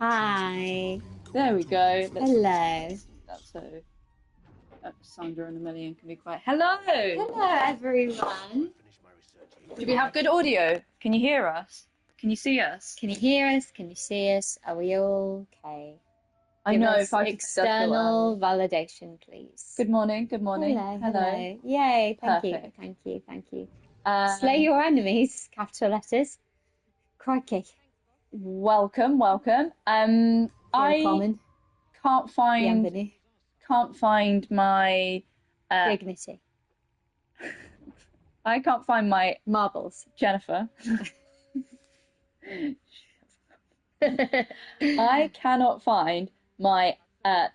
Hi. There we go. Hello. That's so. Sandra and Amelia can be quiet. Hello. Hello, everyone. Do we have good audio? Can you hear us? Can you see us? Can you hear us? Can you see us? Are we all okay? I Give know. us If I external validation, please. Good morning. Good morning. Hello. Yay. Thank you. Perfect. Thank you. Slay your enemies. Capital letters. Crikey. Welcome. Very I common. can't find Bienvenue. my Dignity. I can't find my Marbles. Jennifer. I cannot find my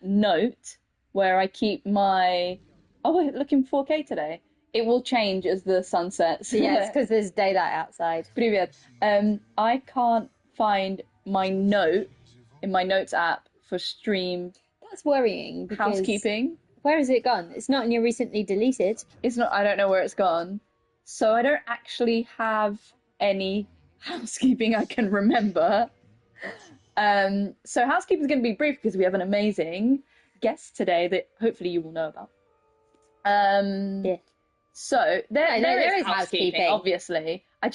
note where I keep my. Oh, we're looking 4K today. It will change as the sun sets. Yeah, it's because there's daylight outside. Привет. I can't find my note in my notes app for stream That's worrying. Because housekeeping. Where has it gone? It's not in your recently deleted. It's not. I don't know where it's gone. So I don't actually have any housekeeping I can remember. So housekeeping is going to be brief because we have an amazing guest today that hopefully you will know about. Yeah. So there is housekeeping. Obviously. I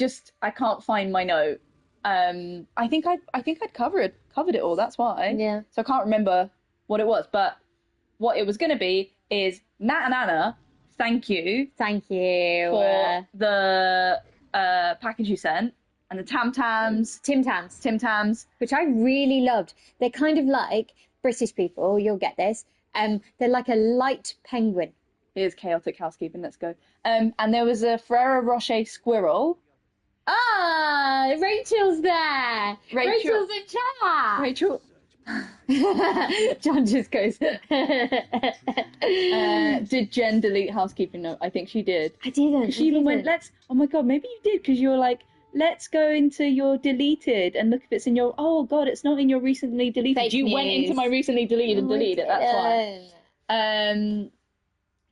can't find my note. I think I'd covered it all. That's why. Yeah. So I can't remember what it was, but what it was going to be is Nat and Anna. Thank you Thank you. for the package you sent and the Tim Tams, which I really loved. They're kind of like British people. You'll get this. They're like a light penguin. Here's chaotic housekeeping. Let's go. And there was a Ferrero Rocher squirrel. Ah, Rachel's there. Rachel's in chat. Rachel. John just goes. Did Jen delete housekeeping? No, I think she did. I didn't. She even went, oh my god, maybe you did, because you were like, let's go into your deleted and look if it's in your, oh god, it's not in your recently deleted. Fake you news. went into my recently deleted and deleted it, that's why.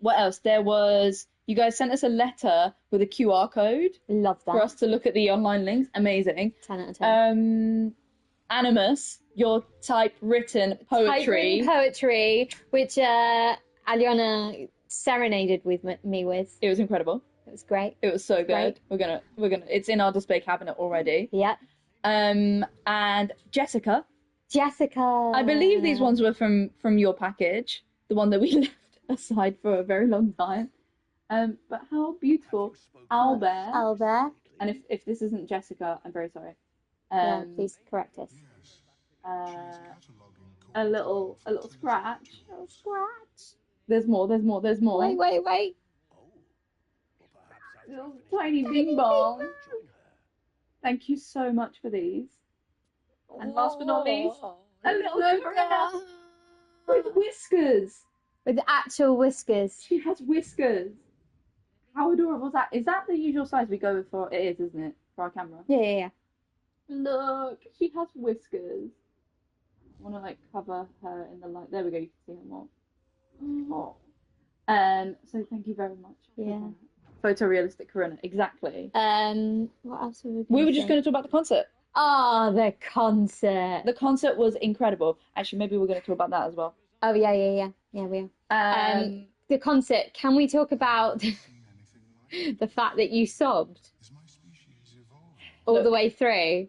What else? There was, you guys sent us a letter with a QR code. Love that. For us to look at the online links. Amazing. 10 out of 10. Animus, your typewritten poetry. Which Aliona serenaded with me with. It was incredible. It was great. It was so good. Great. We're gonna. It's in our display cabinet already. Yeah. And Jessica. I believe these ones were from your package, the one that we left aside for a very long time. But how beautiful, Albert. And if this isn't Jessica, I'm very sorry. Yeah, please correct us. A little scratch. There's more. Wait. Little tiny bing bong. Thank you so much for these. And last but not least, a little gorilla with whiskers. With actual whiskers. She has whiskers. How adorable is that? Is that the usual size we go for? It is, isn't it? For our camera. Yeah. Look, she has whiskers. I want to cover her in the light. There we go. You can see her more. Oh. So thank you very much. Yeah. Photorealistic Corinna. Exactly. What else were we were just going to talk about the concert. Oh, the concert. The concert was incredible. Actually, maybe we're going to talk about that as well. Oh yeah. Yeah, we are. The concert. Can we talk about the fact that you sobbed all the way through,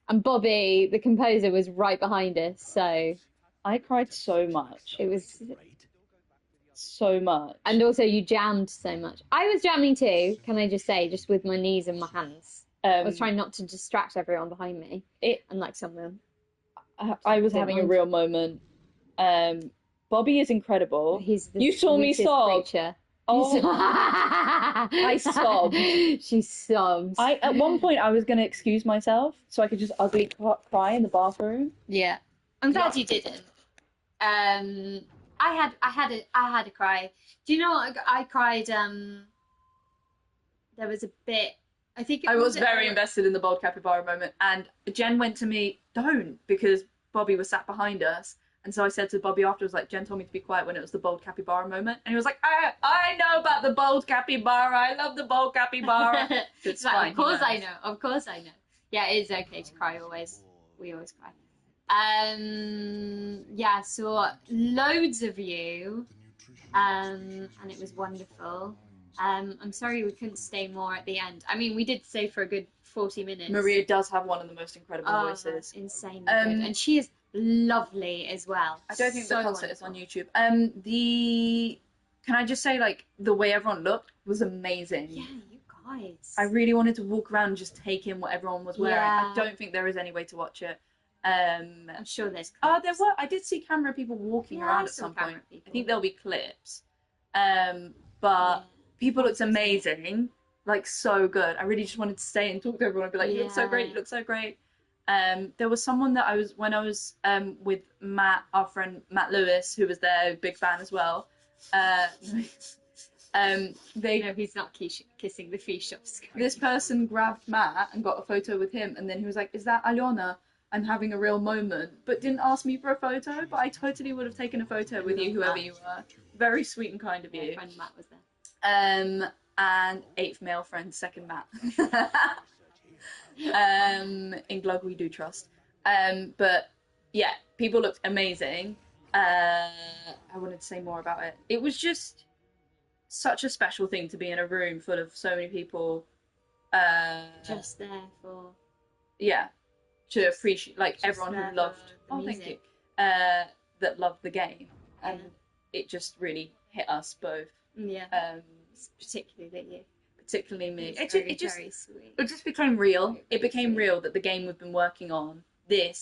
and Bobby, the composer, was right behind us? So I cried so much. It was so much, and also you jammed so much. I was jamming too. Can I just say, just with my knees and my hands. I was trying not to distract everyone behind me. Someone. I was having a real moment. Bobby is incredible. You saw me sob. Creature. Oh, I sobbed. She sobs. At one point I was going to excuse myself so I could just ugly cry in the bathroom. Yeah, I'm glad you didn't. I had a cry. Do you know what I cried? There was a bit. I think I was very invested in the bold capybara moment, and Jen went to me, don't, because Bobby was sat behind us. And so I said to Bobby afterwards, Jen told me to be quiet when it was the bold capybara moment. And he was like, I know about the bold capybara. I love the bold capybara. It's fine. Of course I know. Yeah, it is okay to cry always. We always cry. Yeah, saw loads of you, and it was wonderful. I'm sorry we couldn't stay more at the end. I mean, we did stay for a good 40 minutes. Maria does have one of the most incredible voices. Insanely good. And she is lovely as well. I don't think So the concert wonderful. is on YouTube. Can I just say, like, the way everyone looked was amazing. Yeah, you guys. I really wanted to walk around and just take in what everyone was wearing. Yeah. I don't think there is any way to watch it. I'm sure there's clips. Oh, there were. I did see camera people walking around at some point. People. I think there'll be clips. But people looked amazing, like so good. I really just wanted to stay and talk to everyone and be like, "You look so great! You look so great!" There was someone that I was with Matt, our friend Matt Lewis, who was there, big fan as well. He's not kissing the fish shop. This person grabbed Matt and got a photo with him, and then he was like, "Is that Aliona? I'm having a real moment," but didn't ask me for a photo. But I totally would have taken a photo with you, whoever you were. Very sweet and kind of you. My friend Matt was there. And 8th male friend, 2nd Matt. In Glug we do trust. But yeah, people looked amazing. I wanted to say more about it. It was just such a special thing to be in a room full of so many people. Just there for... Yeah. To appreciate, like, everyone who loved... Oh, thank you. That loved the game. And it just really hit us both. Yeah. Particularly me. It just became real. It became real that the game we've been working on, it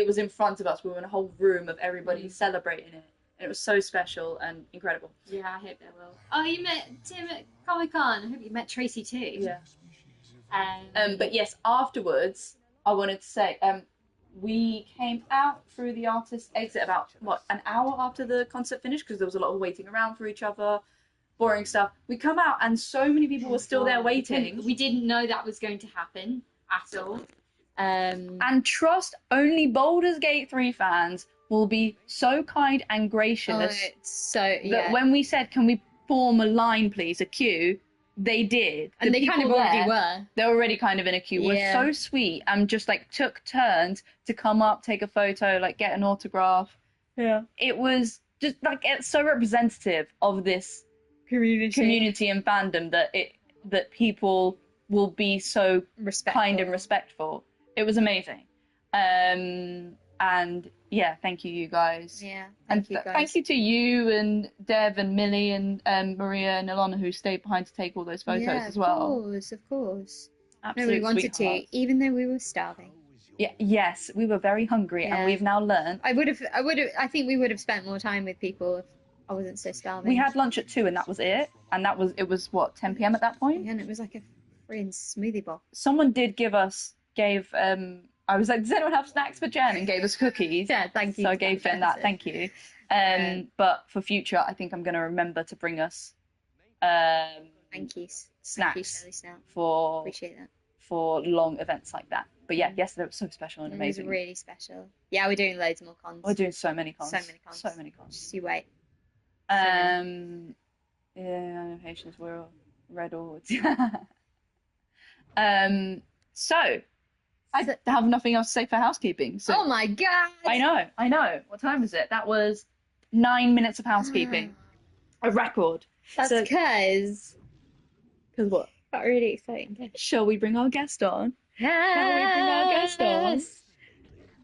was in front of us. We were in a whole room of everybody celebrating it. And it was so special and incredible. Yeah, I hope they will. Oh, you met Tim at Comic-Con. I hope you met Tracy too. Yeah. But yes, afterwards, I wanted to say, we came out through the artist exit about, an hour after the concert finished, because there was a lot of waiting around for each other, boring stuff. We come out and so many people were still there waiting. We didn't know that was going to happen at all. And trust, only Baldur's Gate 3 fans will be so kind and gracious that when we said, "Can we form a line, please, a queue?" they did. And they kind of already were. They were already kind of in a queue. We're so sweet and just like took turns to come up, take a photo, like get an autograph. Yeah. It was just like, it's so representative of this community and fandom that people will be so kind and respectful. It was amazing. And yeah, thank you guys. Yeah, thank you guys. Thank you to you and Dev and Millie and Maria and Ilona, who stayed behind to take all those photos as well. Of course. Absolute we wanted sweethearts. to, even though we were starving. Yeah, yes, we were very hungry, and we've now learned. I think we would have spent more time with people if I wasn't so starving. We had lunch at 2 and that was it. And it was what, 10 p.m. at that point? Yeah, and it was like a freaking smoothie bowl. Someone gave I was like, "Does anyone have snacks for Jen?" and gave us cookies. Yeah, thank you. So I gave Jen that, thank you. But for future, I think I'm going to remember to bring us thank you. Snacks Thank you, for appreciate that. For long events like that. But yeah, yesterday was so special and amazing. It was really special. Yeah, we're doing loads more cons. We're doing so many cons. So many cons. Just you wait. Yeah, I know patience. We're all red ords. So I have nothing else to say for housekeeping. So, oh my god! I know. What time is it? That was 9 minutes of housekeeping. A record. That's because... Because what? Got really exciting. Shall we bring our guest on? Yes! Shall we bring our guest on?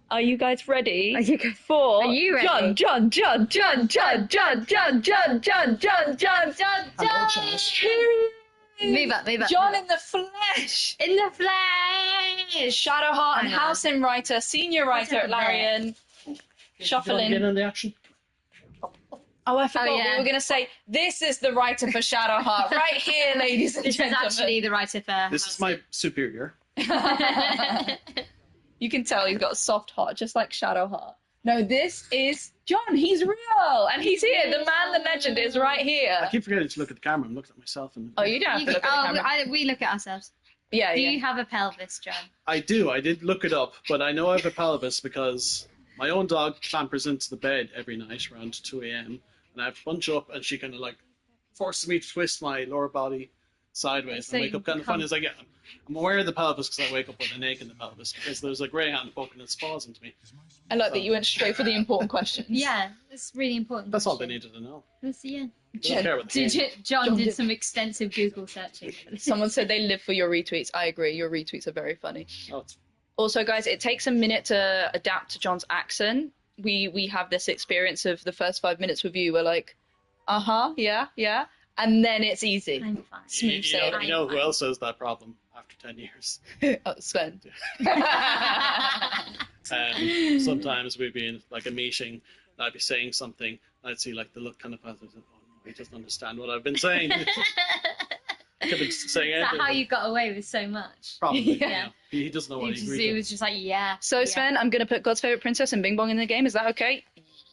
Are you guys ready? Are you ready? John. Move up. John in the flesh. In the flesh. Shadowheart and Halsin writer, senior writer at Larian. Shuffling. Get in the action. Oh, I forgot. We were going to say, this is the writer for Shadowheart. Right here, ladies and gentlemen. This is actually the writer for... This is my superior. You can tell he's got a soft heart, just like Shadowheart. No, this is John. He's real. And he's here. The man, the legend is right here. I keep forgetting to look at the camera. I'm looking at myself. Oh, you don't have to look at the camera. We look at ourselves. Yeah, Do you have a pelvis, John? I do. I did look it up, but I know I have a pelvis because my own dog clambers into the bed every night around 2 a.m. and I have to bunch up and she kind of like forces me to twist my lower body sideways So and wake you up kind of become- funny. It's like, yeah, I'm aware of the pelvis because I wake up with an ache in the pelvis because there's a greyhound poking its paws into me. I like that you went straight for the important questions. Yeah, that's really important. That's all they question. needed to know. Yeah. They don't care what they mean. John did did- some extensive Google searching. Someone said they live for your retweets. I agree. Your retweets are very funny. Oh, it's Also, guys, it takes a minute to adapt to John's accent. We have this experience of the first 5 minutes with you. We're like, yeah, and then it's easy. I'm fine. Smooth sailing. You know who else has that problem after 10 years? Oh, Sven. Sometimes we'd be in like a meeting, and I'd be saying something, and I'd see like the look kind of pass. I'd say, oh no, he doesn't understand what I've been saying. I could be saying Is that anything. how you got away with so much? Probably. Yeah. Yeah. He doesn't know what he's It reading. was just like, yeah. So, yeah. Sven, I'm going to put God's Favorite Princess and Bing Bong in the game. Is that okay?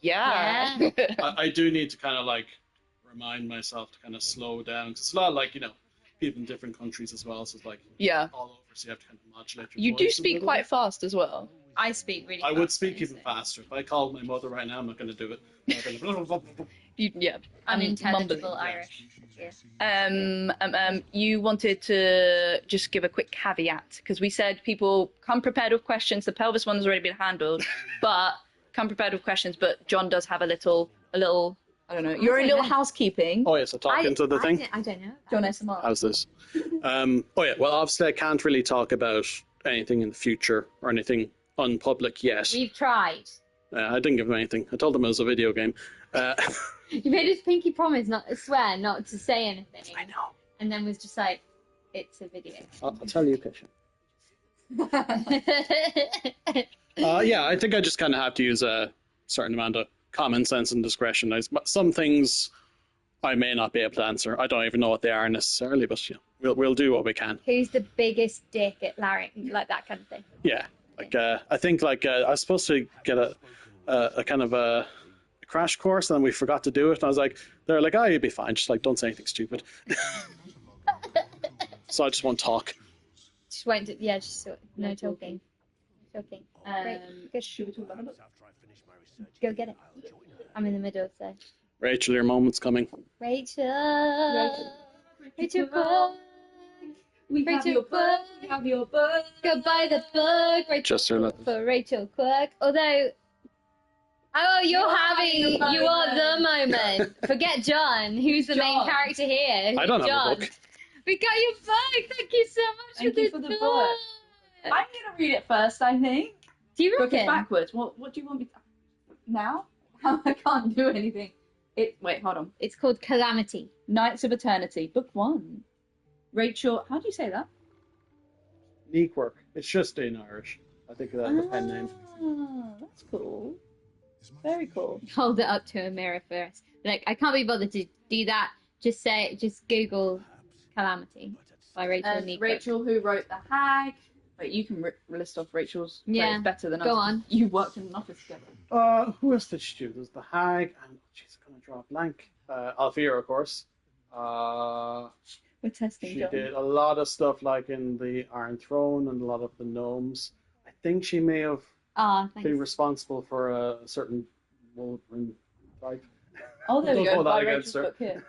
Yeah. I do need to kind of like remind myself to kind of slow down. 'Cause it's a lot like, people in different countries as well. So it's like Yeah. all over. So you have to kind of modulate your You do voice a speak little quite bit. fast as well. I speak really I fast, would speak so- even faster. If I called my mother right now, I'm not going to do it. Yeah. Unintelligible mumbling. Irish. Yeah. You wanted to just give a quick caveat because we said people come prepared with questions. The pelvis one has already been handled, but come prepared with questions. But John does have a little. I don't know. You're a little housekeeping. Oh, yes, I talk into the thing. I don't know. John SMR. How's this? Oh, yeah, well, obviously I can't really talk about anything in the future or anything unpublic yet. We've tried. I didn't give him anything. I told him it was a video game. You made us pinky promise, swear not to say anything. I know. And then was just like, it's a video. I'll tell you, Kisha. Yeah, I think I just kind of have to use a certain amount of common sense and discretion. Some things I may not be able to answer. I don't even know what they are necessarily, but we'll do what we can. Who's the biggest dick at Larry? Like that kind of thing. Yeah, I think I was supposed to get a kind of a crash course, and then we forgot to do it. And I was like, they're like, oh, you'll be fine. Just like, don't say anything stupid. So I just won't talk. Just went to, yeah, just no talking. Talking. Great. Good. Should we talk about it? Go get it. I'm in the middle, so. Rachel, your moment's coming. Rachel. Rachel Quirk. We have your book. We have your book. Go buy the book. Rachel Just her Quirk for Rachel Quirk. Although, you are the moment. Forget John, who's the main John. character here. I don't have a John. book. We got your book. Thank you so much Thank for you this for the book. book. I'm gonna read it first. I think. Do you Book is reckon? backwards. What do you want me to... now? I can't do anything. Wait, hold on. It's called Calamity. Knights of Eternity, Book 1. Rachel, how do you say that? Neat work. It's just in Irish. I think that's the pen name. Ah, that's cool. Very cool. Hold it up to a mirror first. Like, I can't be bothered to do that. Just Google Calamity by Rachel Nequirk. Rachel, who wrote The Hag. Wait, you can list off Rachel's Yeah, credits better than us. go on. You worked in an office together. Who else did she do? There's the Hag, and she's gonna draw a blank. Alfira, of course. We're testing She John. did a lot of stuff like in the Iron Throne and a lot of the gnomes. I think she may have Ah, thanks. been responsible for a certain Wolverine type. Oh, there we Don't go. hold that By against Rachel's her. book here.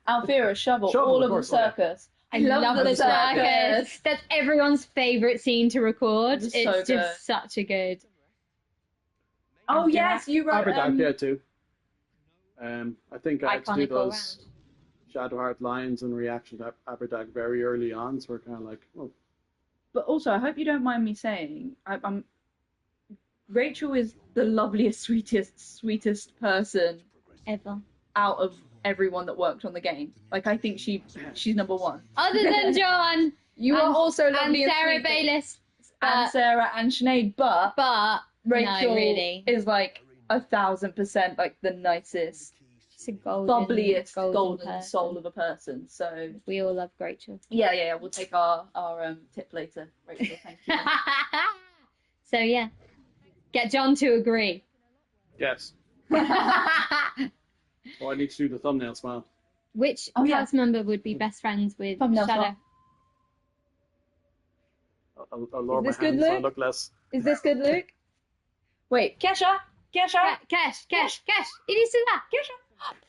Alfira, Shovel, Shovel, all of of the course, oh, yeah. circus. I love the the circus. circus. That's everyone's favourite scene to record. It's It's so just good. such a good. Oh, yes, you wrote... Aberdag, yeah, too. I think I had to do Iconic all those Shadowheart lines in reaction to Aberdag very early on, so we're kind of like, oh, But also, I hope you don't mind me saying, I'm Rachel is the loveliest, sweetest person Ever. out of everyone that worked on the game. Like, I think she's number one. Other than John You are And- also and lovely Sarah sweet, Bayliss. and Sarah and Sinead, but Rachel no, really. is like 1,000% like the nicest, She's a golden, bubbliest, golden person. soul of a person. So We all love Rachel. yeah, we'll take our tip later. Rachel, thank you. So yeah, get John to agree. yes. Oh, I need to do the thumbnail smile. Which Oh, yeah. cast member would be best friends with Thumbnail Shadow? smile. I'll lower Is my this good, hands so I Luke? look less. Is this good, Luke? Wait, Kesha, Cash. It is to that.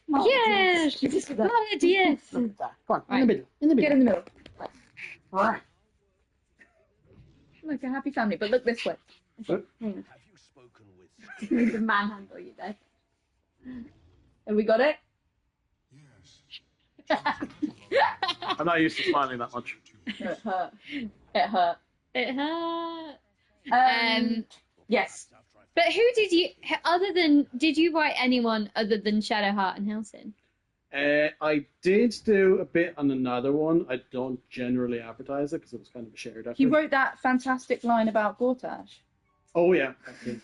Yes! Blood, yes! Come on, Right. in the middle. In the Get middle. in the middle. Alright. Like a happy family, but look this way. Hang on. You need to manhandle you there. Have we got it? I'm not used to smiling that much. It hurt. It hurt. It hurt. Yes. But who did you, did you write anyone other than Shadowheart and Halsin? I did do a bit on another one. I don't generally advertise it because it was kind of a shared effort. You wrote that fantastic line about Gortash. Oh, yeah. Okay.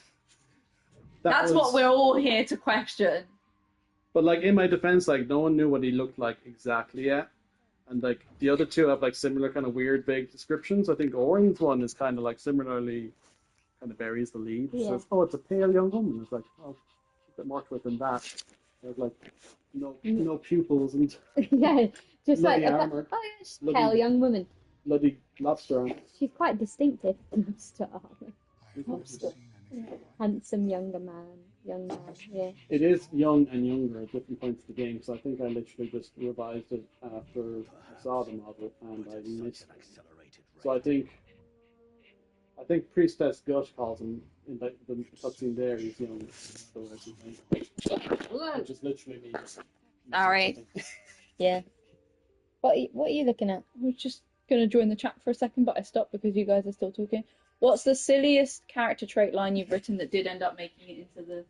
That's what we're all here to question. But, like, in my defense, like, no one knew what he looked like exactly yet. And, like, the other two have, like, similar kind of weird, vague descriptions. I think Oren's one is kind of, like, similarly kind of buries the lead. Yeah. Says, oh, it's a pale young woman. It's like, oh, a bit more to it than that. There's, like, no pupils and Yeah, just like, bloody armor. oh, yeah, she's a pale young woman. Bloody lobster arm. She's quite distinctive. Handsome young man, yeah. It is young and younger at different points of the game, so I think I literally just revised it after I saw the model and I missed it. So I think Priestess Gut calls him in the cutscene there. He's young, which is literally me. Sorry. Yeah. What are you looking at? I was just going to join the chat for a second, but I stopped because you guys are still talking. What's the silliest character trait line you've written that did end up making it into the...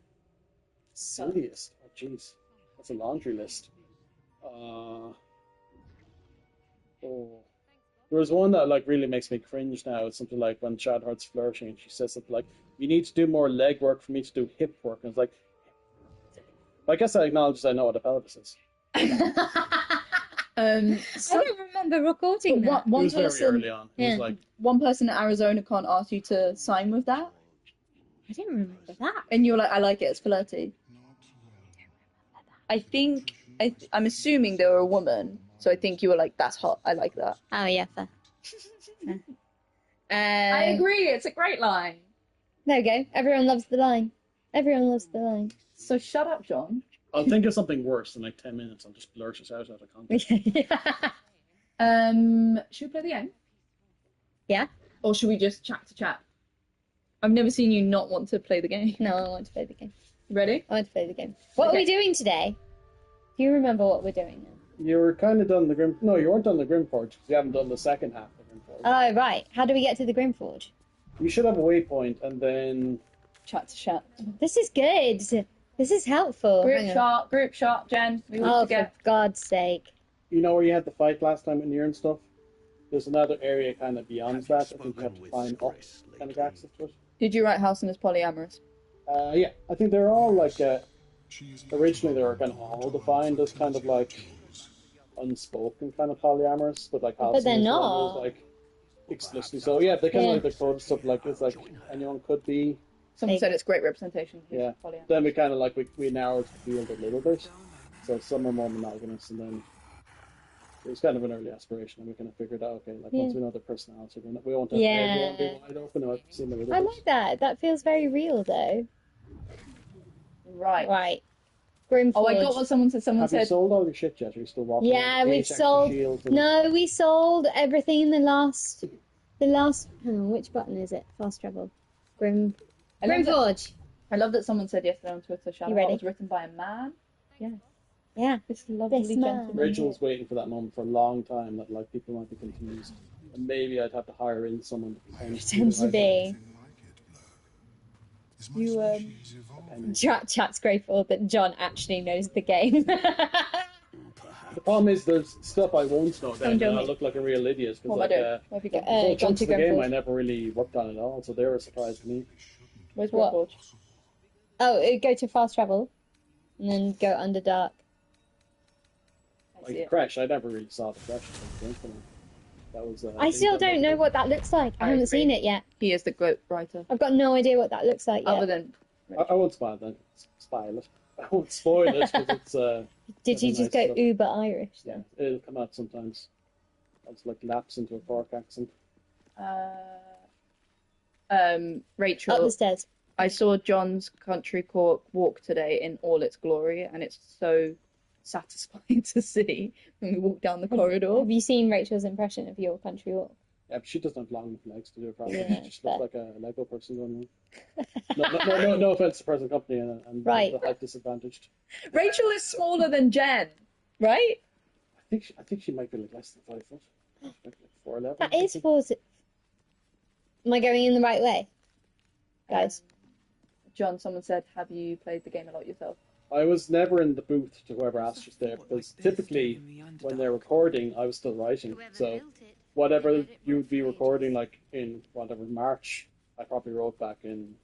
Silliest? Oh, jeez. That's a laundry list. There was one that like really makes me cringe now. It's something like when Shadowheart's flourishing and she says something like, you need to do more leg work for me to do hip work. And it's like, I guess I acknowledge I know what a pelvis is. I don't remember recording that. It was very early on. It was like, one person in Arizona can't ask you to sign with that. I didn't remember that. And you're like, I like it, it's flirty. I think, I'm assuming they were a woman, so I think you were like, that's hot, I like that. Oh, yeah, fair. I agree, it's a great line. There we go. Everyone loves the line. Everyone loves the line. So shut up, John. I'll think of something worse in like 10 minutes. I'll just blurt it out of context. Should we play the game? Yeah. Or should we just chat to chat? I've never seen you not want to play the game. No, I want to play the game. Ready? I want to play the game. What are we doing today? Do you remember what we're doing now? You were kind of done the Grim... No, you weren't done the Grimforge because you haven't done the second half of Grimforge. Oh, right. How do we get to the Grimforge? You should have a waypoint and then... Chat to chat. This is good. This is helpful. Group shot, Jen. We all together. For God's sake. You know where you had the fight last time in here and stuff? There's another area kind of beyond that. I think you have to climb up kind of access to it. Did you write Halsin as polyamorous? Yeah, I think they're all like... originally they were kind of all defined as kind of like unspoken kind of polyamorous, but like Halsin they're not. was like explicitly so. Yeah, they kind of like the quote stuff like it's like anyone could be. Someone said it's great representation. Yeah. Then we kind of like we narrowed the field a little bit, so some are more monogamous, and then it was kind of an early aspiration, and we kind of figured out okay, like once we know their personality, we won't have everyone be wide open. I've seen a little I bit. like that. That feels very real, though. Right. Grimforge. Oh, I got what someone said. Someone Have said. you sold all your shit yet? Are you still walking? Yeah, we've sold. No, we sold everything in the last. Hang on, which button is it? Fast travel. Grimforge. I love that someone said yesterday on Twitter, Shadowheart was written by a man. Yeah. Yeah. This lovely gentleman. Rachel's waiting for that moment for a long time that like people might be confused. And maybe I'd have to hire in someone to pretend to be. You Chat's grateful that John actually knows the game. The problem is there's stuff I won't know then, and I look like a real idiot because like whole chunks of the game I never really worked on at all, so they were a surprise to me. Where's Grimforge? Oh, go to fast travel, and then go under dark. Like Crash, I never really saw the Crash. That was. I still don't know what that looks like. I haven't seen it yet. He is the GOAT writer. I've got no idea what that looks like yet. Other than. I won't spoil it. I won't spoil it because it's. Did you just go uber Irish? Yeah, it'll come out sometimes. I'll just like lapse into a Cork accent. Rachel. Up the stairs. I saw John's country walk today in all its glory, and it's so satisfying to see when we walk down the corridor. Have you seen Rachel's impression of your country walk? Yeah, but she doesn't have long enough legs to do it properly. Yeah, She just looks like a Lego person going on. No offense to present company and Right. the height disadvantaged. Rachel is smaller than Jen, right? I think she might be like less than 5 foot. She might be like 4'11". That is 4. Am I going in the right way, guys? John, someone said, have you played the game a lot yourself? I was never in the booth to whoever asked us there, because typically when they're recording, I was still writing. So whatever you would be recording, like in whatever March, I probably wrote back in,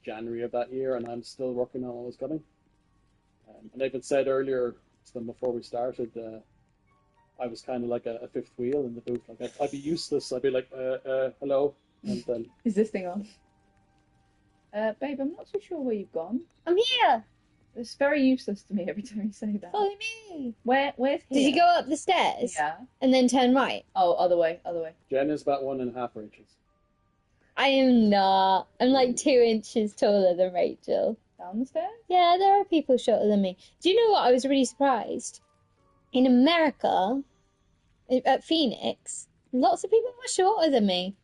January of that year, and I'm still working on what I was cutting. And I've been said earlier to them before we started, I was kind of like a fifth wheel in the booth. Like I'd be useless. I'd be like, hello, and then. Is this thing on? Babe, I'm not so sure where you've gone. I'm here. It's very useless to me every time you say that. Follow me. Where's here? Did you go up the stairs? Yeah. And then turn right? Oh, other way. Jen is about 1.5 inches. I am not. I'm like 2 inches taller than Rachel. Down the stairs? Yeah, there are people shorter than me. Do you know what? I was really surprised. In America, at Phoenix, lots of people were shorter than me.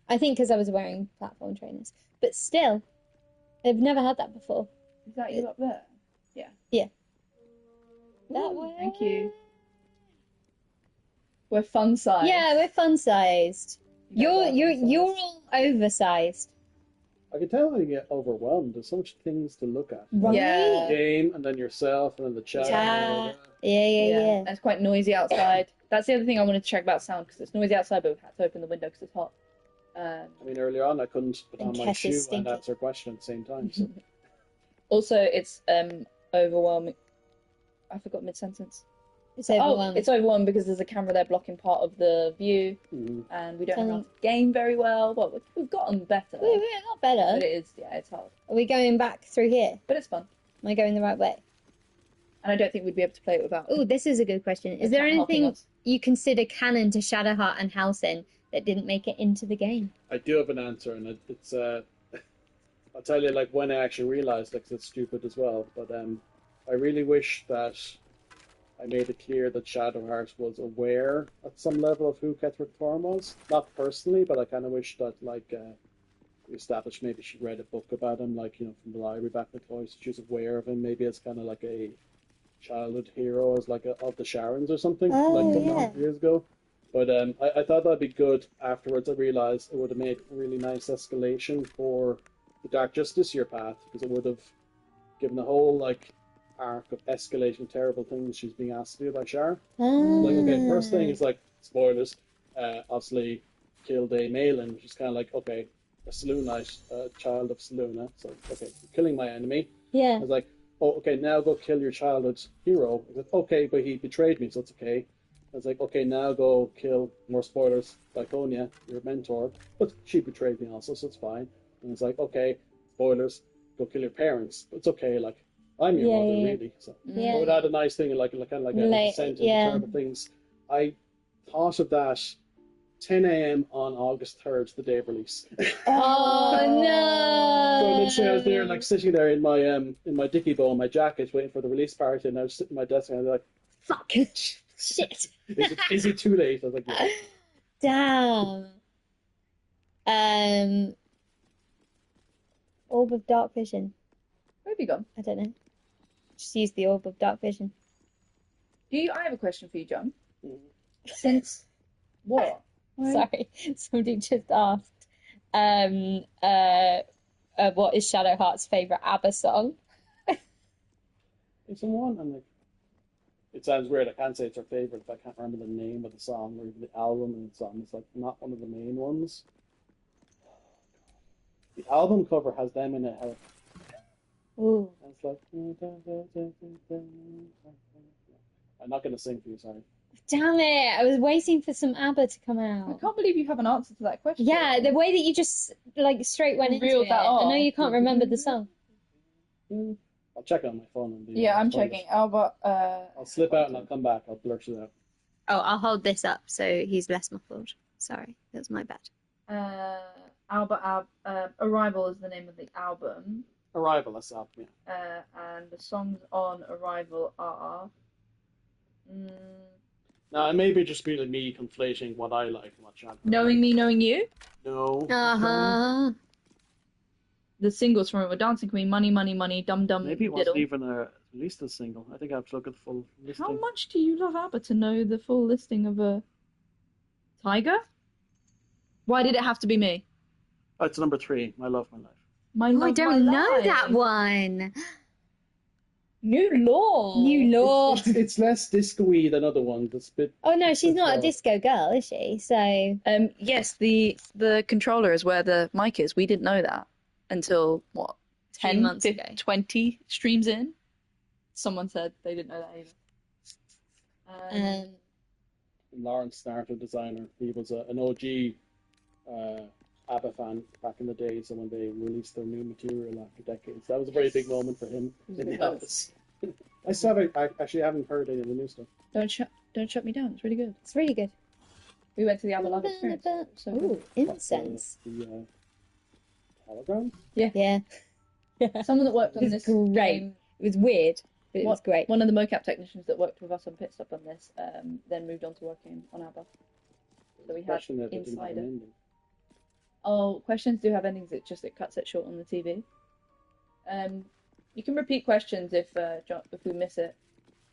I think because I was wearing platform trainers. But still, I've never had that before. Is that you up there? Yeah. Yeah. That Ooh, way. thank you. We're fun sized. Yeah, we're fun sized. You're all oversized. I can tell when you get overwhelmed. There's so much things to look at. Right? Yeah. The game, and then yourself, and then the chat. Yeah. Yeah. And it's quite noisy outside. That's the other thing I wanted to check about sound, because it's noisy outside, but we've had to open the window because it's hot. I mean, earlier on, I couldn't put on my Kess shoe is and stinky. answer a question at the same time. So. Also, it's overwhelming. I forgot mid-sentence. It's overwhelming. It's overwhelming because there's a camera there blocking part of the view, and we don't know how to game very well. Well, we've gotten better. We're not better. But it is, it's hard. Are we going back through here? But it's fun. Am I going the right way? And I don't think we'd be able to play it without. Oh, this is a good question. Is there anything you consider canon to Shadowheart and Halsin that didn't make it into the game? I do have an answer, and it's I'll tell you, like, when I actually realized, like, 'cause it's stupid as well, but I really wish that I made it clear that Shadowheart was aware at some level of who Ketheric Thorn was. Not personally, but I kind of wish that, like, we established maybe she read a book about him, like, from the library back in the toys. She was aware of him, maybe as kind of like a childhood hero, as like of the Sharons or something, like a number of years ago. But I thought that'd be good. Afterwards, I realized it would have made a really nice escalation for the Dark Justiciar path, because it would have given a whole, like, arc of escalating terrible things she's being asked to do by Shar. Like, okay, first thing is, like, spoilers, obviously killed a Malin, which is kind of like, okay, a Saloonite, a child of Saluna, so, okay, you're killing my enemy. Yeah. I was like, oh, okay, now go kill your childhood hero. I was like, okay, but he betrayed me, so it's okay. I was like, okay, now go kill, more spoilers, Lyconia, your mentor, but she betrayed me also, so it's fine. And it's like, okay, spoilers, go kill your parents, but it's okay, like, I'm your mother, really. So I would add a nice thing, like kind of like a descent into terrible things. I thought of that 10 a.m. on August 3rd, the day of release. Oh no! So I was there, like, sitting there in my dicky bow and my jacket, waiting for the release party, and I was sitting at my desk, and I was like, Fuck! Shit! is it too late? I was like, yeah. Damn. Orb of Dark Vision. Where have you gone? I don't know. Just use the Orb of Dark Vision. I have a question for you, John. Since what? Sorry, somebody just asked. What is Shadowheart's favourite ABBA song? It's one. I'm like, it sounds weird. I can't say it's her favourite if I can't remember the name of the song or even the album and the song. It's like not one of the main ones. The album cover has them in it. Ooh. And it's like, I'm not going to sing for you, sorry. Damn it! I was waiting for some ABBA to come I out. can't believe you have an answer to that question. Yeah, the way that you just like straight went into Reeled it. that off. I know you can't remember the song. I'll check it on my phone. And I'm checking. Albert. I'll slip out and I'll come back. I'll blurt it out. Oh, I'll hold this up so he's less muffled. Sorry, that's my bad. Arrival is the name of the album. Arrival, that's up, yeah. And the songs on Arrival are. Now, it may be just be me conflating what I like and what Shadowheart Knowing Me, Knowing You. No. Uh-huh. The singles from it were Dancing Queen, Money, Money, Money, Dum Dum Maybe it Diddle. wasn't even released as a single. I think I have to look at the full listing. How much do you love ABBA to know the full listing of a Tiger? Why did it have to be me? Oh, it's number 3. I Love My Life. My Oh, Love, I My don't know Life. that one. New Law. New Law. It's less disco-y than other ones. It's a bit. Oh no, she's not a slower. disco girl, is she? So Yes, the controller is where the mic is. We didn't know that until what? 10 months ago. 20 streams in. Someone said they didn't know that either. Lawrence Starter, designer. He was an OG ABBA fan back in the days when they released their new material after decades. That was a very big moment for him in the office. I actually haven't heard any of the new stuff. Don't shut me down. It's really good. it's really good. We went to the ABBA Live experience. So Ooh, incense. The hologram? Yeah. someone that worked on It was this great. game, It was weird, but it was great. one of the mocap technicians that worked with us on pit stop on this, then moved on to working on ABBA. So we had Question that didn't have an Insider. ending. Oh, questions do have endings. It cuts it short on the TV. You can repeat questions if we miss it.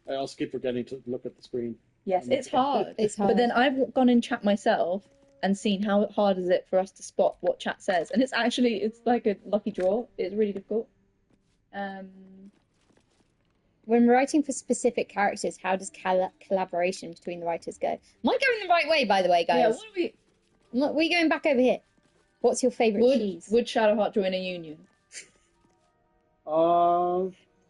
I also keep forgetting to look at the screen. Yes, it's hard. It's hard. But then I've gone in chat myself and seen how hard is it for us to spot what chat says, and it's like a lucky draw. It's really difficult. When writing for specific characters, how does collaboration between the writers go? Am I going the right way, by the way, guys? Yeah, what are we? We're going back over here. What's your favourite cheese? Would Shadowheart join a union?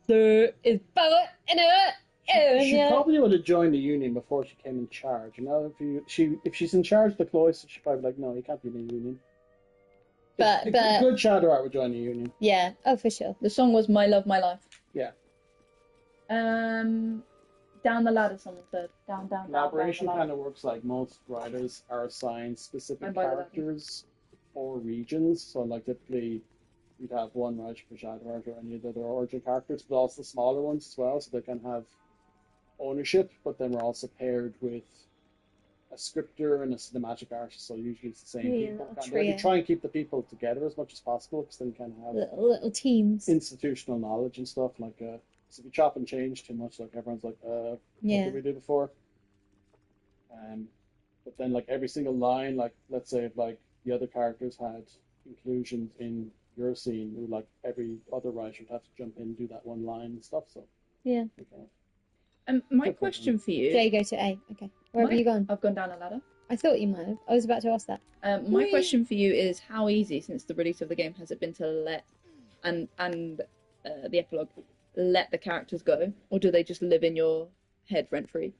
There is power in it. She probably would have joined the union before she came in charge. You know, if she's in charge of the cloister, she's probably like, no, you can't be in the union. But a good Shadowheart would join the union. Yeah, oh for sure. The song was "My Love, My Life." Yeah. Down the ladder, someone said. Down. Collaboration kind of works like most writers are assigned specific characters or regions. So, like, typically, you'd have one writer for Shadowheart or any of the other origin characters, but also the smaller ones as well, so they can have ownership. But then we're also paired with a scripter and a cinematic artist, so usually it's the same people. We try and keep the people together as much as possible, because then you can have little teams, institutional knowledge and stuff. Like, so if you chop and change too much, like everyone's like, what did we do before? But then, like, every single line, like, let's say if like the other characters had inclusions in your scene, like every other writer would have to jump in and do that one line and stuff. So yeah. My question for you. J, go to A. Okay. Where have you gone? I've gone down a ladder. I thought you might have. I was about to ask that. My question for you is, how easy, since the release of the game, has it been to let and the epilogue let the characters go, or do they just live in your head rent free?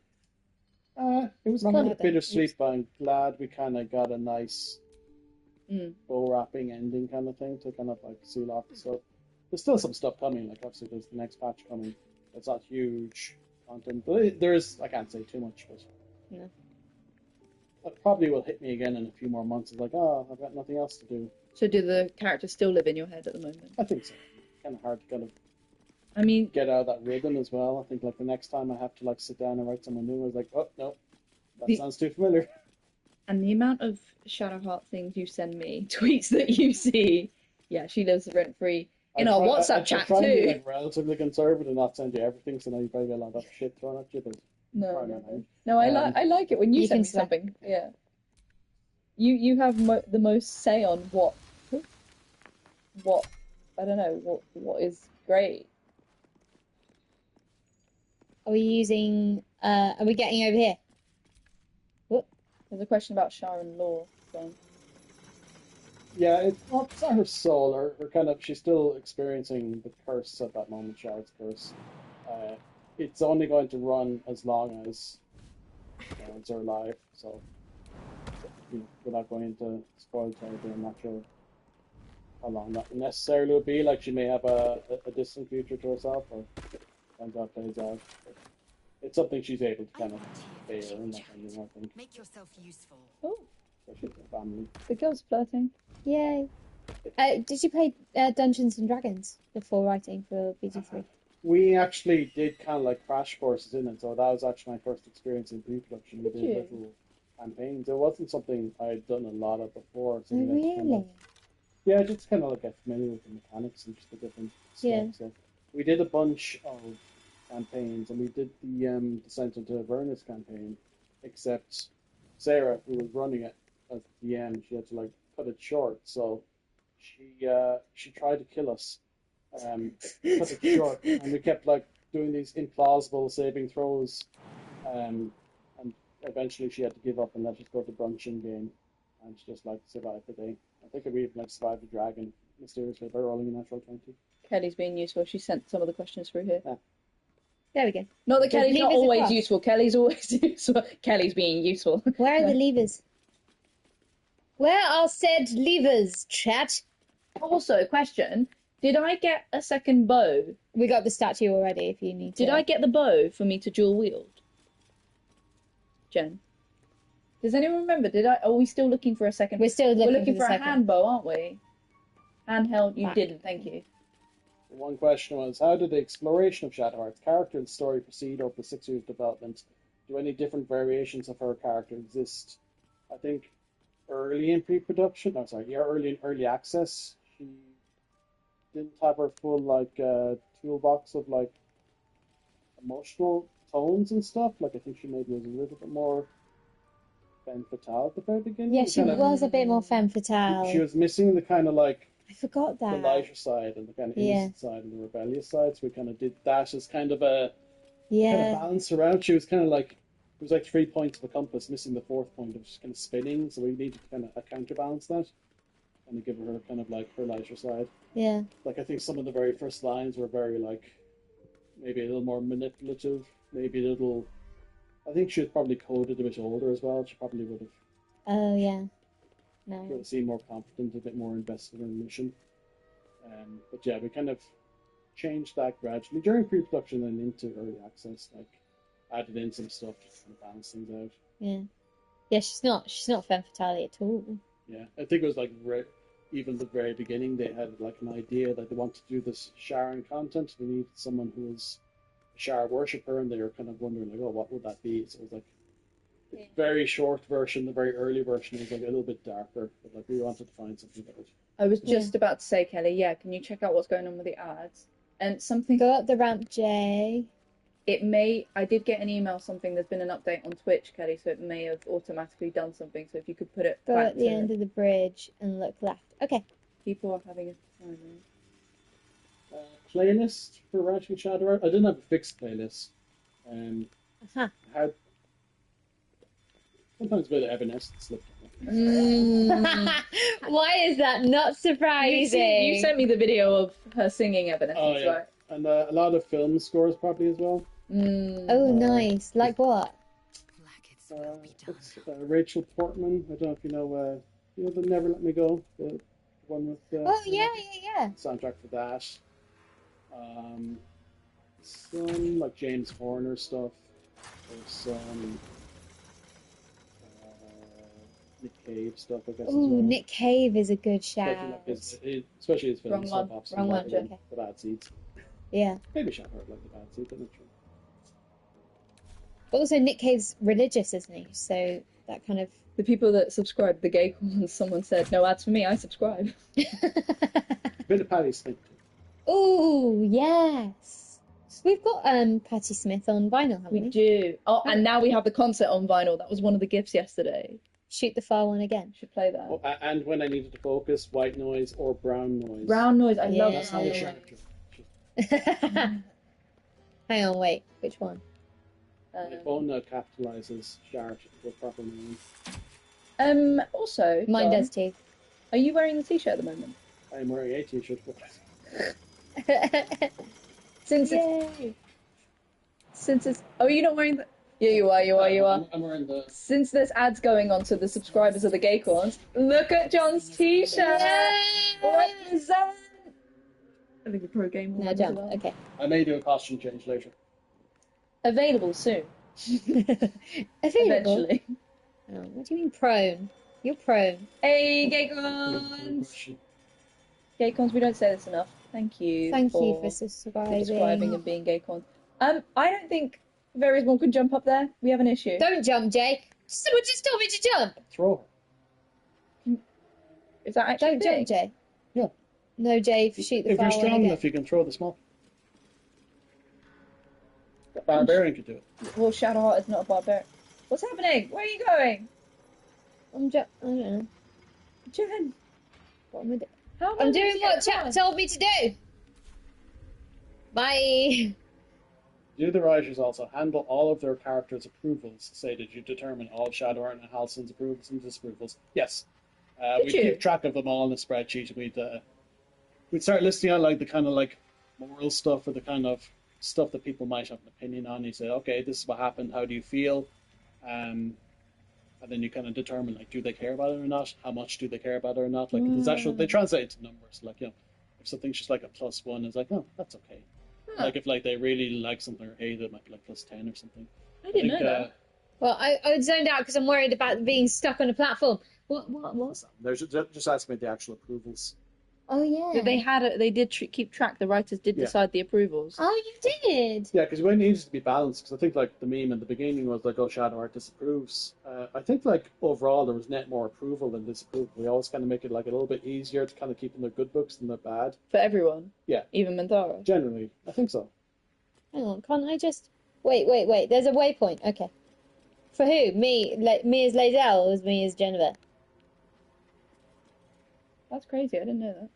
It was kind of bittersweet, but I'm glad we kind of got a nice bow wrapping ending kind of thing to kind of like seal off the stuff. There's still some stuff coming, like obviously there's the next patch coming. It's not huge content, but there's, I can't say too much, but no. That probably will hit me again in a few more months. It's like, oh, I've got nothing else to do. So do the characters still live in your head at the moment? I think so. It's kind of hard to kind of get out of that rhythm as well. I think like the next time I have to like sit down and write someone new, I was like, oh no, that sounds too familiar. And the amount of Shadowheart things you send me, tweets that you see, yeah, she lives rent free in our WhatsApp chat too. I'm trying to be like relatively conservative and not send you everything, so now you probably get a lot of shit thrown at you. But no, I like it when you send me something. Yeah, you have the most say on what I don't know what is great. Are we using? Are we getting over here? What? There's a question about Sharon Law. So. Yeah, it's not her soul. Her kind of, she's still experiencing the curse at that moment, Sharon's curse. It's only going to run as long as Sharon's are alive. So, without going into spoil territory, I'm not sure how long that necessarily would be. Like, she may have a distant future to herself, or depends how it plays out. But it's something she's able to kind of bear and that kind of thing. Make yourself useful. Oh. especially with their family. The girl's flirting. Yay. Did you play Dungeons and Dragons before writing for BG3? We actually did kind of like crash courses in it, so that was actually my first experience in pre-production. We did little campaigns. It wasn't something I'd done a lot of before. So Really? Yeah, just kind of like get familiar with the mechanics and just the different stuff. So we did a bunch of campaigns, and we did the Descent into Avernus campaign, except Sarah, who was running it at the end, she had to like cut it short. So she tried to kill us. Cut it short, and we kept like doing these implausible saving throws, and eventually she had to give up and let us go to brunch in game, and she just like survived the day. I think we even like survived the dragon mysteriously by rolling a natural 20. Kelly's being useful. She sent some of the questions through here. Yeah. There we go. Not that Kelly's not always across. useful. Kelly's always useful. Kelly's being useful. Where are the levers? Where are said levers, chat? Also, question. Did I get a second bow? We got the statue already, if you need to. Did I get the bow for me to dual wield? Jen? Does anyone remember? Are we still looking for a second? We're still looking, We're looking for a second. hand bow, aren't we? Handheld. You didn't, thank you. One question was, how did the exploration of Shadowheart's character and story proceed over the 6 years development? Do any different variations of her character exist? I think early in pre-production, early access, she didn't have her full like toolbox of like emotional tones and stuff. Like I think she maybe was a little bit more femme fatale at the very beginning. Yeah, she was a bit more femme fatale. She was missing the kind of like I forgot that. the lighter side and the kind of innocent side and the rebellious side. So we kind of did that as kind of a kind of balance around. She was kind of like, it was like 3 points of a compass, missing the fourth point of just kind of spinning. So we needed to kind of counterbalance that and give her kind of like her lighter side. Yeah. Like I think some of the very first lines were very like maybe a little more manipulative, maybe a little. I think she was probably coded a bit older as well. She probably would have. Oh yeah. No. Would have seemed more confident, a bit more invested in the mission. But yeah, we kind of changed that gradually during pre-production and into early access. Like added in some stuff to kind of balance things out. Yeah. Yeah, she's not femme fatale at all. Yeah, I think it was like even the very beginning they had like an idea that they wanted to do this Sharon content. They needed someone who was a Shar worshipper, and they were kind of wondering like, oh, what would that be? So it was like the very short version, the very early version was like a little bit darker, but like we wanted to find something that would. I was just about to say, Kelly, can you check out what's going on with the ads? And something. Go up the ramp, Jay. I did get an email, there's been an update on Twitch, Kelly, so it may have automatically done something, so if you could put it Go back at the end of the bridge and look left. Okay. People are having a time. Playlist for writing Shadowheart. I didn't have a fixed playlist. I had sometimes a bit of Evanescence slipped on. Why is that not surprising? You sent me the video of her singing Evanescence, right? And a lot of film scores probably as well. Oh, nice. Like what? It's Rachel Portman. I don't know if you know the Never Let Me Go, the one with yeah. soundtrack for that. Some like James Horner stuff. There's some Nick Cave stuff, I guess. Ooh, Nick Cave is a good shout. Especially his film. Wrong one. Okay. The Bad Seeds. Yeah. Maybe Shadowheart like the Bad Seeds, I'm not sure. But also Nick Cave's religious, isn't he? So that kind of... The people that subscribe, the gay ones, someone said, no ads for me, I subscribe. Bit of Patti Smith. Ooh, yes. We've got Patti Smith on vinyl, haven't we? We do. Oh, and now we have the concert on vinyl. That was one of the gifts yesterday. Shoot the far one again. Should play that. Oh, and when I needed to focus, white noise or brown noise. Brown noise, I love That's brown how noise. Hang on, wait. Which one? My phone now capitalizes Shart with proper name. Also, Mine Dom, does too. Are you wearing the t-shirt at the moment? I am wearing a t-shirt. Since it's oh, you're not wearing the. Yeah, you are. I'm wearing the. Since there's ads going on to the subscribers of the Gay Corns, look at John's t-shirt. Represent. I think a pro game. No, John. Okay. I may do a costume change later. Available soon. Available. Eventually. Oh, what do you mean prone? You're prone. Hey, Good Gaycons! question. Gaycons, we don't say this enough. Thank you. Thank you for for describing subscribing. and being Gaycons. I don't think Verismol can jump up there. We have an issue. Don't jump, Jake. Someone just told me to jump. Throw her. Is that actually Don't a thing? jump, Jay. Yeah. No, Jay, shoot the If you're far one strong again. enough, you can throw the small. The barbarian could do it. Well, Shadowheart is not a barbarian. What's happening? Where are you going? I don't know. Jen, What am I doing? how am I I'm meant doing to what get chat across? told me to do. Bye. Do the writers also handle all of their characters' approvals? Say, did you determine all of Shadowheart and Halsin's approvals and disapprovals? Yes. Did We'd you? keep track of them all in a spreadsheet. We'd start listing out like the kind of like moral stuff or the kind of stuff that people might have an opinion on. You say, okay, this is what happened. How do you feel? And then you kind of determine like, do they care about it or not? How much do they care about it or not? Like, there's actual they translate it to numbers. Like, you know, if something's just like a +1, it's like, oh, that's okay. Huh. Like if like they really like something or hate it, might be like +10 or something. I didn't know think, that. Well, I zoned out because I'm worried about being stuck on a platform. What? There's just ask me the actual approvals. Oh, yeah. They did keep track. The writers did Yeah. decide the approvals. Oh, you did? Yeah, because it needs to be balanced. Because I think like the meme in the beginning was like, "Oh, Shadowheart disapproves." I think like overall there was net more approval than disapproval. We always kind of make it like a little bit easier to kind of keep in the good books than the bad. For everyone. Yeah. Even Mantara. Generally, I think so. Hang on, can't I just... Wait. There's a waypoint. Okay. For who? Me? Me as Lae'zel or as me as Jennifer? That's crazy. I didn't know that.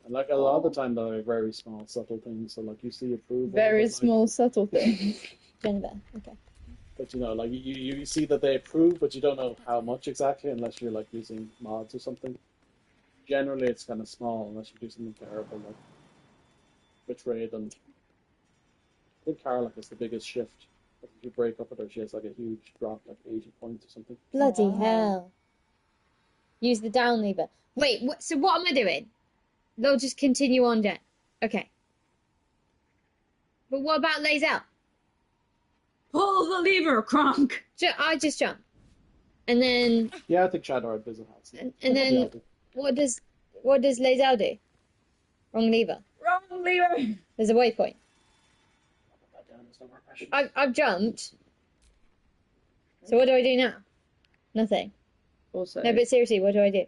And like a lot of the time, though, they're very small, subtle things. So like you see approval. Very but, like, small, subtle things. Jennifer. Okay. But you know, like you see that they approve, but you don't know how much exactly unless you're like using mods or something. Generally, it's kind of small unless you do something terrible like betray them. I think Carlick is the biggest shift. If you break up with her, she has like a huge drop, like 80 points or something. Bloody Wow. hell. Use the down lever. Wait, so what am I doing? They'll just continue on, Jen. Okay. But what about Lae'zel? Pull the lever, Kronk! I just jump. And then... Yeah, I think Shadowheart visit has. And then what does Lae'zel do? Wrong lever. Wrong lever! There's a waypoint. It's not more pressure. I've jumped. So what do I do now? Nothing. Also, No, but seriously, what do I do?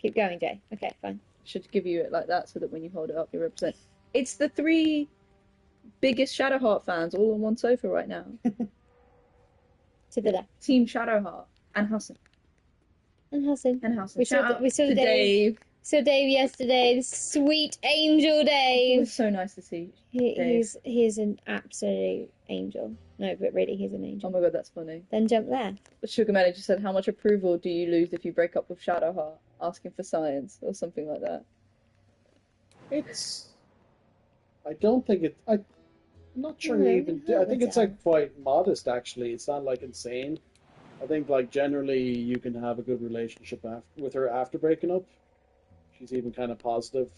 Keep going, Jay. Okay, fine. should give you it like that so that when you hold it up, you represent. It's the 3 biggest Shadowheart fans all on one sofa right now. To the left. Team Shadowheart and Halsin. And Halsin. And Halsin. We Shout saw out we saw to Dave. Saw Dave yesterday. The sweet angel It Dave. was so nice to see. He's an absolute angel. No, but really, he's an Oh angel. my god, that's funny. Then jump there. Sugar Manager said, how much approval do you lose if you break up with Shadowheart? Asking for science or something like that. I don't think it. I'm not sure you even. I think it's like quite modest actually. It's not like insane. I think like generally you can have a good relationship with her after breaking up. She's even kind of positive.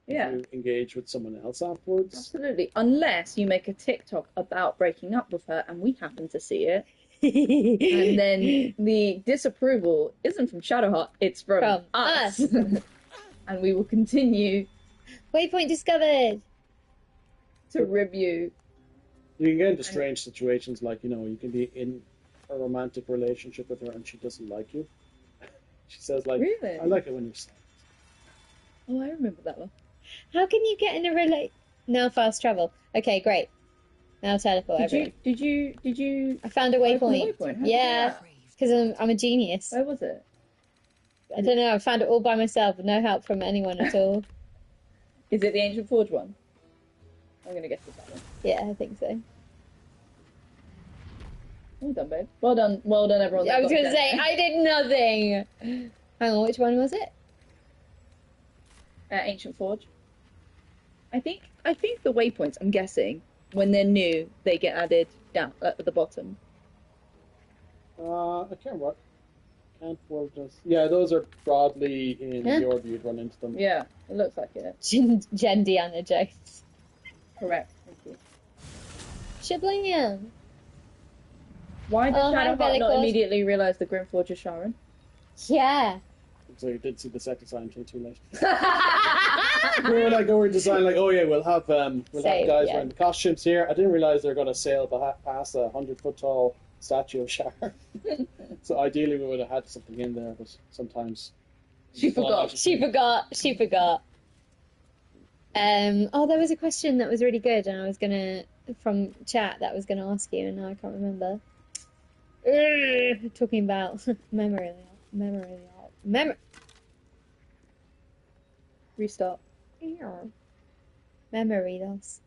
Yeah. If you engage with someone else afterwards. Absolutely. Unless you make a TikTok about breaking up with her and we happen to see it. And then the disapproval isn't from Shadowheart, it's from us. And we will continue Waypoint discovered. to review. You can get into strange situations like, you know, you can be in a romantic relationship with her and she doesn't like you. She says like, Really? I like it when you're sad. Oh, I remember that one. How can you get in a Now fast travel. Okay, great. Now teleport everyone. Did you I found a open the waypoint. waypoint? How'd you Yeah, do that? because I'm a genius. Where was it? I don't know. I found it all by myself, with no help from anyone at all. Is it the Ancient Forge one? I'm gonna guess it's that one. Yeah, I think so. Well done, babe. Well done, everyone. I that was got going to it. say, I did nothing. Hang on, which one was it? Ancient Forge. I think the waypoints, I'm guessing, when they're new, they get added down at the bottom. I can't what. Can't work this. Yeah, those are broadly in Huh? the order you'd run into them. Yeah, it looks like it. Jen Deanna Jones. Correct. Thank you. Shiblinium. Why did Oh, hi, Shadowheart not Bellicor. immediately realise the Grimforge is Sharon? Yeah. So you did see the second sign until too late. We were like, we're designing like, oh yeah, we'll have guys wearing the costumes here. I didn't realize they're going to sail past a 100-foot tall statue of Sharon. So ideally we would have had something in there, but sometimes She forgot. She forgot. Oh, there was a question that was really good, and I was gonna from chat that I was gonna ask you, and now I can't remember. Talking about memory. Restart. Memory loss.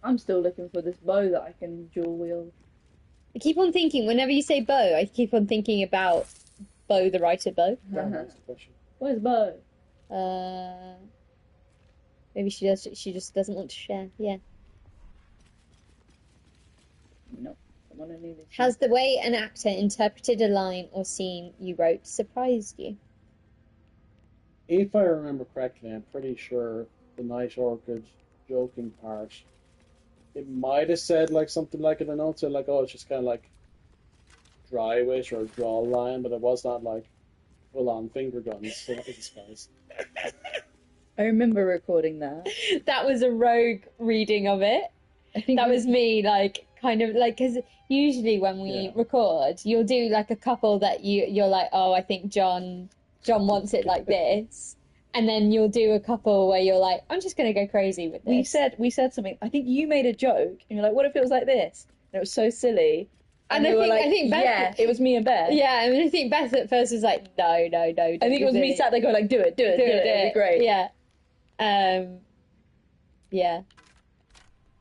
I'm still looking for this bow that I can dual wield. I keep on thinking, whenever you say bow, I keep on thinking about Bo the writer Bo. Where's Bo? Maybe she does. She just doesn't want to share. Yeah. No, someone I needed. Has the way an actor interpreted a line or scene you wrote surprised you? If I remember correctly, I'm pretty sure the Night Orchid joking part, it might have said like something like in the notes, like, oh, it's just kind of like dry wit or draw line, but it was not like full on finger guns. So that was a surprise. I remember recording that. That was a rogue reading of it. I think that was me, like, kind of like, because usually when we record, you'll do like a couple that you're like, oh, I think John wants it like this, and then you'll do a couple where you're like, I'm just gonna go crazy with this. We said something. I think you made a joke, and you're like, what if it was like this? And it was so silly. And I think Beth, yeah, it was me and Beth. Yeah, I mean, I think Beth at first was like, no. I think it was me sat there going like, do it. It'd be great. Yeah. Yeah.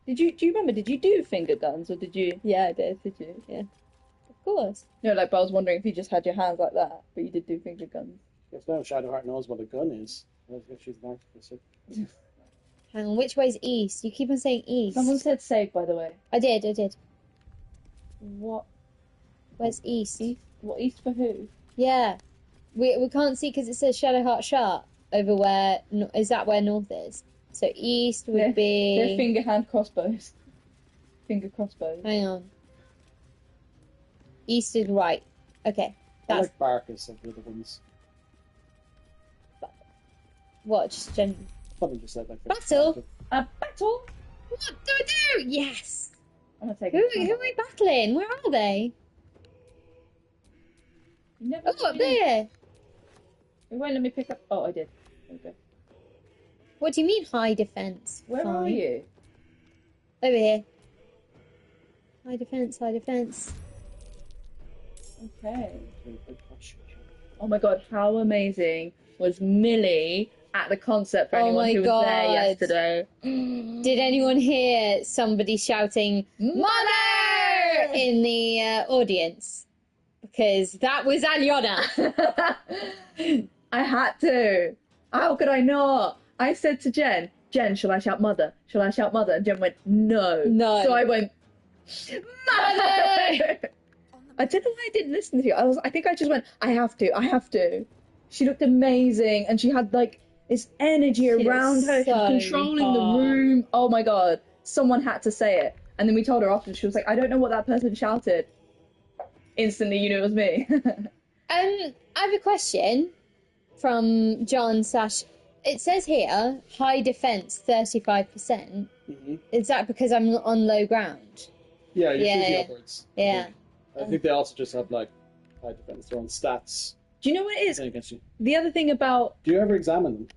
Do you remember? Did you do finger guns or did you? Yeah, I did. Did you? Yeah. Of course. No, like, but I was wondering if you just had your hands like that, but you did do finger guns. If now Shadowheart knows what a gun is, if she's an artificer. Hang on, which way's east? You keep on saying east. Someone said save, by the way. I did. What? Where's east? What, east for who? Yeah. We can't see because it says Shadowheart Sharp over where... Is that where north is? So east would be... They're finger hand crossbows. Finger crossbows. Hang on. East is right. Okay. I like Barkers of the other ones. What? Just gen... Probably just said like... Battle? A battle? What do I do? Yes! I'm gonna take Who are we battling? Where are they? Oh, up there! It won't let me pick up... Oh, I did. There we go. What do you mean high defense? Where are you? Over here. High defense. Okay. Oh my god, how amazing was Millie at the concert for anyone who was there yesterday? Did anyone hear somebody shouting "Mother" in the audience? Because that was Aliona. I had to. How could I not? I said to Jen, shall I shout mother? Shall I shout mother? And Jen went, no. So I went, mother! I don't know why I didn't listen to you. I think I just went, I have to. She looked amazing, and she had like this energy around her. She was controlling the room. Oh my god. Someone had to say it. And then we told her after, she was like, I don't know what that person shouted. Instantly, you knew it was me. I have a question from John / It says here, high defense, 35%. Mm-hmm. Is that because I'm on low ground? Yeah, you're shooting upwards. Yeah. I think they also just have, like, high defense, their own stats. Do you know what it is? Against you. The other thing about... Do you ever examine them?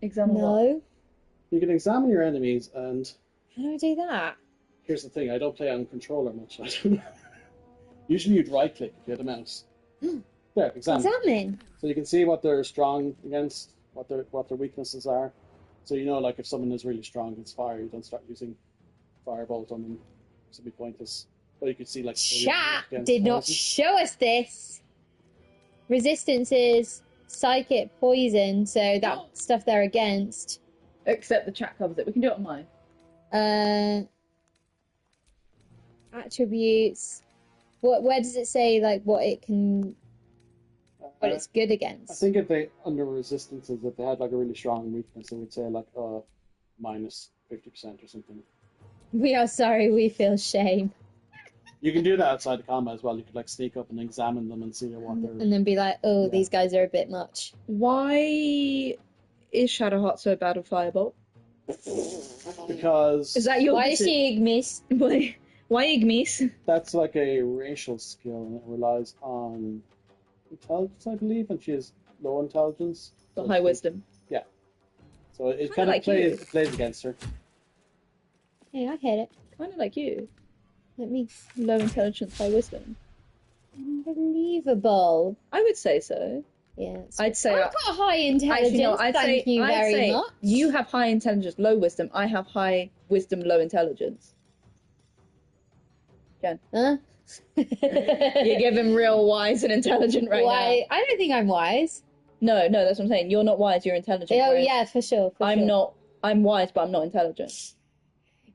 Examine No. what? You can examine your enemies, and... How do I do that? Here's the thing, I don't play on controller much. Usually you'd right-click if you had a mouse. Yeah, examine. So you can see what they're strong against, what their weaknesses are. So you know, like, if someone is really strong against fire, you don't start using firebolt on them. It'd be pointless. But you could see, like... Chat did not show us this. Resistances, psychic, poison, so that stuff they're against. Except the chat covers it. We can do it on mine. Attributes. Where does it say, like, what it can... what it's good against? I think if they, under resistances, if they had, like, a really strong weakness, it would say, like, minus 50% or something. We are sorry, we feel shame. You can do that outside the combat as well. You could like sneak up and examine them and see what they're. And then be like, oh, Yeah. these guys are a bit much. Why is Shadowheart so bad at Firebolt? Because Is that your Why is she Igmis? Why Igmis? that's like a racial skill and it relies on intelligence, I believe, and she has low intelligence. The So high she- wisdom. Yeah. So it Kinda kind of like you. plays against her. Yeah, I hate it. Kind of like you. Let me. Low intelligence, high wisdom. Unbelievable. I would say so. Yeah. I'd say. I've got high intelligence. Actually, no. I'd Thank say. you I'd very say much. you have high intelligence, low wisdom. I have high wisdom, low intelligence. Huh? You're giving real wise and intelligent right Why? I don't think I'm wise. now. No, that's what I'm saying. You're not wise. You're intelligent. Oh whereas yeah, for sure. For I'm sure. not. I'm wise, but I'm not intelligent.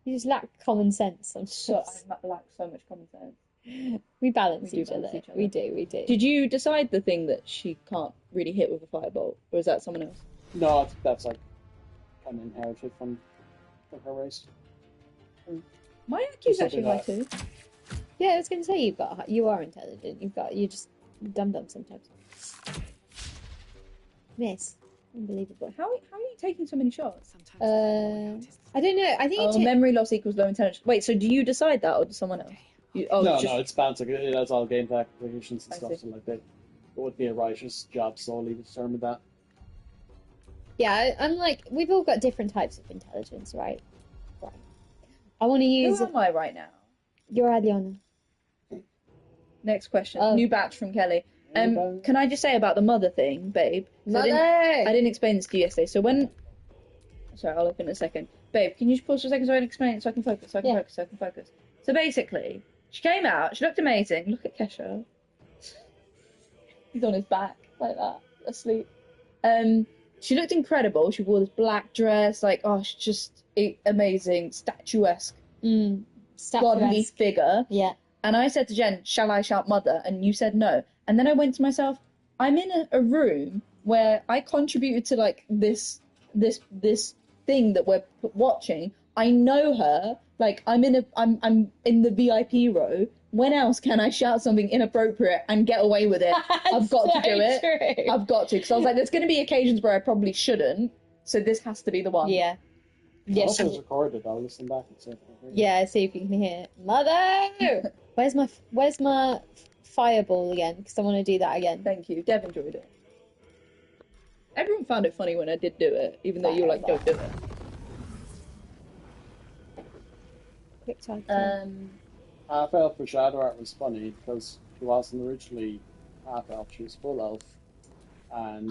You just lack common sense. I'm So sure. I lack so much common sense. We balance We do each balance other. each other. We do. We do. Did you decide the thing that she can't really hit with a firebolt, or is that someone else? No, that's like kind of inherited from her race. My IQ's Something actually high like too. Yeah, I was going to say you are intelligent. You just dumb sometimes. Miss, unbelievable. How are you taking so many shots? I don't know. I think Oh, memory loss equals low intelligence. Wait, so do you decide that, or does someone else? No, it's balancing. It has all game applications and I stuff. see. So like that, it would be a writer's job solely to determine that. Yeah, I'm like we've all got different types of intelligence, right? Right. I want to use. Who am I right now? You're Aliona. Next question. Oh. New batch from Kelly. Okay. Can I just say about the mother thing, babe? So Mother. I didn't explain this to you yesterday. So when, sorry, I'll look in a second. Babe, can you just pause for a second so I can explain it so I can focus? So basically, she came out. She looked amazing. Look at Kesha. He's on his back like that, asleep. She looked incredible. She wore this black dress. Like, oh, she's just amazing, statuesque, godly Statuesque. figure. Yeah. And I said to Jen, shall I shout mother? And you said no. And then I went to myself, I'm in a room where I contributed to like this thing that we're watching. I know her. Like I'm in the VIP row. When else can I shout something inappropriate and get away with it? I've got to do it. True. I've got to. Because I was like, there's going to be occasions where I probably shouldn't. So this has to be the one. Yeah. I Yeah. hope it was recorded. I'll listen back and see if I hear it. Yeah. See if you can hear it. Mother. Where's my fireball again? Because I want to do that again. Thank you. Dev enjoyed it. Everyone found it funny when I did do it, even though you were like, don't do it. Quick type. Half elf for Shadowheart was funny because she wasn't originally half elf; she was full elf, and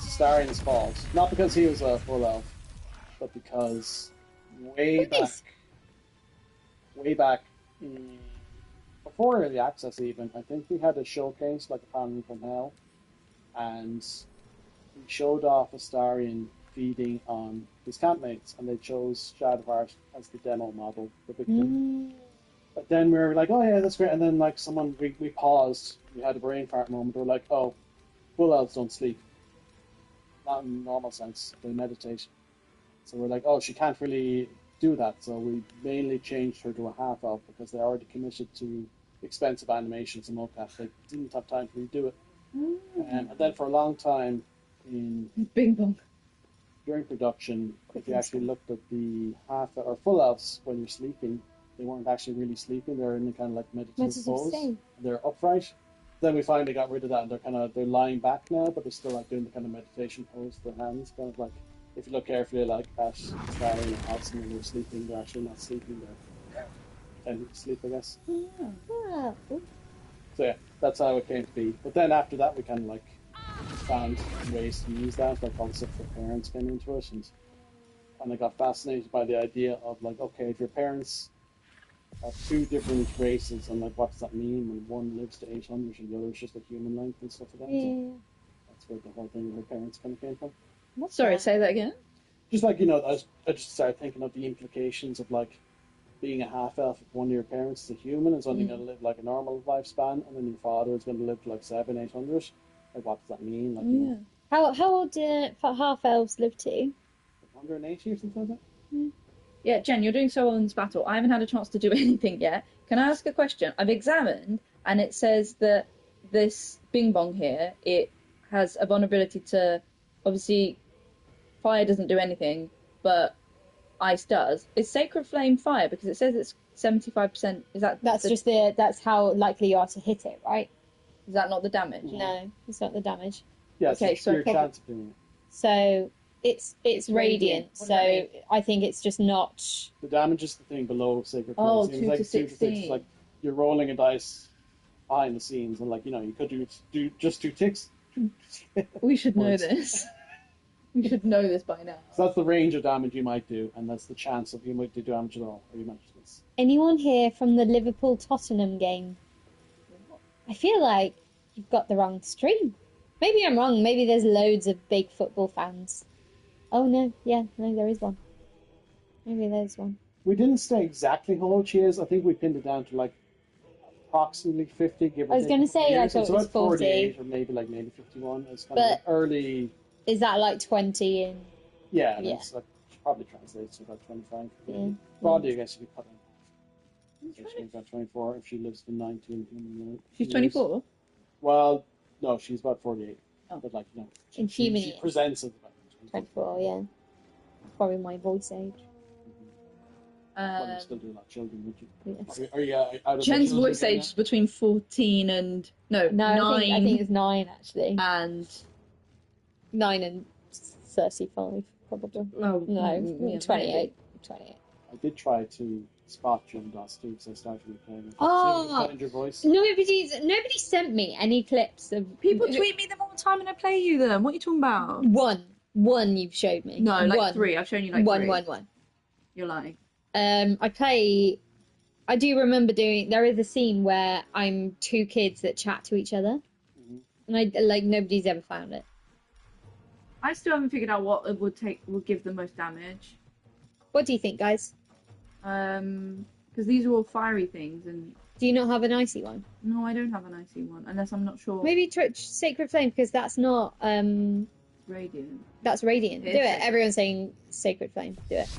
Starion's fault. Not because he was a full elf, but because way back, before early access even, I think we had a showcase like a panel from hell, and we showed off Astarion feeding on his campmates, and they chose Shadowheart as the demo model, the victim. But then we were like, oh yeah, that's great. And then like we paused, we had a brain fart moment. We're like, oh, full elves don't sleep. Not in normal sense, they meditate. So we're like, oh, she can't really do that. So we mainly changed her to a half elf because they already committed to expensive animations and mocap. They didn't have time to redo it. And then for a long time Bing bong. during production, if you actually looked at the half or full elves when you're sleeping, they weren't actually really sleeping. They're in a kind of like meditative pose. state. They're upright. Then we finally got rid of that, and they're lying back now, but they're still like doing the kind of meditation pose. Their hands kind of like, if you look carefully, like at Lae'zel and Halsin when they're sleeping, they're actually not sleeping. They're tending to sleep, I guess. Ah, So yeah, that's how it came to be. But then after that, we kind of like found ways to use that, like all the stuff that parents came into it, and I got fascinated by the idea of like, okay, if your parents have two different races, and like, what does that mean when one lives to 800 and the other is just a human length and stuff like that? yeah. So that's where the whole thing with her parents kind of came from. Sorry, say that again. Just like, I just started thinking of the implications of like being a half elf if one of your parents is a human and is only going to live like a normal lifespan, and then your father is going to live to like 700-800. Like, what does that mean? Like, How old do half elves live to? 180 or something like that. Yeah, Jen, you're doing so well in this battle. I haven't had a chance to do anything yet. Can I ask a question? I've examined, and it says that this Bing Bong here, it has a vulnerability to, obviously, fire doesn't do anything, but ice does. Is Sacred Flame fire? Because it says it's 75%. Is that That's how likely you are to hit it, right? Is that not the damage? No, it's not the damage. Yeah, Okay, it's so your chance of doing it. So it's radiant. What does So that mean? I think it's just not. The damage is the thing below Sacred Flame. Oh, It's 2 like to 2 to 6. 16. It's like you're rolling a dice behind the scenes, and like, you know, you could do just 2 ticks. We should know Words. this. We should know this by now. So that's the range of damage you might do, and that's the chance of you might do damage at all, or you might just miss. Anyone here from the Liverpool Tottenham game? I feel like you've got the wrong stream. Maybe I'm wrong. Maybe there's loads of big football fans. Oh no, there is one. Maybe there's one. We didn't say exactly how old she is. I think we pinned it down to like approximately 50, give or I was take going a to couple say I years. thought It's it was about 40. 48 or maybe 51. It's kind But- of like early. Is that like 20 in? Yeah, Yeah. it's like probably translates to about 25. Yeah. Broadly, I guess you could cut in. So she's about 24 if she lives to 19. She's 24? Well, no, she's about 48. Oh. But like, you know, In she human years. presents as about 24, yeah. Probably my voice age. Probably still do a lot of children, would you? Yes. Are you out of the Jen's children voice game age is between 14 and... No, No, 9 I think it's 9 actually. and... 9 and 35, probably. Oh, No, yeah, 28. 28. yet? I did try to spot you in DOS too, because I started replaying it. Oh. See if you find your voice. Nobody sent me any clips of People tweet me them all the time and I play you them. What are you talking about? One you've showed me. No, like one. 3. I've shown you like One, 3. one. You're lying. I do remember there is a scene where I'm 2 kids that chat to each other. Mhm. And nobody's ever found it. I still haven't figured out what it would give the most damage. What do you think, guys? Because these are all fiery things, and Do you not have an icy one? no, I don't have an icy one unless I'm not sure. Maybe Sacred Flame, because that's not Radiant. that's radiant. It Do is it. Sacred. Everyone's saying Sacred Flame. Do it.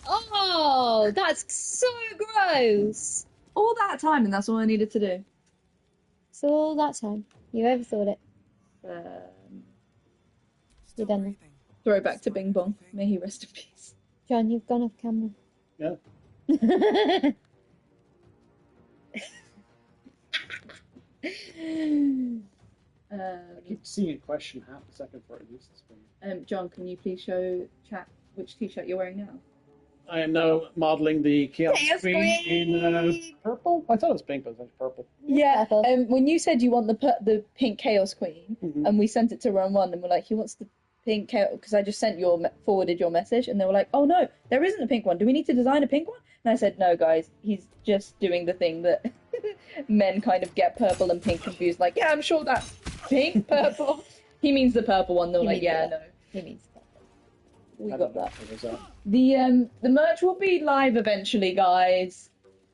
Oh, that's so gross. All that time, and that's all I needed to do. So all that time, you overthought it. You're done now. Throw back to Bing Bong. May he rest in peace. John, you've gone off camera. Yeah. I keep seeing a question half a second before I use this thing. John, can you please show chat which t-shirt you're wearing now? I am now modelling the Chaos Chaos Queen in Queen! purple. I thought it was pink, but it's actually purple. Yeah. Purple. When you said you want the pink Chaos Queen, Mhm. and we sent it to Run One, and we're like, he wants the pink Chaos, because I just forwarded your message, and they were like, oh no, there isn't a pink one. Do we need to design a pink one? And I said, no, guys, he's just doing the thing that men kind of get purple and pink confused. Like, yeah, I'm sure that's pink, purple. He means the purple one. They're He like, means yeah, that. no, He means we I got don't know that. what was that. The merch will be live eventually, guys.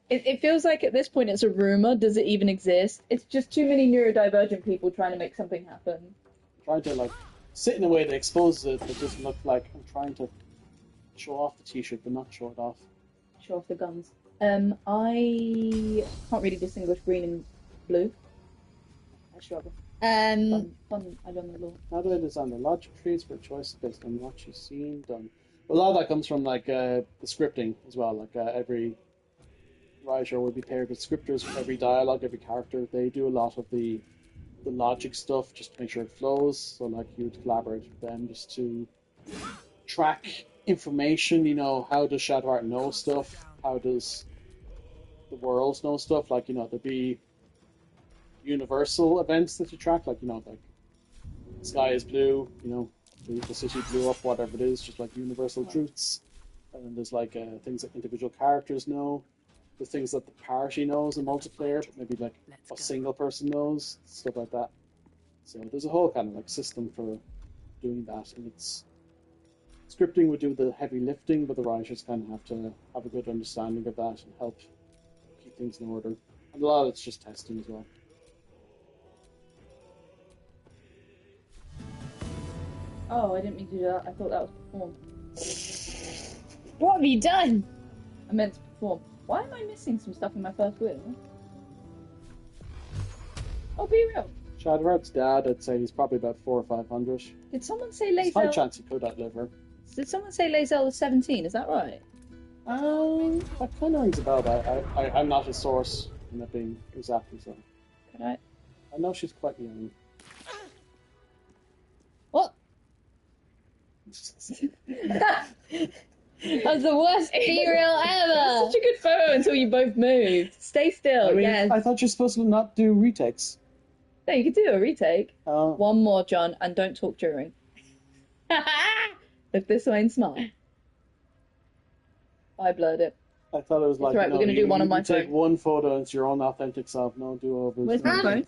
It feels like at this point it's a rumor. Does it even exist? It's just too many neurodivergent people trying to make something happen. Trying to like sit in a way that exposes it, but doesn't look like I'm trying to show off the t-shirt, but not show it off. Show off the guns. I can't really distinguish green and blue. I struggle. Fun, I don't know. How do I design the logic trees for choices based on what you've seen done? A lot of that comes from like the scripting as well. Like every writer will be paired with scripters for every dialogue, every character. They do a lot of the logic stuff just to make sure it flows. So like you would collaborate with them just to track information. You know, how does Shadowheart know stuff? How does the world know stuff? Like, you know, there'd be universal events that you track, like, you know, like sky is blue, you know, the city blew up, whatever it is, just like universal truths. And then there's like things that individual characters know, the things that the party knows in multiplayer, but maybe like a single person knows, stuff like that. So there's a whole kind of like system for doing that, and it's scripting would do the heavy lifting, but the writers kind of have to have a good understanding of that and help keep things in order. And a lot of it's just testing as well. Oh, I didn't mean to do that. I thought that was perform. What have you done? I meant to perform. Why am I missing some stuff in my first wheel? Oh, be real. Shadowheart's dad, I'd say he's probably about 400 or 500. Did someone say There's a high Lae'zel? chance he could outlive her. Did someone say Lae'zel was 17? Is that right? That kind of rings a bell. I'm not a source in it being exactly so. Could I? I know she's quite young. What? That was the worst B-reel ever. Such a good photo until you both moved. Stay still. I mean, Yes. I thought you're supposed to not do retakes. No, you could do a retake. Oh. One more, John, and don't talk during. Look this way and smile. I blurred it. I thought it was like, right, no, we're gonna do one on my take phone. one photo, it's your own authentic self, no do-overs. Where's my phone?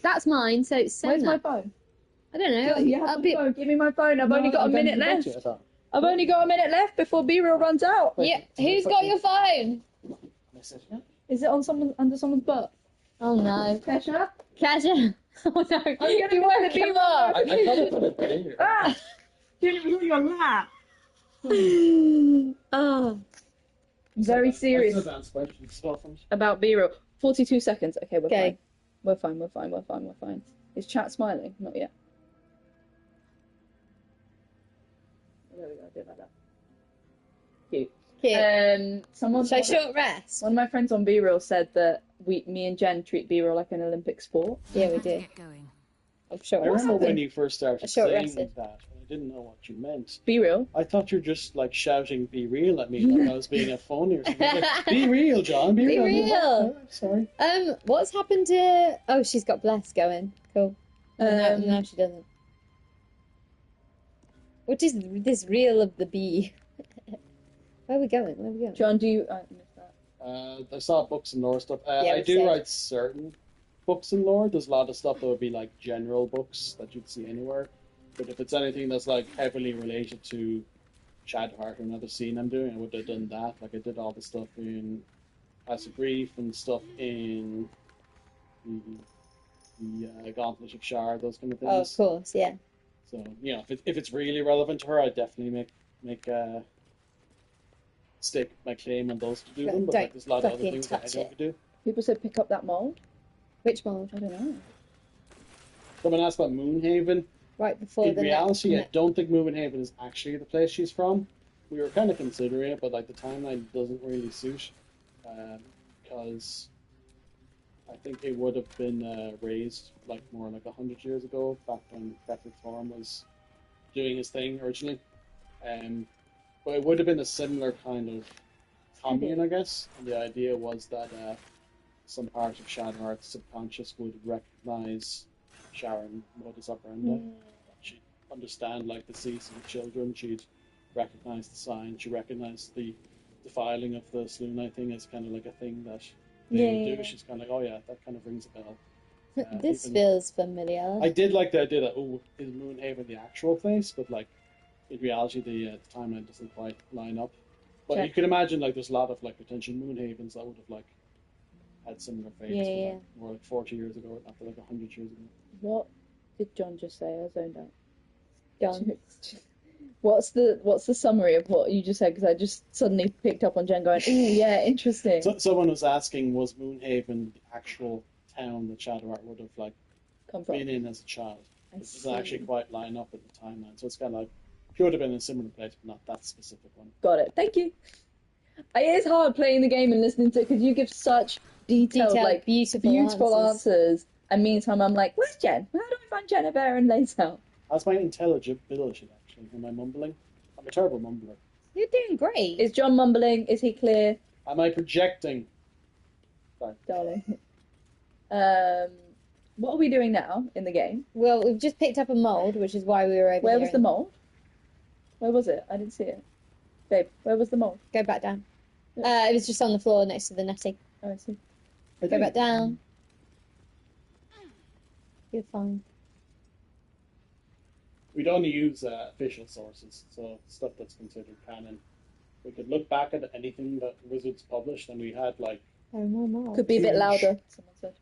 That's mine, so send Where's my that. phone? I don't know. You have I'll the be... phone. Give me my phone. I've only got a minute left. I've only got a minute left before B-Reel runs out. Yeah, who's got your phone? Is it on someone under someone's butt? Oh no. Kesha? Kasha. Oh no. I'm gonna You be won't the come B-Roll. on. I thought it was a video. Ah! You didn't even put your lap. Oh. Very serious Advanced questions, stuff. about B-Roll. 42 seconds. Okay, we're Okay. fine. We're fine. Is chat smiling? Not yet. There we go. I did like that. Cute. Cute. Someone. Shall I short rest? One of my friends on B-Roll said that me and Jen treat B-Roll like an Olympic sport. Yeah, we do. I'm sure. I remember when happened? you first started A short saying rested. that, I didn't know what you meant. B-Real. I thought you were just like shouting "Be real" at me, like I was being a phony or something. Like, be real, John. Be, Be real. real. Oh, sorry. What's happened to? Oh, she's got Bless going. Cool. No, she doesn't. What is this reel of the bee? Where are we going? John, do you? I missed that. I saw books and lore stuff. Yeah, I we do said. write certain books and lore. There's a lot of stuff that would be like general books that you'd see anywhere. But if it's anything that's like heavily related to Shadowheart or another scene I'm doing, I would have done that. Like I did all the stuff in House of Grief and stuff in the Gauntlet of Shard, those kind of things. Oh, of course, yeah. So if it's really relevant to her, I'd definitely make stake my claim on those to do them. But like, there's a lot of other fucking things that I touch don't it. do. People said pick up that mold. Which mold? I don't know. Someone asked about Moonhaven. Right before In the reality, I next... don't think Moonhaven is actually the place she's from. We were kind of considering it, but like the timeline doesn't really suit, because I think it would have been raised like more like 100 years ago, back when Frederick Thorm was doing his thing originally. But it would have been a similar kind of commune, I guess. And the idea was that some part of Shadowheart's subconscious would recognize Sharon modus operandi. She'd understand like the cease of the children. She'd recognize the sign. She'd recognize the defiling of the Slough Night thing as kind of like a thing that they would do. She's kind of like, oh yeah, that kind of rings a bell. This feels familiar. I did like the idea that is Moonhaven the actual place, but like in reality the timeline doesn't quite line up. But you can imagine like there's a lot of like potential Moonhavens that would have like had similar fates, but, like, more like 40 years ago, after like 100 years ago. What did John just say? I zoned out. John. What's the summary of what you just said? Because I just suddenly picked up on Jen going, "Ooh, yeah, interesting." So, someone was asking, was Moonhaven the actual town that Shadowheart would have like Come from. been in as a child? I It doesn't actually see. quite line up with the timeline, so it's kind of like she would have been in a similar place, but not that specific one. Got it. Thank you. It is hard playing the game and listening to it because you give such detailed, like beautiful answers. And meantime, I'm like, where's Jen? How do I find Jennifer and Lae'zel? That's my intelligibility, actually. Am I mumbling? I'm a terrible mumbler. You're doing great. Is John mumbling? Is he clear? Am I projecting? Darling. What are we doing now in the game? Well, we've just picked up a mold, which is why we were over Where here. was the mold? Where was it? I didn't see it. Babe, where was the mold? Go back down. It was just on the floor next to the netting. Oh, I see. Go back down. You're fine. We'd only use official sources, so stuff that's considered canon. We could look back at anything that Wizards published, and we had like Oh, more molds. Could be a bit louder, someone said.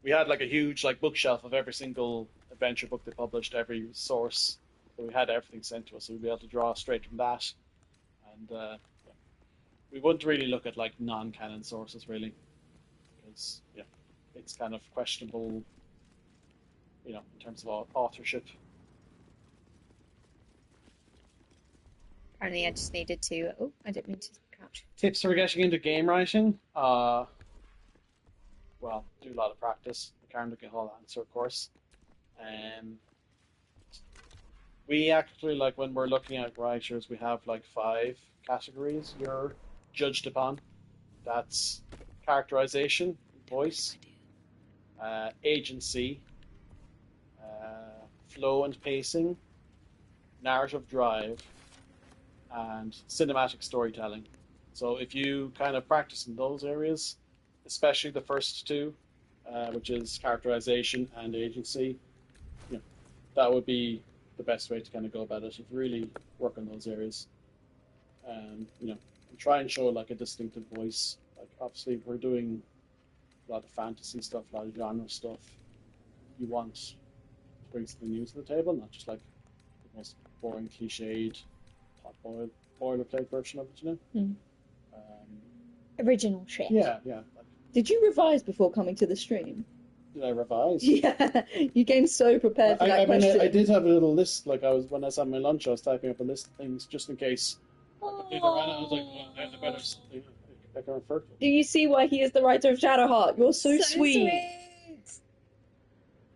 we had like a huge like bookshelf of every single adventure book they published, every source So we had everything sent to us, so we'd be able to draw straight from that. And we wouldn't really look at like non-canon sources really, because it's kind of questionable, in terms of authorship. Apparently, I just needed to. Oh, I didn't mean to crouch. Tips for getting into game writing? Well, do a lot of practice. I can't look at whole answer, of course. We actually, like, when we're looking at writers, we have like 5 categories you're judged upon. That's characterization, voice, agency, flow and pacing, narrative drive, and cinematic storytelling. So if you kind of practice in those areas, especially the first 2, which is characterization and agency, that would be the best way to kind of go about it. If you really work on those areas, and try and show like a distinctive voice. Like obviously we're doing a lot of fantasy stuff, a lot of genre stuff. You want to bring something new to the table, not just like the most boring, cliched, boilerplate version of it. Original shit. Yeah. Did you revise before coming to the stream? Did I revise? Yeah, you came so prepared for that question. I did have a little list. Like when I was having my lunch, I was typing up a list of things just in case I completely ran out. I was like, I better something I can refer to. Do you see why he is the writer of Shadowheart? You're so sweet.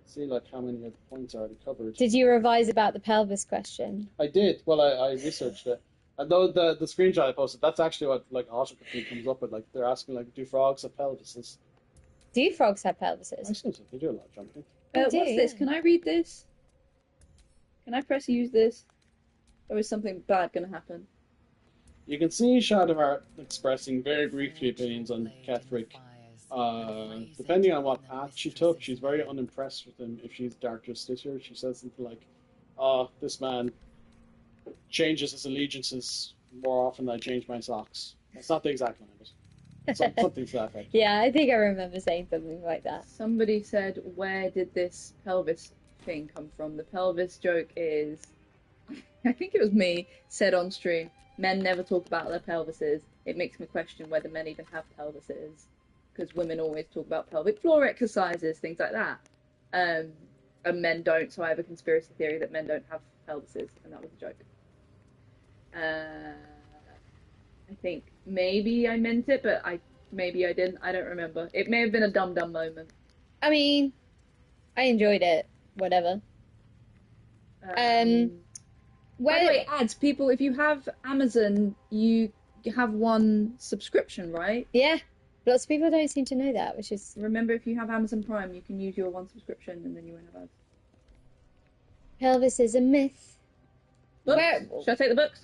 See like how many of the points are already covered. Did you revise about the pelvis question? I did. Well, I researched it. I know the screenshot I posted. That's actually what like autocomplete comes up with. Like they're asking like, do frogs have pelvises? Do frogs have pelvises? I suppose they do a lot of jumping. What's this? Can I read this? Can I press use this? Or is something bad going to happen? You can see Shadowheart expressing very briefly opinions on Ketheric. Depending on what path she took, she's very unimpressed with him. If she's Dark Justiciar, she says something like, this man changes his allegiances more often than I change my socks. That's not the exact line, but something to that effect. Yeah, I think I remember saying something like that. Somebody said, where did this pelvis thing come from? The pelvis joke is, I think it was me, said on stream, men never talk about their pelvises. It makes me question whether men even have pelvises. Because women always talk about pelvic floor exercises, things like that. And men don't, so I have a conspiracy theory that men don't have pelvises, and that was a joke. I think maybe I meant it, but maybe I didn't. I don't remember. It may have been a dumb moment. I mean, I enjoyed it. Whatever. By the way, ads, people, if you have Amazon, you have one subscription, right? Yeah. Lots of people don't seem to know that, which is... Remember, if you have Amazon Prime, you can use your one subscription and then you won't have ads. Pelvis is a myth. Books? Should I take the books?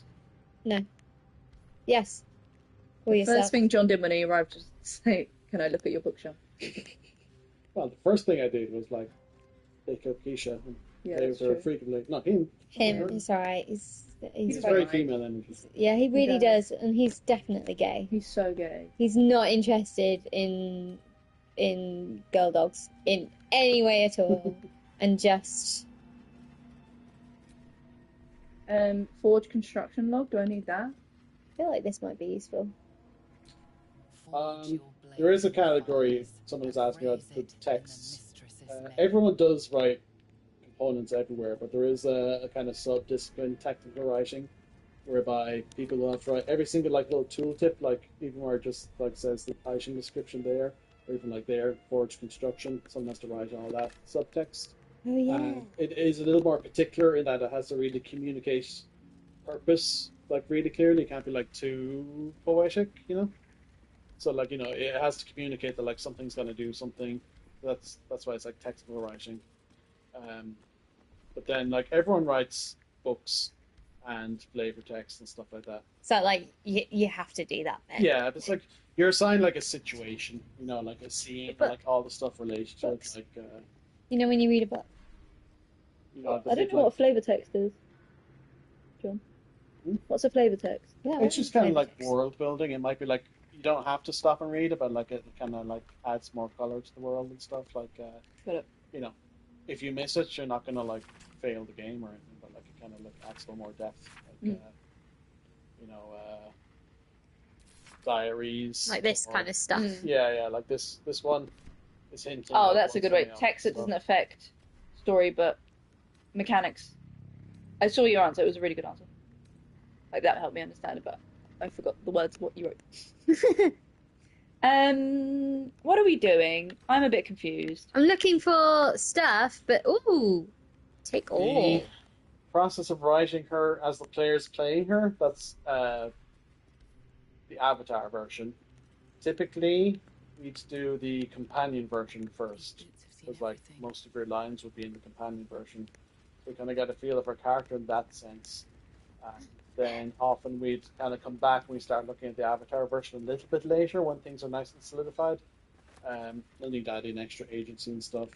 No. Yes. For The yourself. first thing John did when he arrived was say, can I look at your bookshelf? Well, the first thing I did was like pick up Keisha and play with her frequently. Not him. Him, it's alright. He's very female energy. Yeah, he really does, and he's definitely gay. He's so gay. He's not interested in girl dogs in any way at all, and just Forge construction log. Do I need that? I feel like this might be useful. There is a category. Someone was asking about the texts. Everyone does write components everywhere, but there is a kind of sub-discipline, technical writing, whereby people will have to write every single like little tooltip, like even where it just like says the item description there, or even like there, forge construction. Someone has to write all that subtext. Oh yeah. And it is a little more particular in that it has to really communicate purpose, like really clearly. It can't be like too poetic, So like it has to communicate that like something's going to do something. That's why it's like technical writing. But then like everyone writes books and flavor text and stuff like that. So like you have to do that then. Yeah, it's like you're assigned like a situation, like a scene, like all the stuff related to it, like. When you read a book. I don't know what a flavor text is. John, what's a flavor text? Yeah, it's just kind of like world building. It might be like you don't have to stop and read it, but like it kind of like adds more color to the world and stuff. Like, if you miss it, you're not gonna like fail the game or anything, but like it kind of like adds a little more depth. Like, you know, diaries. Like this or, kind of stuff. Yeah, like this one is hinting. Oh, at that's a what's good way. coming up, Text that so- doesn't affect story, but mechanics. I saw your answer. It was a really good answer. Like, that helped me understand it, but I forgot the words of what you wrote. What are we doing? I'm a bit confused. I'm looking for stuff, but ooh, take all. The process of writing her as the player's playing her, that's the avatar version. Typically, we'd do the companion version first, because like most of your lines would be in the companion version. So we kind of get a feel of her character in that sense. And then often we'd kind of come back and we start looking at the avatar version a little bit later when things are nice and solidified. Letting that in extra agency and stuff.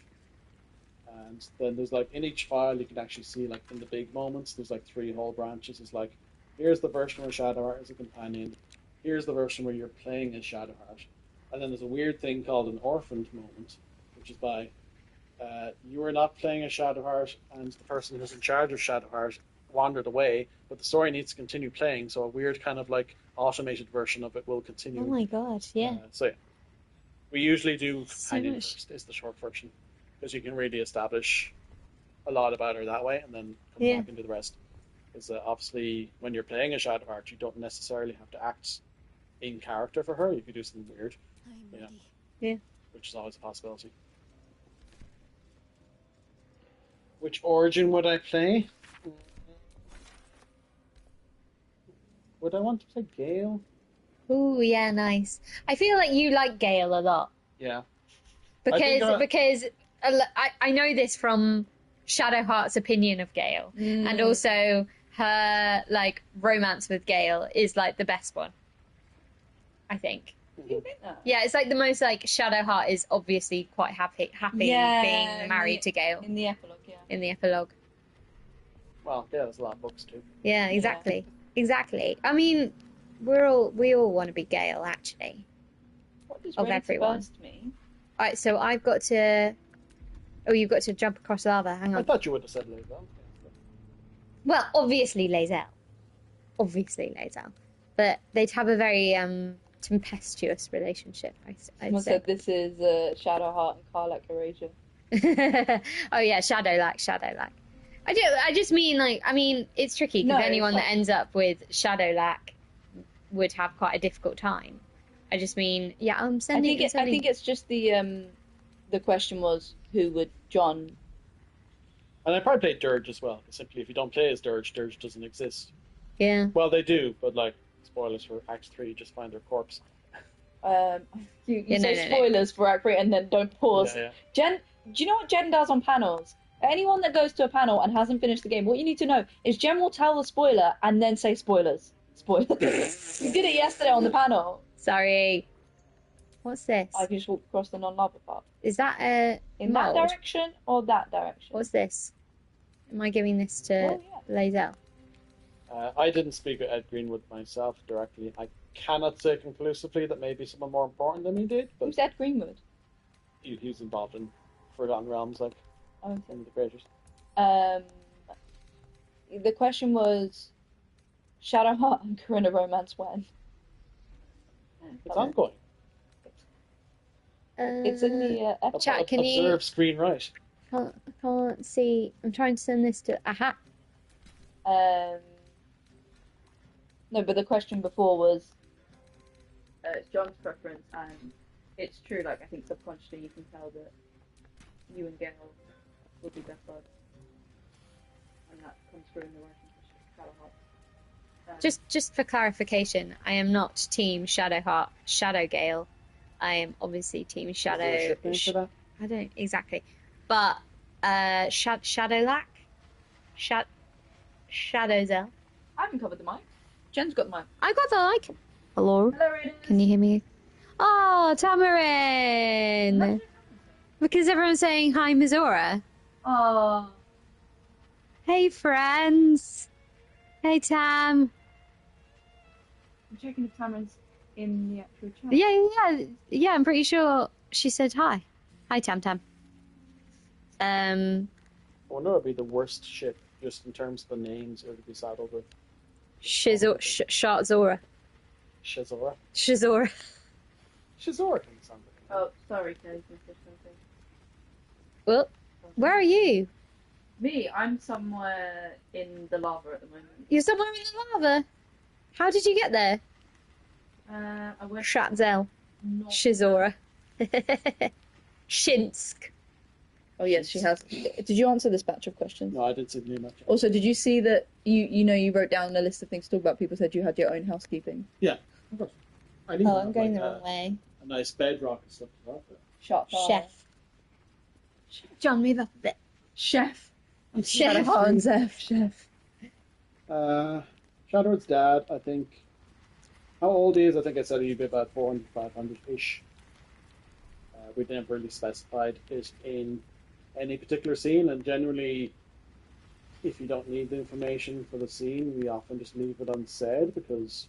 And then there's like in each file you can actually see like in the big moments there's like 3 whole branches. It's like here's the version where Shadowheart is a companion, here's the version where you're playing as Shadowheart, and then there's a weird thing called an orphaned moment, which is by you are not playing as Shadowheart and the person who's in charge of Shadowheart wandered away, but the story needs to continue playing, so a weird kind of like automated version of it will continue. Oh my god, yeah. So yeah, we usually do So companion much. first is the short version, because you can really establish a lot about her that way and then come Yeah. back into the rest. Because obviously when you're playing a Shadowheart you don't necessarily have to act in character for her, you could do something weird, you know, Yeah. which is always a possibility. Which origin would I play? Would I want to play Gale? Ooh, yeah, nice. I feel like you like Gale a lot. Yeah. Because I know this from Shadowheart's opinion of Gale, and also her like romance with Gale is like the best one. I think. Do you think that? Yeah, it's like the most like Shadowheart is obviously quite happy being married to Gale In the epilogue, yeah. in the epilogue. Well, yeah, there's a lot of books too. Yeah, exactly, exactly. I mean, we all want to be Gale actually. What does Of ready to everyone. burst mean? All right, so I've got to. Oh, you've got to jump across lava. Hang I on. thought you would have said Lae'zel. Well, obviously Lae'zel. Obviously Lae'zel. But they'd have a very tempestuous relationship, I'd Someone say. said this is Shadowheart and Karlach Erasure. Oh yeah, Shadowlack. I just mean like, I mean, it's tricky because No, anyone it's that ends up with Shadowlack would have quite a difficult time. I just mean, yeah, I'm I sending. think it's just the question was who would John. And I probably played Dirge as well. Simply, if you don't play as Dirge, Dirge doesn't exist. Yeah. Well, they do, but like spoilers for Act 3, just find their corpse. You Yeah, say no. spoilers for Act 3 and then don't pause. Yeah. Jen, do you know what Jen does on panels? Anyone that goes to a panel and hasn't finished the game, what you need to know is Jen will tell the spoiler and then say spoilers. Spoilers. You did it yesterday on the panel. Sorry. What's this? I just walked across the non-lava part. Is that a In mold? that direction or that direction? What's this? Am I giving this to Oh, Lae'zel? I didn't speak with Ed Greenwood myself directly. I cannot say conclusively that maybe someone more important than he did, but Who's Ed Greenwood? he was involved in Forgotten Realms, like Oh, one of the creators. The question was Shadowheart and Corinna romance when? It's ongoing. It's in the episode. Chat, can you- Observe screen right. I can't see. I'm trying to send this to. Aha. No, but the question before was it's John's preference, and it's true. Like I think subconsciously you can tell that you and Gale would be best buds, and that comes through in the writing for Shadowheart. Just for clarification, I am not Team Shadowheart, Shadowgale. I am obviously Team Is Shadow. there a ship name for that? I don't exactly, but Shadowlack, Shadowzel. I haven't covered the mic. Jen's got the mic. I got the like. Hello. Hello, Raiders. Can you hear me? Oh, Tamarin. Because everyone's saying hi, Mizora. Oh, Hey, friends. Hey, Tam. I'm checking if Tamarin's in the actual chat. Yeah. I'm pretty sure she said hi. Hi, Tam. wonder what would be the worst ship, just in terms of the names it would be saddled with. Shartzora. Shizora. Shizora. Shizora can sound like Oh, sorry, Kelly, can I say something? Well, where are you? Me, I'm somewhere in the lava at the moment. You're somewhere in the lava. How did you get there? I went Shatzel. north. Shizora. Shinsk. Oh yes, she has. Did you answer this batch of questions? No, I didn't see the name. Also, did you see that you wrote down a list of things to talk about? People said you had your own housekeeping. Yeah, of course. I need Oh, I'm going the wrong way. a nice bedrock and stuff like that. Shut Chef. John, move up a bit. Chef. Chef. Shadowheart and Zeph, chef. Shadowheart's dad, I think. How old he is? I think I said he'd be about 400, 500-ish. We never really specified it in any particular scene, and generally, if you don't need the information for the scene, we often just leave it unsaid, because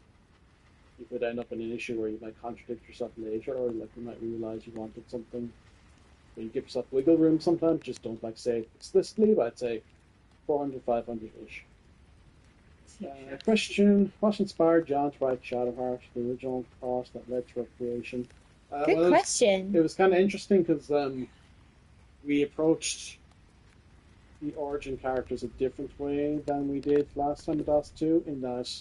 you could end up in an issue where you might contradict yourself later, or like you might realize you wanted something. So you give yourself wiggle room sometimes. Just don't say it explicitly, but I'd say 400, 500-ish. Question: what inspired John to write Shadowheart, the original cause that led to her creation? Good question. It was kind of interesting because we approached the origin characters a different way than we did last time with DOS 2, in that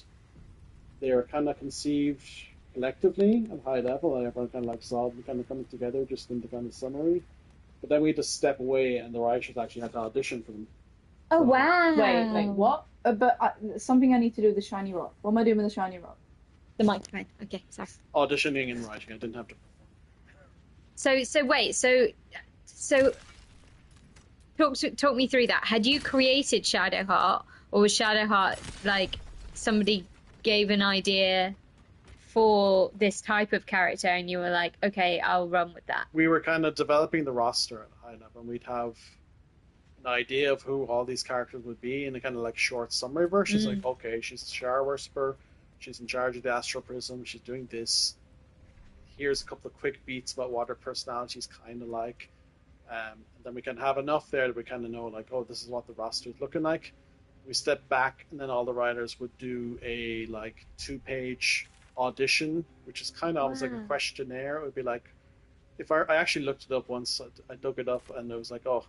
they were kind of conceived collectively at high level, and everyone kind of like saw them kind of coming together just in the kind of summary. But then we had to step away, and the writers actually had to audition for them. Oh, wow. Wait, what? But something I need to do with the shiny rock. What am I doing with the shiny rock? The microphone. Okay, sorry. Auditioning and writing, I didn't have to. So wait, so talk me through that. Had you created Shadowheart, or was Shadowheart like somebody gave an idea for this type of character and you were like, okay, I'll run with that? We were kind of developing the roster at a high level, and we'd have an idea of who all these characters would be in a kind of like short summary versions. Like, okay, she's the Shower Whisperer, she's in charge of the Astral Prism, she's doing this. Here's a couple of quick beats about what her personality's kind of like. And then we can have enough there that we kind of know, like, oh, this is what the roster is looking like. We step back, and then all the writers would do a like 2-page audition, which is kind of almost like a questionnaire. It would be like, if I actually looked it up once, I dug it up, and it was like, oh,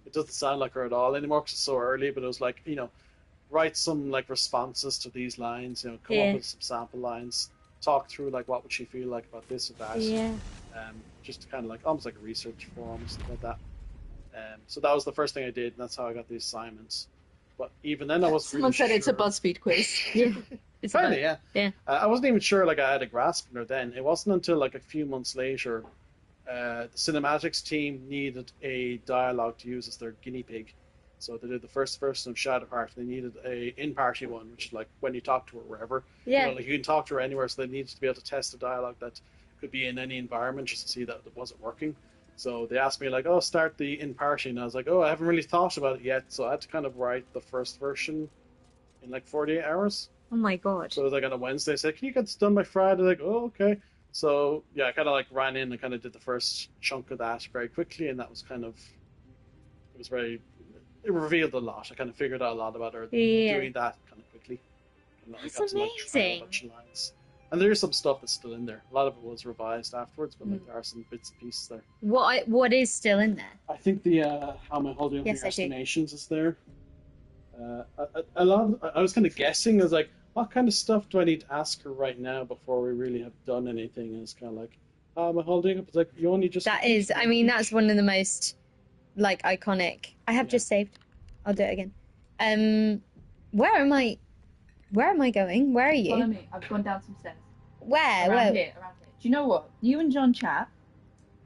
it doesn't sound like her at all anymore because it's so early. But it was like, write some like responses to these lines. Come up with some sample lines. Talk through like what would she feel like about this or that. Yeah. Just to kind of like almost like a research forum, something like that. So that was the first thing I did, and that's how I got the assignments. But even then, I wasn't. Someone said really it's a sure. BuzzFeed quiz. Yeah. It's Kinda, yeah. Yeah. I wasn't even sure like I had a grasp of her then. It wasn't until like a few months later, the cinematics team needed a dialogue to use as their guinea pig. So they did the first version of Shadowheart. They needed a in-party one, which is like when you talk to her wherever. Yeah. Like you can talk to her anywhere, so they needed to be able to test a dialogue that could be in any environment just to see that it wasn't working. So they asked me like, oh, start the in-party, and I was like, oh, I haven't really thought about it yet. So I had to kind of write the first version in like 48 hours. Oh my god. So it was like on a Wednesday, I said, can you get this done by Friday? Like, oh, okay. So yeah, I kind of like ran in and kind of did the first chunk of that very quickly, and that was kind of, it revealed a lot. I kind of figured out a lot about her doing that kind of quickly. And I That's got to, like, try a bunch of lines. And there's some stuff that's still in there. A lot of it was revised afterwards, but like there are some bits and pieces there. What is still in there? I think the how am I holding up Yes, your I do. estimations is there. A lot. I was kind of guessing. I was like, what kind of stuff do I need to ask her right now before we really have done anything? And it's kind of like, how am I holding up? It's like you only just. That is, I mean, that's one of the most like iconic. I have just saved. I'll do it again. Where am I going? Where are you? Follow me. I've gone down some stairs. Where? Around here. Do you know what? You and John chat,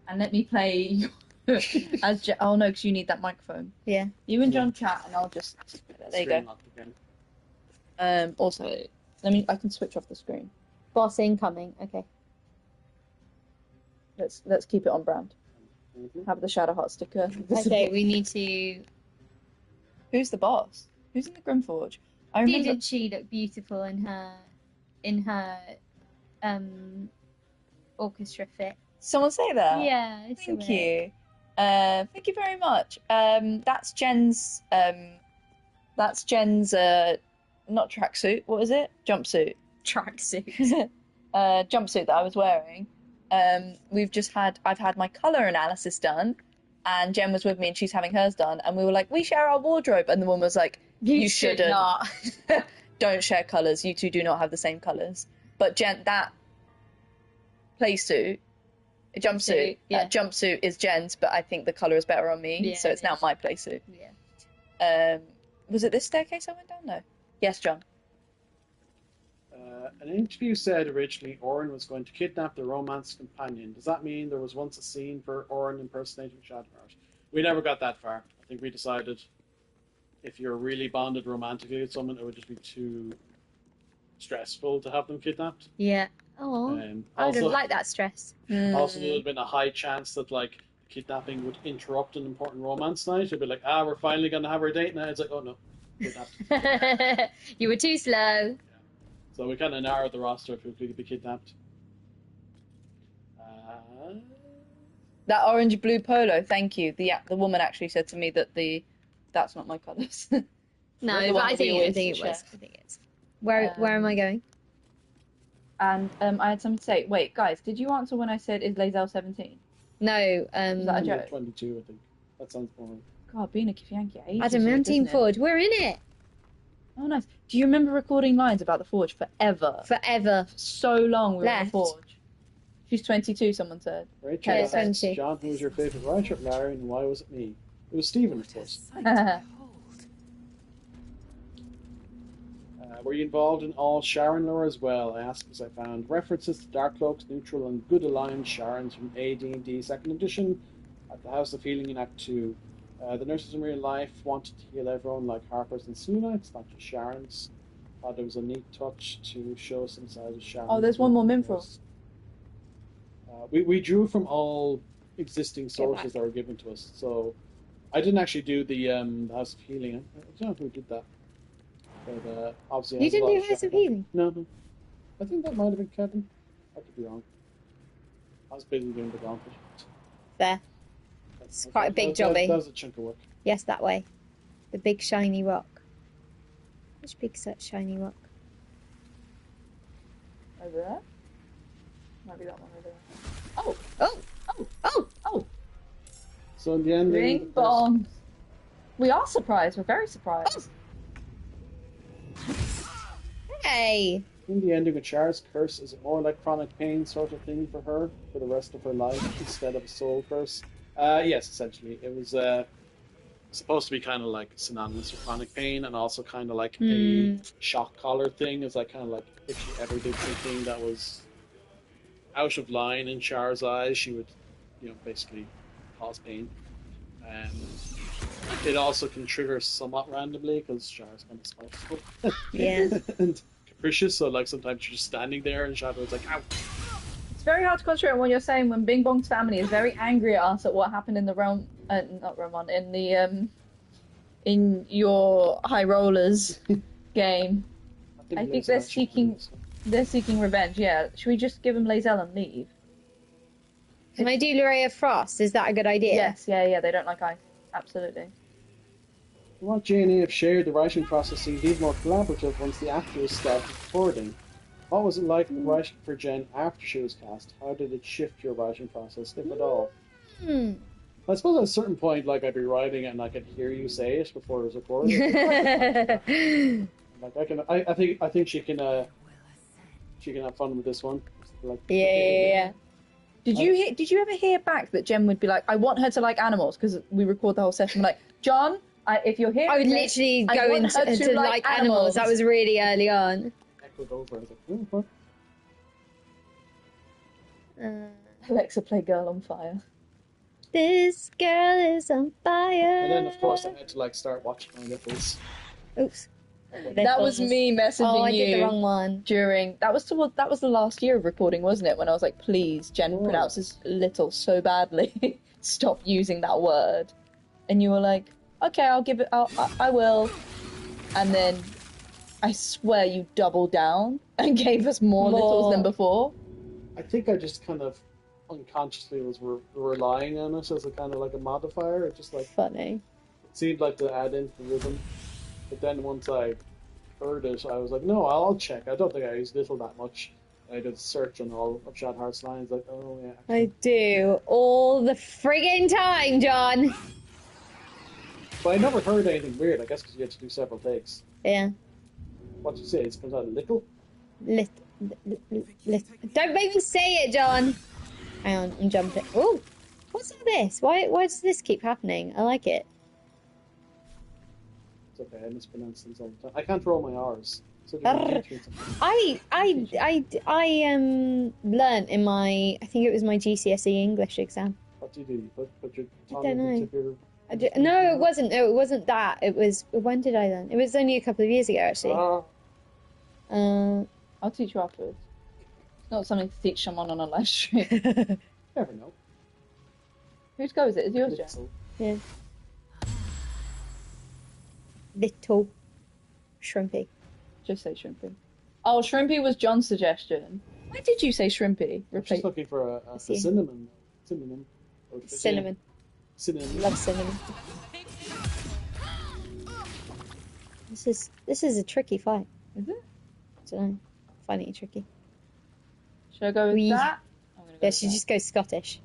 and let me play as oh no, because you need that microphone. Yeah. You and John chat, and I'll just there you go. Also, I can switch off the screen. Boss incoming. Okay. Let's keep it on brand. Mm-hmm. Have the Shadowheart sticker. Okay, we need to. Who's the boss? Who's in the Grimforge? I remember. Didn't she look beautiful in her orchestra fit? Someone say that. Yeah. Thank you. Thank you very much. That's Jen's. That's Jen's. Not tracksuit. What is it? Jumpsuit. Tracksuit. Jumpsuit that I was wearing. I've had my colour analysis done, and Jen was with me, and she's having hers done, and we were like, we share our wardrobe, and the woman was like, you shouldn't. Not. Don't share colours. You two do not have the same colours. But Jen, that jumpsuit, yeah. jumpsuit is Jen's, but I think the colour is better on me, Yeah, so it's now my playsuit. Yeah. Was it this staircase I went down? No. Yes, John. An interview said originally Orin was going to kidnap the romance companion. Does that mean there was once a scene for Orin impersonating Shadowheart? We never got that far. I think we decided if you're really bonded romantically with someone, it would just be too stressful to have them kidnapped. Yeah. Oh, I Also, don't like that stress. also, there would have been a high chance that like kidnapping would interrupt an important romance night. It'd be like, we're finally going to have our date now. It's like, oh no, kidnapped. You were too slow. So we kind of narrowed the roster if we could be kidnapped. That orange-blue polo, thank you. The woman actually said to me that that's not my colours. No, The but one I that we think always it share. was. I think it is. Where am I going? And I had something to say. Wait, guys, did you answer when I said, is Lae'zel 17? No. Is that a joke? 22, I think. That sounds boring. God, being a Kifyanki ages Adam, we're on Team Forge. We're in it. Oh, nice. Do you remember recording lines about the Forge forever? Forever. So long we were in Left. the Forge. She's 22, someone said. Rachel Yeah, asks, 20. John, who was your favourite writer, Larry, and why was it me? It was Stephen, of course. Were you involved in all Sharon lore as well? I asked because I found references to Darkcloaks, Neutral, and Good Alliance Sharons from AD&D 2nd Edition at the House of Healing in Act 2. The nurses in real life wanted to heal everyone like Harpers and Sunites, not just Sharons. Thought it was a neat touch to show some side of Sharon. Oh, there's one more Minfrel. We drew from all existing sources that were given to us. So I didn't actually do the House of Healing. I don't know who did that. But obviously, You didn't do House of Healing? No. I think that might have been Kevin. I could be wrong. I was busy doing the gauntlet. Fair. It's quite a big jobby. That was a chunk of work. Yes, that way. The big shiny rock. Which big such shiny rock? Over there? Might be that one over there. Oh! Oh! Oh! Oh! Oh! So in the end, Ring bombs. We are surprised. We're very surprised. Hey! in the ending of Char's curse, is it more like chronic pain sort of thing for her for the rest of her life instead of a soul curse? Yes, essentially. It was supposed to be kind of like synonymous with chronic pain, and also kind of like a shock collar thing. It's like kind of like if she ever did something that was out of line in Char's eyes, she would, basically cause pain. It also can trigger somewhat randomly because Char's kind of spiteful. Yeah. And capricious, so like sometimes you're just standing there and Shadow's like, ow. It's very hard to concentrate on what you're saying when Bing Bong's family is very angry at us at what happened in the realm, not Realm, in the in your High Rollers game. I think they're seeking revenge. Yeah, should we just give them Lae'zel and leave? Can I do Lurea of Frost? Is that a good idea? Yes, yeah, they don't like ice. Absolutely. What J&A have shared, the writing process seemed even more collaborative once the actors started recording. What was it like writing for Jen after she was cast? How did it shift your writing process, if at all? I suppose at a certain point, like, I'd be writing it and I could hear you say it before it was recorded. Like I think she can have fun with this one. Like, Yeah. Did you ever hear back that Jen would be like, I want her to like animals, because we record the whole session like, John, if you're here, I would literally go into like animals. That was really early on. echoed over. I was like, oh, what? Alexa, play Girl on Fire. This girl is on fire. And then of course I had to like start watching my nipples. Oops. That was me messaging Oh, I you did the wrong one. during that was the last year of recording, wasn't it? When I was like, please, Jen pronounces little so badly. Stop using that word. And you were like, okay, I'll give it. I will. And then I swear you doubled down and gave us more littles than before. I think I just kind of unconsciously was relying on it as a kind of like a modifier. It just like Funny. it seemed like to add into the rhythm. But then once I heard it, I was like, no, I'll check. I don't think I used little that much. I did a search on all of Shadowheart's lines, like, oh yeah. I do all the friggin' time, John. But I never heard anything weird. I guess because you had to do several takes. Yeah. What did you say? It comes out little. Don't make me say it, John. Hang on, I'm jumping. Oh, what's all this? Why does this keep happening? I like it. It's okay. I mispronounce things all the time. I can't roll my R's. So I learnt in my, I think it was my GCSE English exam. What do? You put your I tongue don't on the know. tip of your... No, it wasn't. No, it wasn't that. It was, when did I learn? It was only a couple of years ago, actually. I'll teach you afterwards. It's not something to teach someone on a live stream. Never know. Whose go is it? Is yours, Jen? Yeah. Little shrimpy. Just say shrimpy. Oh, shrimpy was John's suggestion. Why did you say shrimpy? I'm just looking for a cinnamon. Cinnamon. Cinnamon. Cinnamon. Love cinnamon. This is a tricky fight. Is it? I don't know. Finding it tricky. Should I go with that? I'm gonna go with she that. just goes Scottish.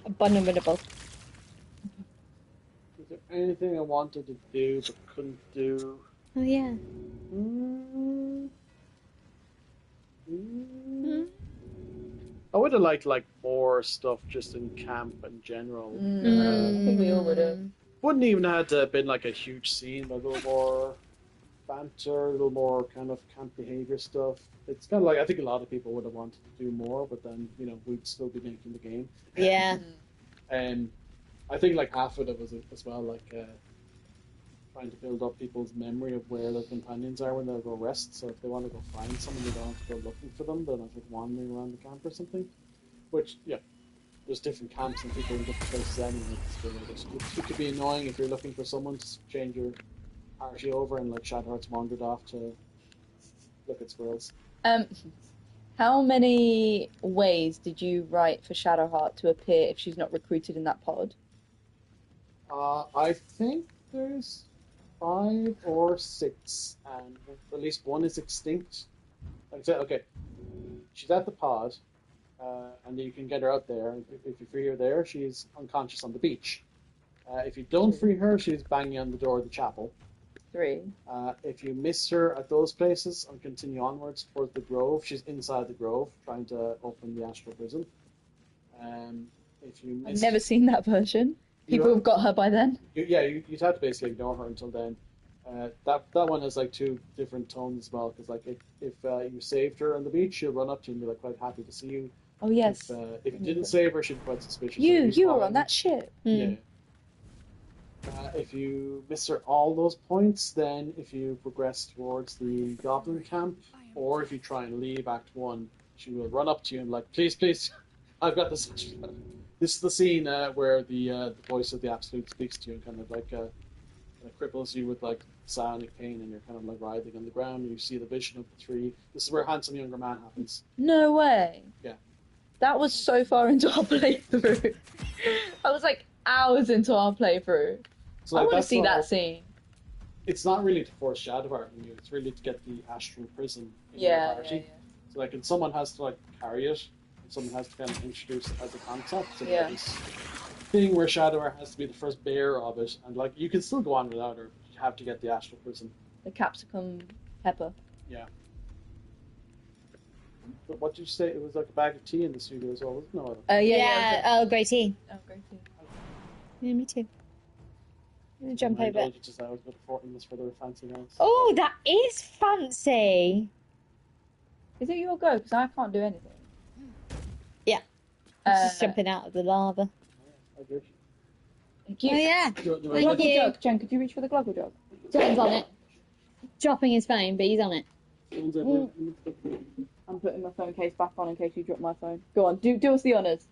Abominable. Is there anything I wanted to do but couldn't do? Oh yeah. I would have liked more stuff just in camp in general. I think we all would have. Wouldn't even have to have been like a huge scene, but a little more banter, a little more kind of camp behavior stuff. It's kind of like, I think a lot of people would have wanted to do more, but then, we'd still be making the game. Yeah. And I think like half of it was as well like trying to build up people's memory of where their companions are when they go rest. So if they want to go find someone, they don't have to go looking for them. They're not like wandering around the camp or something. Which, yeah, there's different camps and people in different places anyway. It could be annoying if you're looking for someone to change your party over and like Shadowheart's wandered off to look at squirrels. How many ways did you write for Shadowheart to appear if she's not recruited in that pod? I think there's 5 or 6, and at least one is extinct. Like I said, okay, she's at the pod, and you can get her out there. If you free her there, she's unconscious on the beach. If you don't free her, she's banging on the door of the chapel. 3. If you miss her at those places and continue onwards towards the grove, she's inside the grove trying to open the astral prison. If you miss... I've never seen that version. People have got her by then. You'd have to basically ignore her until then. That one has like 2 different tones as well, because like if you saved her on the beach, she'll run up to you and be like quite happy to see you. Oh yes. If you didn't save her, she'd be quite suspicious. You were on that ship. Yeah. If you miss her all those points, then if you progress towards the goblin camp, or if you try and leave Act 1, she will run up to you and like, please, I've got this. This is the scene where the voice of the Absolute speaks to you and kind of like cripples you with like psionic pain, and you're kind of like writhing on the ground, and you see the vision of the tree. This is where Handsome Younger Man happens. No way. Yeah. That was so far into our playthrough. I was like hours into our playthrough. So, I like, want to see that scene. It's not really to force Shadowheart on you, it's really to get the astral prison in your party. Yeah. So like, and someone has to like carry it, and someone has to kind of introduce it as a concept. So Yeah. this thing where Shadowheart has to be the first bearer of it, and like you can still go on without her, but you have to get the astral prison. The capsicum pepper. Yeah. But what did you say? It was like a bag of tea in the studio as well, wasn't it? No. Oh Yeah. Oh, great tea. Oh, great tea. Yeah, me too. I'm gonna jump over. Just hours, but 14 was for the fancy ones. Oh, that is fancy. Is it your go? Because I can't do anything. Yeah. Just jumping out of the lava. I did. Thank you. Oh yeah. Gluggle you. jug. Jen, could you reach for the gluggle jug? John's on it. Dropping his phone, but he's on it. I'm putting my phone case back on in case you drop my phone. Go on, do us the honours.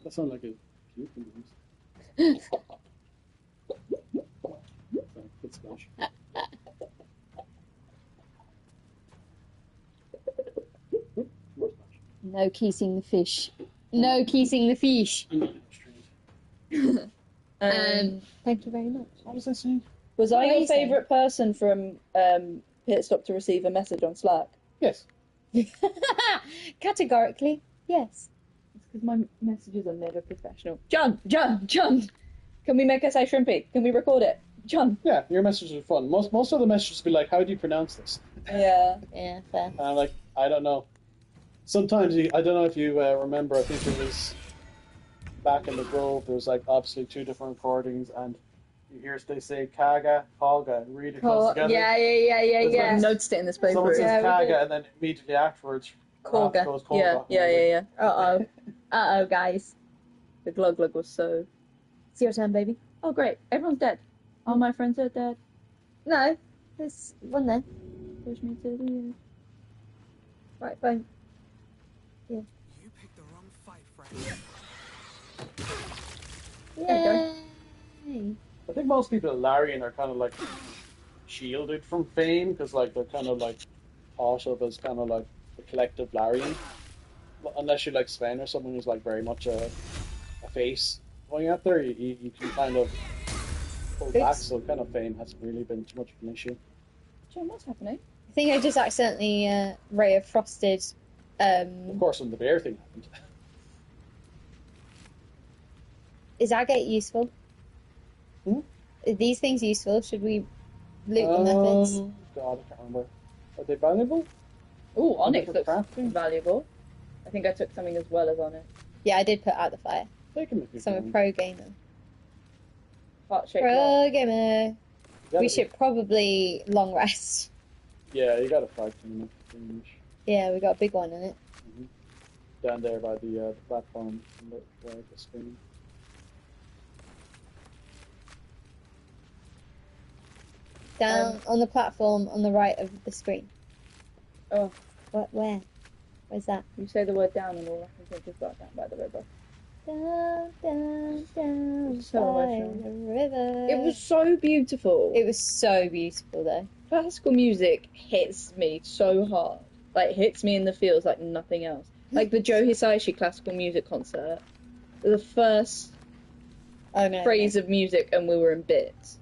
That sounds like a cucumber. Sorry, good splash. No kissing the fish. No kissing the fish. Thank you very much. What was I saying? Was I your favourite person from Pit Stop to receive a message on Slack? Yes. Categorically, yes. It's because my messages are mega professional. John! Can we make us say shrimpy? Can we record it? John! Yeah, your messages are fun. Most of the messages be like, how do you pronounce this? Yeah. Yeah, fair. And I'm like, I don't know. Sometimes, I don't know if you remember, I think it was back in the Grove, there was like obviously 2 different recordings, and you hear they say Kaga, Holga, really close together. Yeah. Noticed it in this paper. Someone says Kaga, and then immediately afterwards, Kolga. goes Kolga. Yeah. Uh-oh, guys. The glug glug was so... It's your turn, baby. Oh, great. Everyone's dead. All my friends are dead. No, there's one there. Push me to the end. Right, fine. Yeah. You picked the wrong fight, friend. Yay! I think most people at Larian are kind of like shielded from fame, because like they're kind of like thought of as kind of like the collective Larian. Unless you're like Sven or someone who's like very much a face going out there, you can kind of pull back, so kind of fame hasn't really been too much of an issue. John, what's happening? I think I just accidentally Ray of Frosted. Of course, when the bear thing happened. Is agate useful? Hmm? Are these things useful? Should we loot the methods? God, I can't remember. Are they valuable? Ooh, Onyx For looks crafting? valuable. I think I took something as well as Onyx. Yeah, I did put out the fire. They can make So I'm a pro gamer. Heart-shaped Pro rock. gamer. We should probably long rest. Yeah, you got a 5 minute. Yeah, we got a big one in it. Down there by the platform on the screen. Down on the platform on the right of the screen. Oh, What? Where? Where's that? you say the word down and all I can think is got down by the river. Down So by emotional. the river. It was so beautiful. It was so beautiful, though. Classical music hits me so hard. Like, hits me in the feels like nothing else. Like the Joe Hisaishi classical music concert. The first Oh no! phrase of music and we were in bits.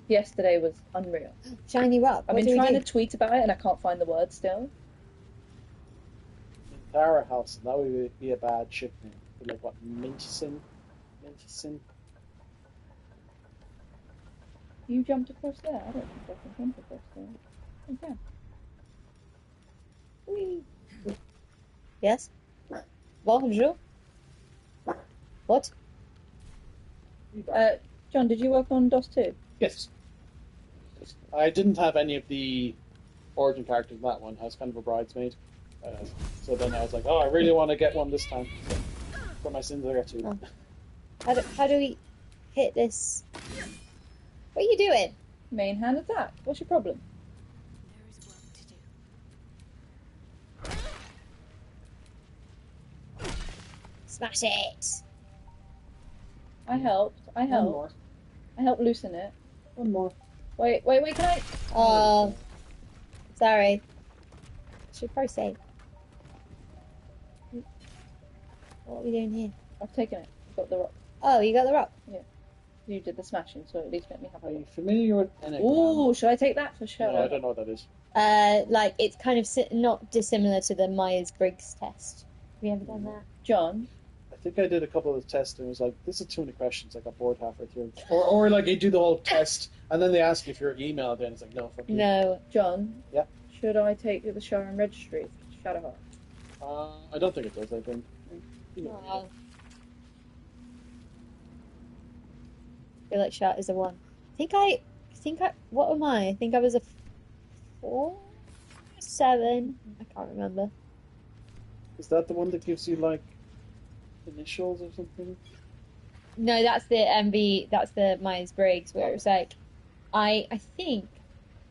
Yesterday was unreal. Shiny rock. I've What been do we trying do? to tweet about it and I can't find the word still. Tara House, that would be a bad ship name. Like what, Minticin? You jumped across there? I don't think I can jump across there. Okay. Whee. Yes. Bonjour. What? John, did you work on DOS 2? Yes. I didn't have any of the origin characters in that one. I was kind of a bridesmaid. So then I was like, oh, I really want to get one this time. So for my sins, I got 2. Oh. How do we hit this? What are you doing? Main hand attack. What's your problem? There is work to do. Smash it! I helped. One more. I helped loosen it. One more. Wait, can I? Oh, sorry. Should probably save. What are we doing here? I've taken it. I've got the rock. Oh, you got the rock. You did the smashing, so at least let me have Are a you look. familiar with Enneagram? Ooh, should I take that for sure? No, I don't know what that is. Like it's kind of not dissimilar to the Myers-Briggs test. Have you ever done that? John, I think I did a couple of tests and it was like, this is too many questions. I got bored halfway through. Or like you do the whole test and then they ask you if you're emailed and it's like, no, fuck you. No. John. Yeah? Should I take the Sharon Registry for Shadowheart? I don't think it does, I think. Oh. I feel like Shat is a 1. I think I. What am I? I think I was a 4, 7. I can't remember. Is that the one that gives you like initials or something? No, that's the MV. That's the Myers-Briggs where it was like, I think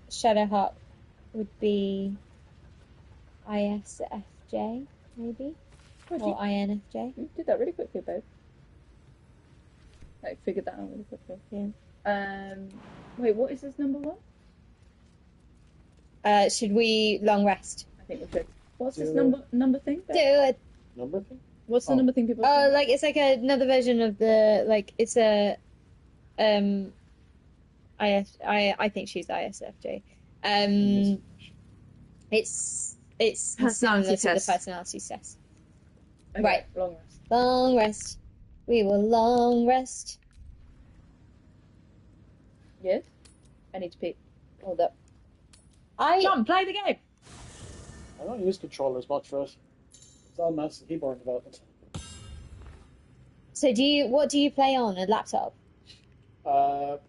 Shadowheart would be ISFJ maybe or INFJ. You did that really quickly, babe. I figured that out really quickly. Yeah. Wait, what is this number 1? Should we long rest? I think we should. What's this Do number thing? Do it. number thing? What's the Oh. number thing people? Oh, like it's like another version of the like it's a I think she's ISFJ. It's Personality similar to the test. personality test. Okay, Right. long rest. Long rest. We will long rest. Yes. I need to pee. Hold up. John, play the game. I don't use controllers much for it. It's all mouse and keyboard development. So what do you play on a laptop? Well,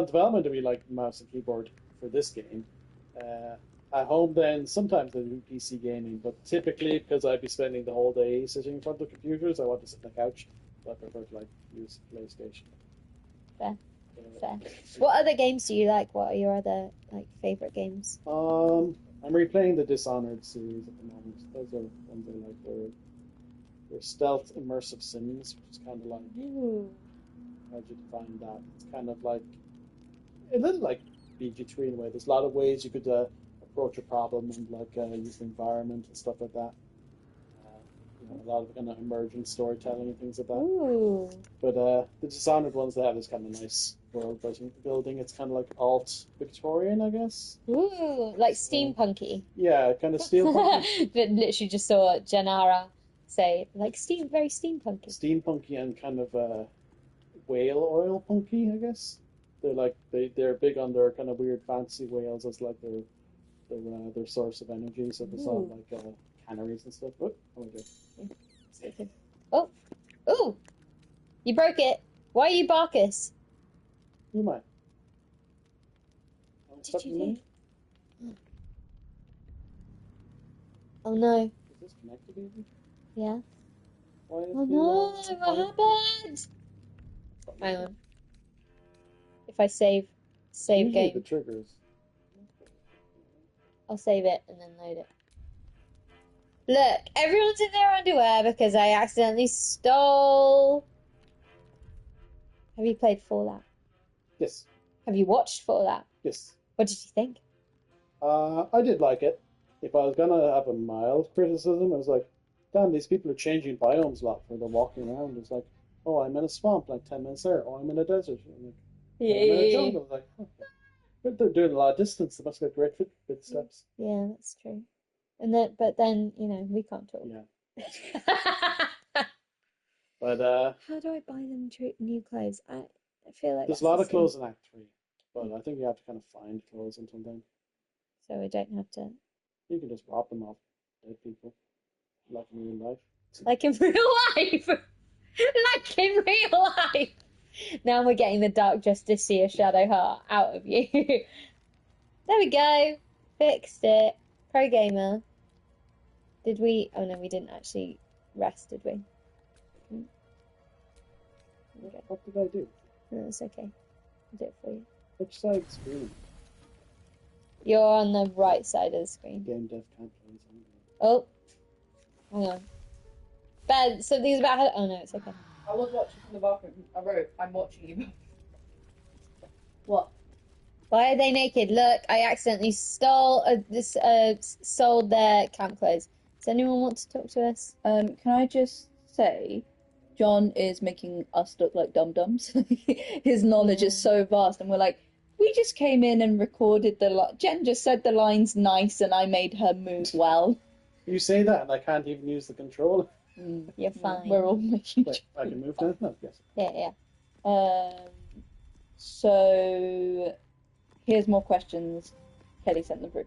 development would be like mouse and keyboard for this game. At home, then sometimes I do PC gaming, but typically because I'd be spending the whole day sitting in front of computers, I want to sit on the couch. So I prefer to like use PlayStation. Fair. What other games do you like? What are your other like favorite games? I'm replaying the Dishonored series at the moment. Those are ones I like. They're stealth immersive sims, which is kind of like how do you define that? It's kind of like a little like BG3 in a way. There's a lot of ways you could approach a problem and like use the environment and stuff like that. A lot of kind of emergent storytelling and things like that. Ooh. But the Dishonored ones they have is kind of nice world building. It's kind of like alt Victorian, I guess. Ooh, like steampunky. Yeah, kind of steampunk. But literally just saw Janara say like very steampunky. Steampunky and kind of whale oil punky, I guess. They're like they're big on their kind of weird fancy whales as like their source of energy. So there's all like canneries and stuff. Oh my god. Oh, ooh! You broke it. Why are you Barkus? Who am I? Did you do? Oh no. Is this connected even? Yeah. Why is Oh no! What happened? Hang on. If I save Usually game, the triggers. I'll save it and then load it. Look, everyone's in their underwear because I accidentally stole. Have you played Fallout? Yes. Have you watched Fallout? Yes. What did you think? I did like it. If I was gonna have a mild criticism, I was like, damn, these people are changing biomes a lot when they're walking around. It's like, oh, I'm in a swamp, like 10 minutes there. Oh, I'm in a desert. I'm like, oh, I'm in a jungle. Like, oh, they're doing a lot of distance. They must get great fit steps. Yeah, that's true. But then we can't talk. Yeah. But how do I buy them new clothes? I feel like there's a lot of clothes in Act 3, but I think you have to kind of find clothes until then. So I don't have to. You can just rob them off dead people, like in real life. Like in real life. Like in real life. Now we're getting the Dark Justiciar Shadowheart out of you. There we go. Fixed it. Pro gamer. Did we? Oh no, we didn't actually rest, did we? Okay. What did I do? No, it's okay. I'll do it for you. Which side screen? You're on the right side of the screen. Game dev can't play. Oh. Hang on. Ben, something's about her. Oh no, it's okay. I was watching from the bathroom. I wrote, I'm watching you. What? Why are they naked? Look, I accidentally sold their camp clothes. Does anyone want to talk to us? Can I just say, John is making us look like dum-dums. His knowledge is so vast, and we're like, we just came in and recorded Jen just said the line's nice, and I made her move well. You say that, and I can't even use the controller. You're fine. We're all making. Wait, I can move now? No, yes. Yeah. So here's more questions. Kelly sent them through.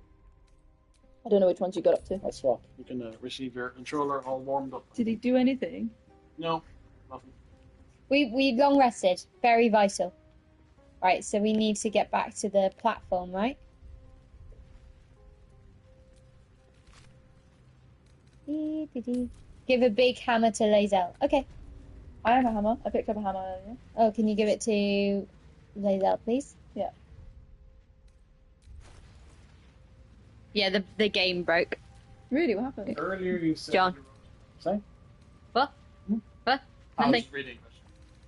I don't know which ones you got up to. I'll swap. You can receive your controller all warmed up. Did he do anything? No, nothing. We long rested. Very vital. Right, so we need to get back to the platform, right? Give a big hammer to Lae'zel. Okay. I have a hammer. I picked up a hammer earlier. Oh, can you give it to Lae'zel, please? Yeah. Yeah, the game broke. Really? What happened? Earlier you said... John. Sorry? What? What? I Nothing. was reading.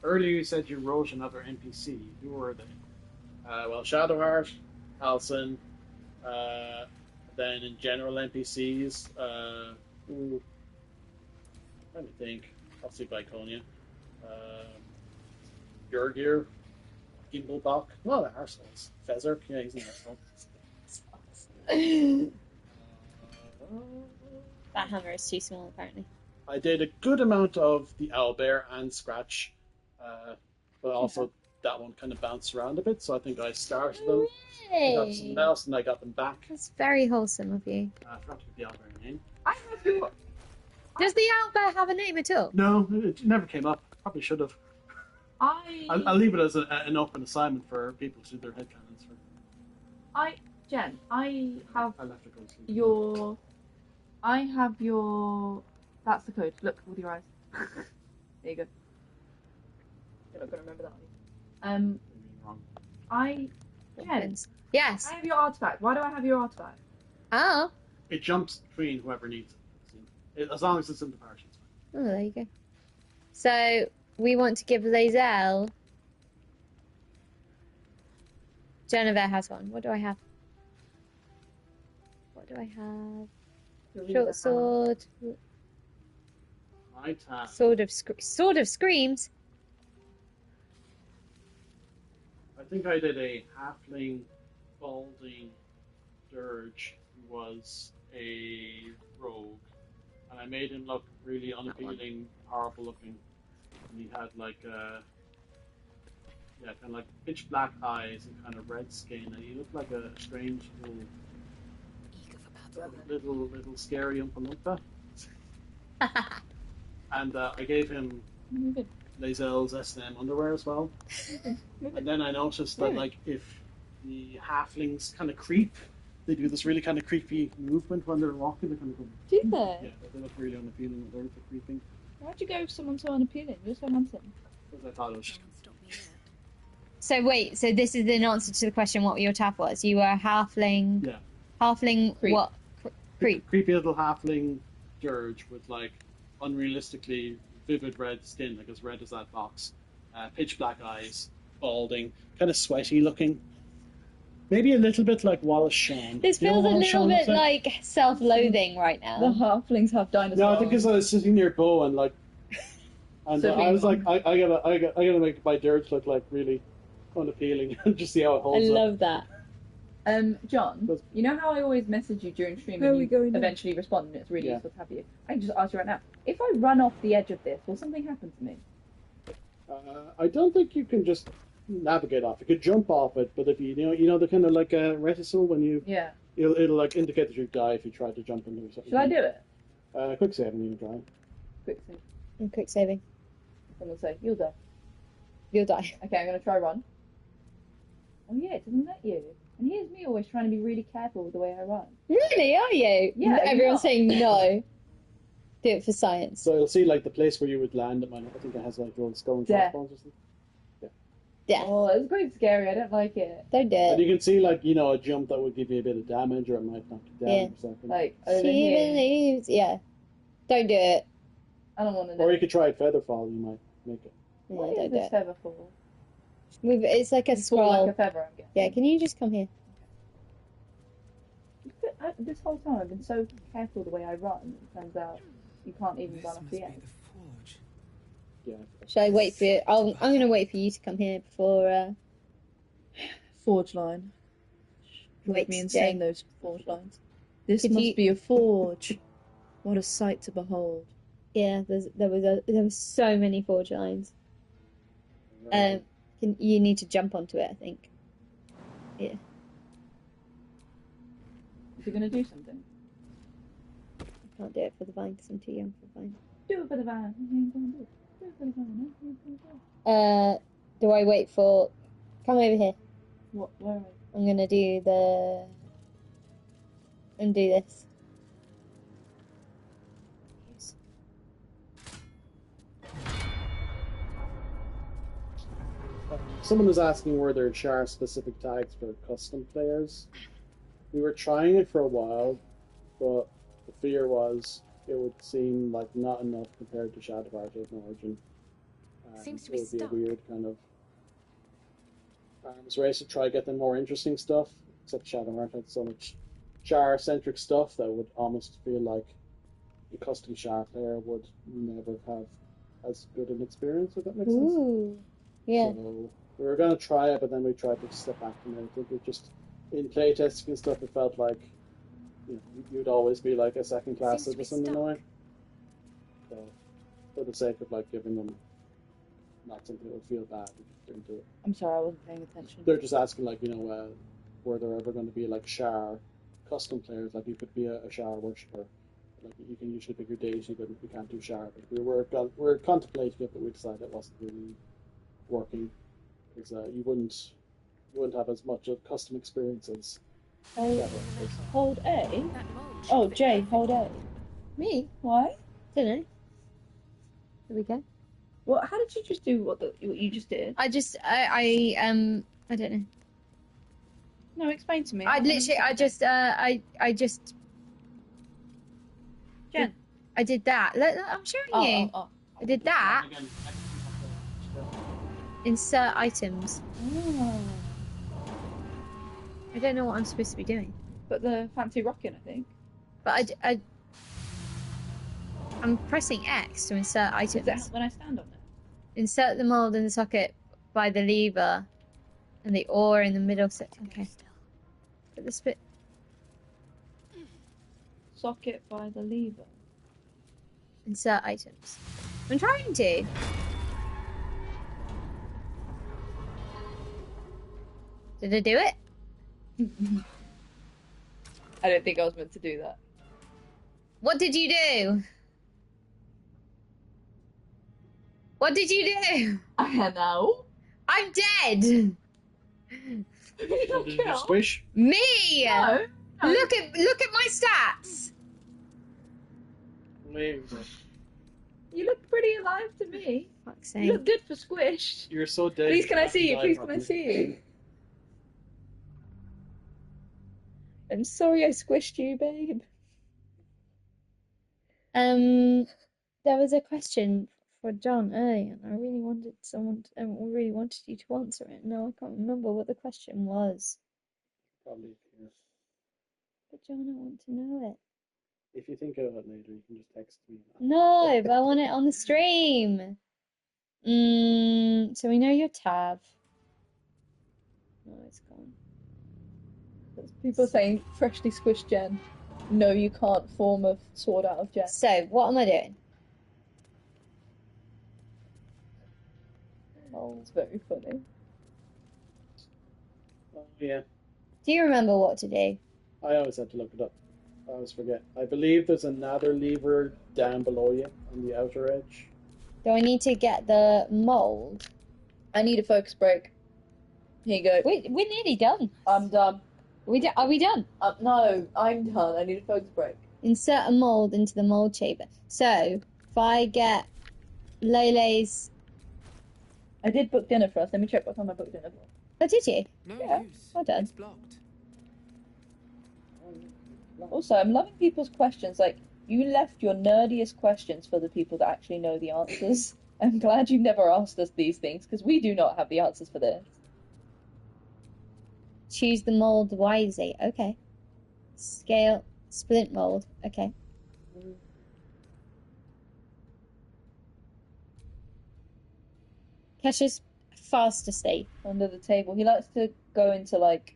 Earlier you said you wrote another NPC. Who were they? Well, Shadowheart, Halsin, Then in general NPCs, let me think. Obviously Viconia. Jurgir, Gimblebach. Well, they're arseholes. Fezzer, yeah, he's an arsehole. That hammer is too small, apparently. I did a good amount of the owlbear and Scratch, but also that one kind of bounced around a bit, so I think I started them. I got someone else and I got them back. That's very wholesome of you. I forgot to give the owlbear a name. I have your. Does the owlbear have a name at all? No, it never came up. Probably should have. I'll leave it as an open assignment for people to do their headcanons for. Jen, I have I'll have to go see. your. I have your. That's the code. Look with your eyes. There you go. You're not gonna remember that, are you? Wrong. Jen, Yes. I have your artifact. Why do I have your artifact? Oh. It jumps between whoever needs it. As long as it's in the party, it's fine. Oh, there you go. So we want to give Lae'zel. Genevieve has one. What do I have? What do I have? Short sword. My task. Sword of screams. I think I did a halfling balding dirge who was a rogue, and I made him look really unappealing, horrible looking, and he had like kind of like pitch black eyes and kind of red skin, and he looked like a strange little scary Umpa and I gave him Lae'zel's S&M underwear as well. And then I noticed that like if the halflings kind of creep, they do this really kind of creepy movement when they're walking. They kind of go. Do they? Yeah, they look really unappealing when they're creeping. Why'd you go with someone so unappealing? You're so handsome. Because I thought it was just. So wait, so this is an answer to the question what your tap was. You were a halfling. Yeah. Halfling Creep. what? Creep. Creepy little halfling dirge with like unrealistically vivid red skin, like as red as that box. Pitch black eyes, balding, kind of sweaty looking. Maybe a little bit like Wallace Shawn. This You know feels a Wallace little Shawn bit looks like self-loathing right The now. halflings have dinosaurs. No, I think because I was sitting near Bo and like, and So I was being like, I gotta make my dirge look like really unappealing and just see how it I holds up. love that. John, you know how I always message you during stream Where are and we you going now? eventually respond and it's really Yeah. useful to have you? I can just ask you right now. If I run off the edge of this, will something happen to me? I don't think you can just navigate off. You could jump off it, but if you know the kind of like a reticule when you Yeah. it'll like indicate that you die if you try to jump into something. Should I do it? Quick save and you try. Quick thing. I'm quick saving. Someone will say, you'll die. You'll die. Okay, I'm going to try run. Oh yeah, it doesn't let you. And here's me always trying to be really careful with the way I run. Really? Are you? Yeah, Everyone's you're not. saying no. Do it for science. So you'll see like the place where you would land. I think it has like little skull and Yeah. crossbones or something. Yeah. Oh, it's quite scary. I don't like it. Don't do And it. you can see like a jump that would give you a bit of damage or it might knock you down Yeah. or something. Like, over She here. believes. Yeah. Don't do it. I don't want to do Or it. you could try Featherfall. You might make it. Yeah, What don't is do this it. feather for? It's like a It's for scroll. like a feather, I'm guessing. Yeah, can you just come here? This whole time I've been so careful the way I run. It turns out you can't even This run off must the be edge. the forge. Yeah. Shall I wait for you? I'm going to wait for you to come here before. Forge line. Wait, Drive me insane, Jay. those forge lines. This Could must you- be a forge. What a sight to behold. Yeah, there was so many forge lines. You need to jump onto it, I think. Yeah. Is he going to do something? I can't do it for the vine because I'm too young for the vine. Do it for the van. You ain't gonna do it. Do it for the van. You ain't gonna do it. Do I wait for? Come over here. What? Where are I'm gonna do the. And do this. Someone was asking were there char specific tags for custom players. We were trying it for a while, but the fear was it would seem like not enough compared to Shadowheart and Origin. Seems to it be would be stuck. a weird kind of arms race to try to get them more interesting stuff. Except Shadowheart had so much Char-centric stuff that would almost feel like a custom Char player would never have as good an experience, if that makes sense. Ooh. Yeah. So we were going to try it, but then we tried to step back from it. I think it just, in playtesting and stuff, it felt like you'd always be like a second class Seems to be citizen in a stuck. way. So for the sake of like giving them not something that would feel bad, we just didn't do it. I'm sorry, I wasn't paying attention. They're just asking like, were there ever going to be like Shar custom players? Like you could be a Shar worshipper. Like you can usually pick your deity, but you can't do Shar. But we were contemplating it, but we decided it wasn't really working because you wouldn't have as much of custom experience as Shadowheart. Hold A? That mold should Oh, fit Jay, perfect. hold A. Me? Why? Don't know. There we go. Well, how did you just do what you just did? I don't know. No, explain to me. I just Jen. I did that. I'm showing you. Oh. I did that. Insert items. Oh. I don't know what I'm supposed to be doing. But the fancy rocket, I think. But I'm pressing X to insert Does it items. help when I stand on it? Insert the mold in the socket by the lever and the ore in the middle section. Okay. Put this bit. Socket by the lever. Insert items. I'm trying to. Did I do it? I don't think I was meant to do that. What did you do? What did you do? I don't know. I'm dead. Did you squish? Me. No. Look at my stats. You look pretty alive to me. Fuck's You sake. look good for squished. You're so dead. Please, can I see you? Die Please, can I properly. see you? I'm sorry I squished you, babe. There was a question for John earlier, and I really wanted really wanted you to answer it. No, I can't remember what the question was. Probably here. But John, I want to know it. If you think of it later, you can just text me. No, but I want it on the stream. So we know your tab. No, it's gone. People saying freshly squished Jen. No, you can't form a sword out of Jen. So, what am I doing? Oh, it's very funny. Oh, yeah. Do you remember what to do? I always have to look it up. I always forget. I believe there's another lever down below you on the outer edge. Do I need to get the mold? I need a focus break. Here you go. We're nearly done. I'm done. Are we done? No, I'm done. I need a focus break. Insert a mold into the mold chamber. So, if I get Lele's... I did book dinner for us. Let me check what time I booked dinner for. Oh, did you? No Yeah, use. well done. It's blocked. Also, I'm loving people's questions. Like, you left your nerdiest questions for the people that actually know the answers. I'm glad you never asked us these things, because we do not have the answers for this. Choose the mold wisely. Okay. Scale, splint mold. Okay. Kesha's fast asleep. Under the table. He likes to go into, like...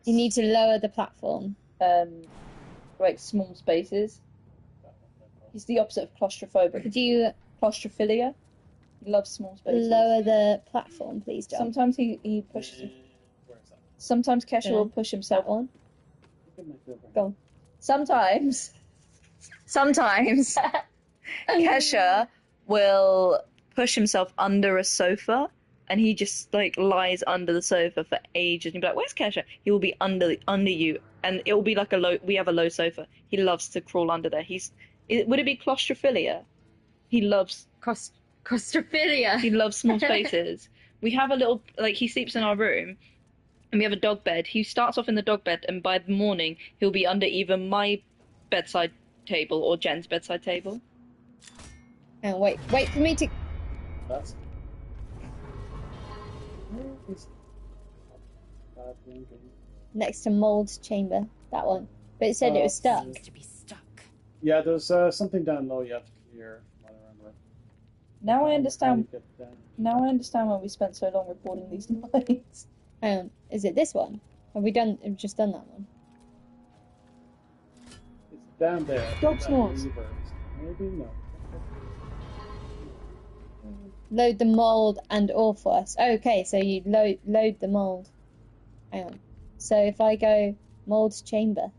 You need to lower the platform. Like, small spaces. He's the opposite of claustrophobic. Could you Claustrophilia. He loves small spaces. lower the platform, please, John? Sometimes he pushes... Where is that? Sometimes Kesha Yeah. will push himself on. Go on. Sometimes Kesha will push himself under a sofa, and he just like lies under the sofa for ages. And you'll be like, "Where's Kesha?" He will be under you, and it will be like we have a low sofa. He loves to crawl under there. Would it be claustrophilia? He loves Claustrophilia. He loves small spaces. We have a little, like, he sleeps in our room, and we have a dog bed. He starts off in the dog bed, and by the morning, he'll be under either my bedside table or Jen's bedside table. Oh, wait for me to... That's... Bad thinking. next to mold chamber. That one. But it said it was stuck. Seems to be stuck. Yeah, there's something down low you have to clear. From what I remember. Now I understand. How you get down. Now I understand why we spent so long recording these nights. Is it this one? Have we done? Have just done that one? It's down there. Dog That snorts. lever. Maybe no. Load the mold and ore for us. Okay, so you load the mold. Hang on. So if I go mold chamber,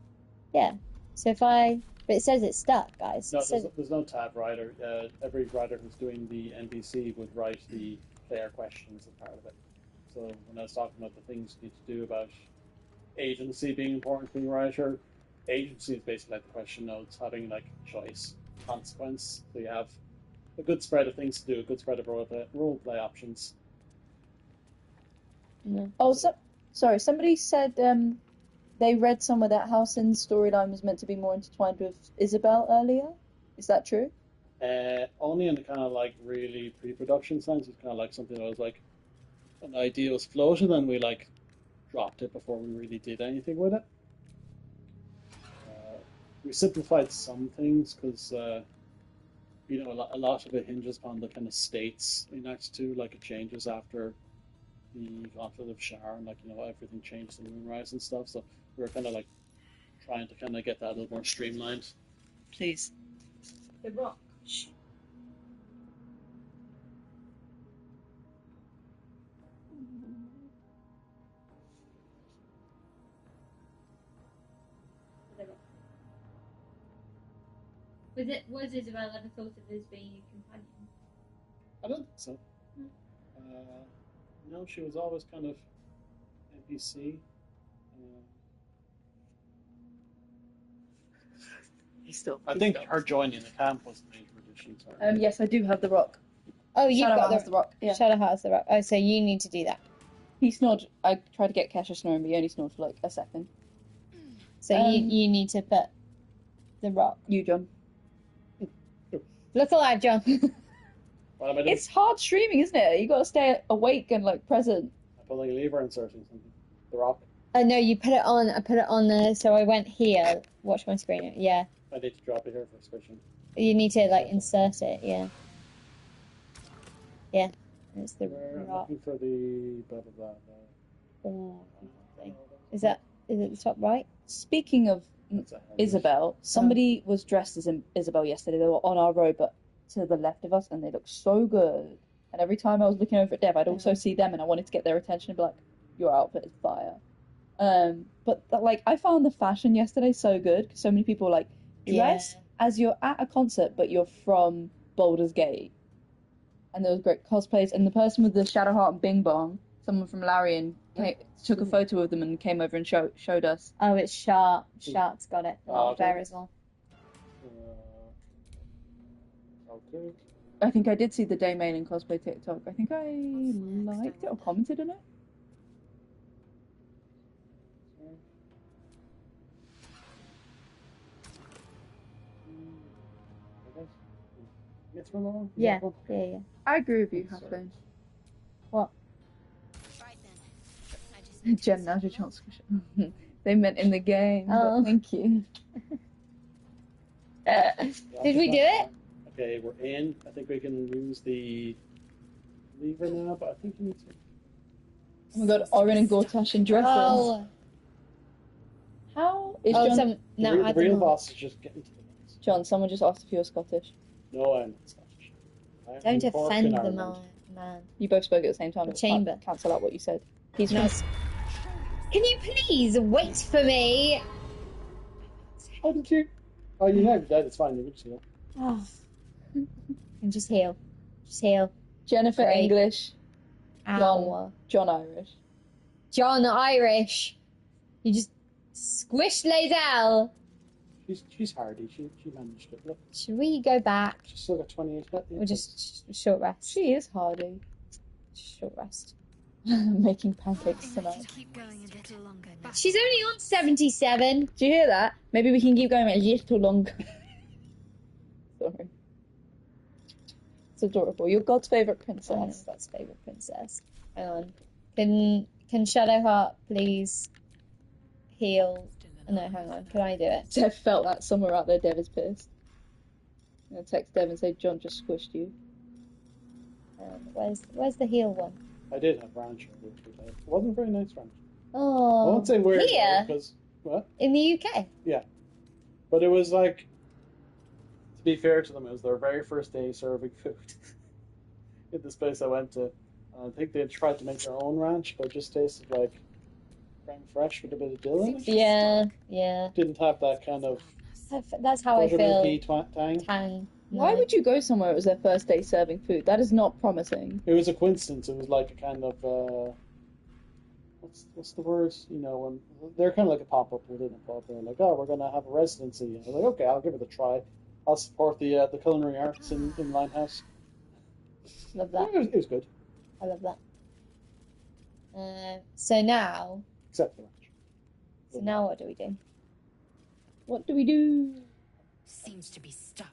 yeah. So if I, but it says it's stuck, guys. No, It says, there's no tab writer. Every writer who's doing the NPC would write the player questions as part of it. So when I was talking about the things you need to do about agency being important to being a writer, agency is basically like the question notes, having like choice, consequence. So you have a good spread of things to do, a good spread of role play options. Oh, sorry. Somebody said they read somewhere that Halsin's storyline was meant to be more intertwined with Isabel earlier. Is that true? Only in the kind of like really pre-production sense. It's kind of like something that was like an idea was floated and we like dropped it before we really did anything with it. We simplified some things because you know a lot of it hinges upon the kind of states in Act 2. Like it changes after the Gauntlet of Shar, and like you know everything changes in Moonrise and stuff. So we were kind of like trying to kind of get that a little more streamlined. Please. The rock. Was Isabel ever thought of as being a companion? I don't think so. No, she was always kind of NPC. I think her joining the camp was the major addition to her. Yes, I do have the rock. Oh, you've Shadowheart got has the rock. Yeah. Shadowheart has the rock. Oh, so you need to do that. He snored. I tried to get Kesha snoring, but he only snored for like a second. So you need to put the rock. You, John. Look alive, John. What am I doing? It's hard streaming, isn't it? You got to stay awake and like present. I'm pulling a lever and inserting something. The rock. No, you put it on. I put it on the. So I went here. Watch my screen. Yeah. I need to drop it here for squishing. You need to like insert it. Yeah. Yeah. It's the I'm rock. looking for the blah blah blah. Thing. Is it the top right? Speaking of That's a helmet. Isabel, somebody was dressed as Isabel yesterday. They were on our road, but to the left of us, and they looked so good. And every time I was looking over at Dev, I'd also see them, and I wanted to get their attention and be like, "Your outfit is fire." But like, I found the fashion yesterday so good because so many people like dress as you're at a concert, but you're from Baldur's Gate. And there was great cosplays, and the person with the Shadowheart and Bing Bong, someone from Larian, took a photo of them and came over and showed us. Oh, it's Sharp. Sharp's got it. Oh, There okay. as well. Okay. I think I did see the Daymane cosplay TikTok. I think I liked it or commented on it. Yes, Ramon? Yeah. Yeah. I agree with you, Halfling. What? Right then. I just Jen, now's your chance to squish it. They meant in the game. Oh. But thank you. Did we do it? Okay, we're in. I think we can use the lever now, but I think we need to. Oh my god, Orin and Gortash in dresses. Oh. How is Oh, John? The real boss is just getting to the boss. John, someone just asked if you're Scottish. No, I'm not Scottish. I'm Don't from offend Cork the in Ireland. man. You both spoke at the same time. The but chamber. can't cancel out what you said. He's No. from... Can you please wait for me? How did you? Oh, you know, dead. It's fine. You can just heal. Oh. And just heal. Just heal. Jennifer Great. English, Ow. John Irish. John Irish. You just squished Lae'zel. She's hardy. She managed it. Look, Should we go back? she's still got 28 hit. Or just short rest? She is hardy. Short rest. Making pancakes think tonight. we should keep going a little longer now. She's only on 77. Do you hear that? Maybe we can keep going a little longer. Sorry. It's adorable. You're God's favourite princess. That's favourite princess. Hang on. Can Shadowheart please heal. No, hang on. Can I do it? Dev felt that somewhere out there. Dev is pissed. I'm gonna text Dev and say John just squished you. Where's the heal one? I did have ranch. It wasn't a very nice ranch. I Oh, won't say where here because what? in the UK. Yeah, but it was like, to be fair to them, it was their very first day serving food in this place I went to. I think they tried to make their own ranch, but it just tasted like creme fraiche with a bit of dill in it. Yeah. Didn't have that kind of That's how I feel. tang. Tang. Why would you go somewhere it was their first day serving food? That is not promising. It was a coincidence. It was like a kind of what's the word? You know, when they're kind of like a pop up within a pub. They're like, oh, we're gonna have a residency. And I was like, okay, I'll give it a try. I'll support the culinary arts in Limehouse. Love that. It was good. I love that. So now Except the ranch. So now what do we do? What do we do? Seems to be stuck.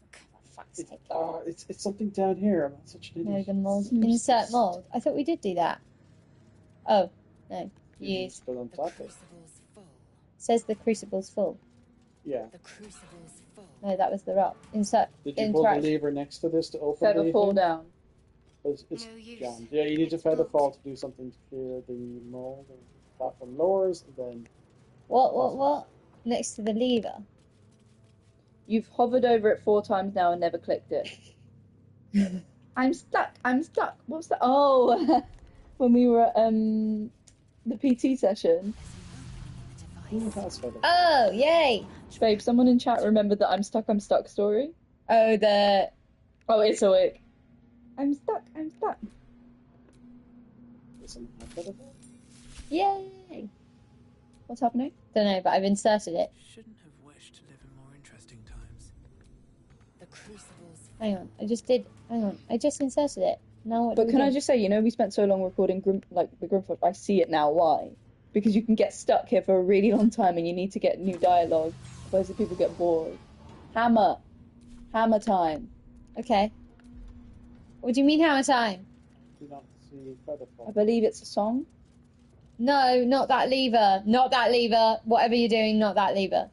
It's something down here. I'm not such an No, idiot. the mold. Insert mold. I thought we did do that. Oh, no. Use. Still on The top of it. crucible's full. Says the crucible's full. Yeah. The crucible's full. No, that was the rock. Insert. Did you pull the Interact. lever next to this to open Feather the fall thing? down. It's No use. jammed. Yeah, you need to feather fall to do something to clear the mold. And platform lowers, and then What? Next to the lever. You've hovered over it 4 times now and never clicked it. I'm stuck. What's that? Oh, when we were at the PT session. who has feather? Oh, yay! Babe, someone in chat remembered that I'm stuck story. Oh, Oh, it's awake. I'm stuck. Does someone have feather fall? yay! What's happening? Don't know, but I've inserted it. Shouldn't have wished to live in more interesting times. The crucible's Hang on, I just inserted it. Now what do But we can do? I just say, you know, we spent so long recording the Grym. I see it now. Why? Because you can get stuck here for a really long time, and you need to get new dialogue. Otherwise, the people get bored. Hammer time. Okay. What do you mean hammer time? Do not see feather I fall. believe it's a song. No, not that lever. Not that lever. Whatever you're doing, not that lever.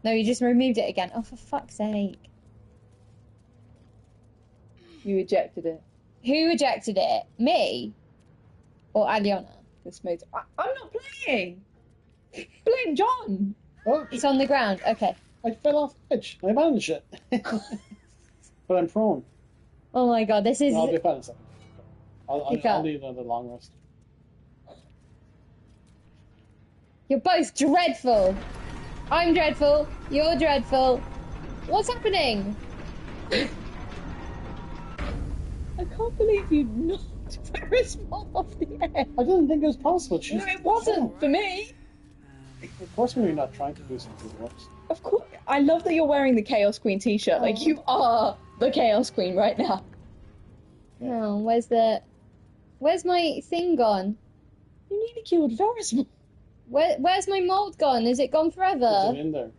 No, you just removed it again. Oh, for fuck's sake. You ejected it. Who ejected it? Me? Or Aliona? This made. I'm not playing. Blame John. Oh, It's on the ground. Okay. I fell off the edge. I managed it. But I'm prone. Oh my god, this is... No, I'll be fine in a second. Pick I'll up. need another long rest. You're both dreadful. I'm dreadful. You're dreadful. What's happening? I can't believe you knocked Rismol off the edge. I didn't think it was possible. No, it wasn't for me. Of course, when you're not trying to do something, it works. Of course, I love that you're wearing the Chaos Queen t-shirt. Like, you are the Chaos Queen right now. Oh, where's my thing gone? You nearly killed Verismol. Where's my mold gone? Is it gone Is forever? it in there?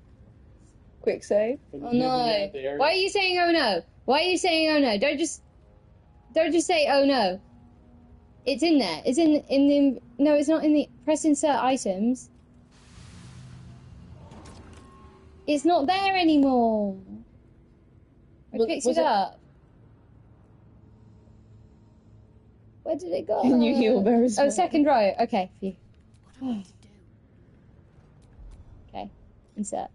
Quick save. Oh no. Why are you saying oh no? Why are you saying oh no? Don't just say oh no. It's in there. It's in the... No, it's not in the... Press insert items. It's not there anymore. I picked it up. Where did it go? Can you heal Verismol? Oh, second row. Okay, phew. What are we to do? Okay, insert.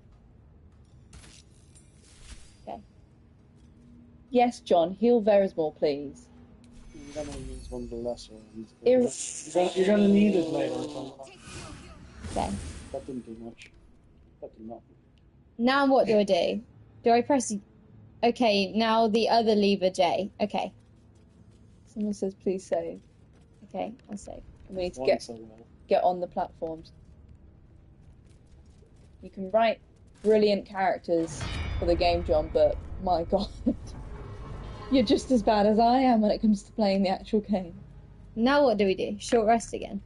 Okay. Yes, John, heal Verismol, please. You're going to use one of the lesser ones. Ir- You're going to need it later. Okay. That didn't do much. That did nothing. Now what do I do? Do I press... Okay, now the other lever J. Okay. Someone says, please save. Okay, I'll save. We need to One so well. get on the platforms. You can write brilliant characters for the game, John, but my god. You're just as bad as I am when it comes to playing the actual game. Now what do we do? Short rest again.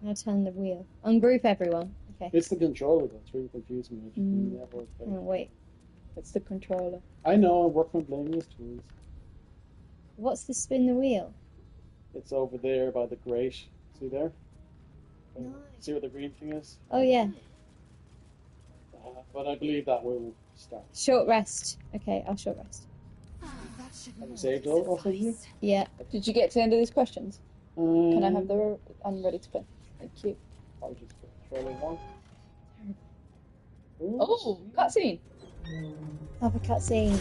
Now turn the wheel. Ungroup everyone. Okay. It's the controller that's really confusing me. Mm. Never Oh, wait. It's the controller. I know, I work my blameless tools. What's the spin the wheel? It's over there by the grate. See there? Nice. See what the green thing is? Oh yeah. But I believe that will start. Short rest. Okay, I'll short rest. Have you saved also you? Yeah. Did you get to the end of these questions? Can I have the... I'm ready to play. Thank you. I'll just throw it on. Oh, cutscene. Have a cutscene.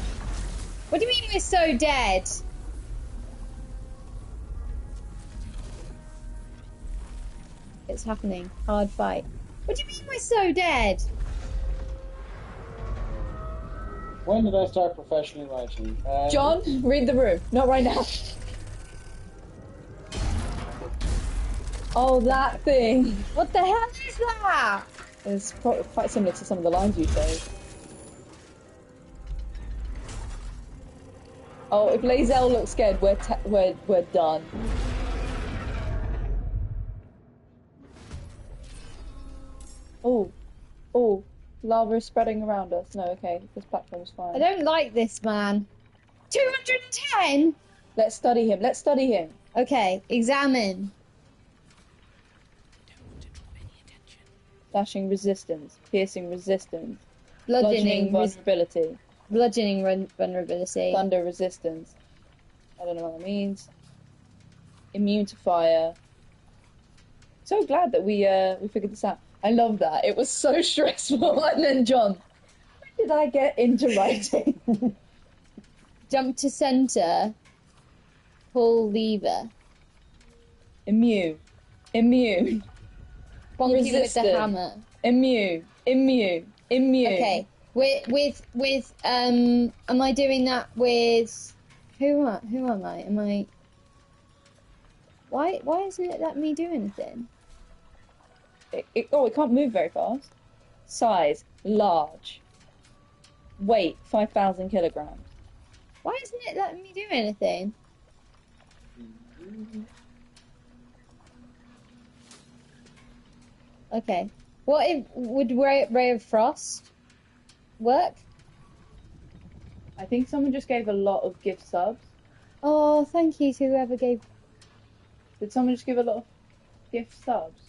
What do you mean we're so dead? It's happening. Hard fight. What do you mean we're so dead? When did I start professionally writing? John, read the room. Not right now. Oh, that thing. What the hell is that? It's quite similar to some of the lines you say. Oh, if Lae'zel looks scared, we're done. Oh, lava is spreading around us. No, okay, this platform's fine. I don't like this man. 210? Let's study him. Let's study him. Okay, examine. Don't want to draw any attention. Slashing resistance, piercing resistance, Bludgeoning, vulnerability, vulnerability. thunder resistance. I don't know what that means. Immune to fire. So glad that we figured this out. I love that. It was so stressful. And then John, when did I get into writing? Jump to center. Pull lever. Immune. Bonking with the Resistant. hammer. Immune. Okay. With am I doing that with who am I? Am I Why isn't it letting me do anything? It can't move very fast. Size, large. Weight, 5,000 kilograms. Why isn't it letting me do anything? Okay. What if would Ray of Frost work? I think someone just gave a lot of gift subs. Oh, thank you to whoever gave. Did someone just give a lot of gift subs?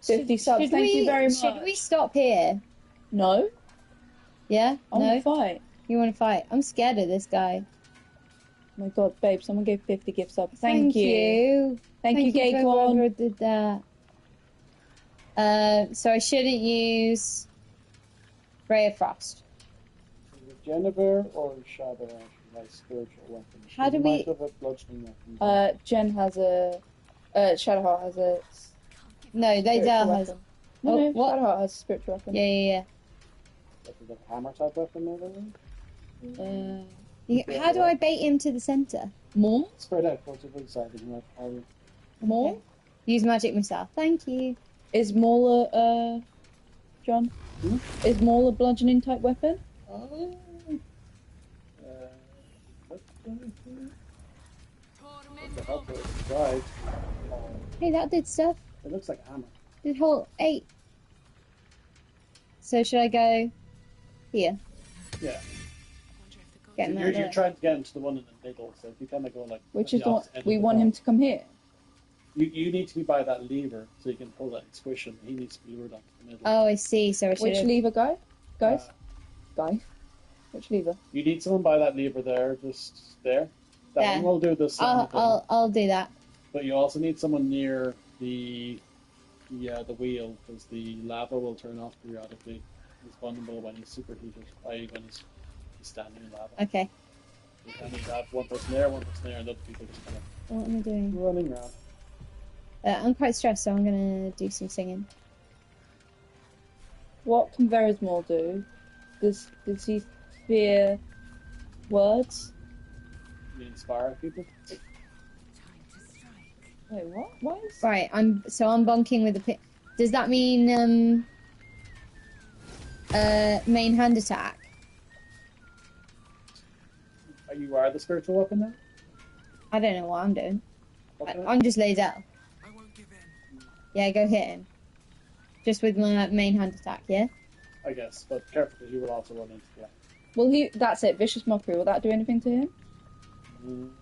50 subs. Thank you very much. Should we stop here? No? Yeah? I No? want to fight. You want to fight? I'm scared of this guy. Oh my god, babe, someone gave 50 gift subs. Thank you. Thank you, to Gaycon. whoever did that. So I shouldn't use Ray of Frost. Is it Jennifer or Shadowheart has spiritual weapons? How do You we- might have a bludgeoning weapon. Jen has a... Shadowheart has a... No, spiritual Lae'zel has. weapon. No, Oh, no, what? Shadowheart has a spiritual weapon. Yeah. Is it a hammer type weapon maybe? How do I bait him to the center? More? Spread out, go to the side of the arrow. More? Okay. Use magic missile. Thank you. Is Maul a... John? Hmm? Is Maul a bludgeoning type weapon? What the hell was it? Right. Hey, that did stuff. It looks like a hammer. Did whole 8. So should I go here? Yeah. Get him out You're of the way. trying to get into the one in the middle, so if you kind of go like... Which the is the one... opposite end of We the want him wall. to come here. You need to be by that lever, so you can pull that and squish him. He needs to be lured onto the middle. Oh, I see. So I should Which have... lever, guys? Guys? Uh, Guys? Which lever? You need someone by that lever there, just there. That Yeah. one will do this. I'll do that. But you also need someone near the wheel, because the lava will turn off periodically. He's vulnerable when he's superheated, i.e. when he's standing in lava. Okay. You kind of have one person there, and other people just kind What am I doing? of running around. I'm quite stressed, so I'm gonna do some singing. What can Verismol do? Does he fear words? You inspire people. Time to strike. Wait, what? Why is... Right. I'm bonking with the pit. Does that mean main hand attack? You are the spiritual weapon now? I don't know what I'm doing. Okay. I'm just Lae'zel. I won't give in. Yeah, go hit him. Just with my main hand attack, yeah? I guess, but careful because you will also run into that. Will he... That's it. Vicious Mockery. Will that do anything to him?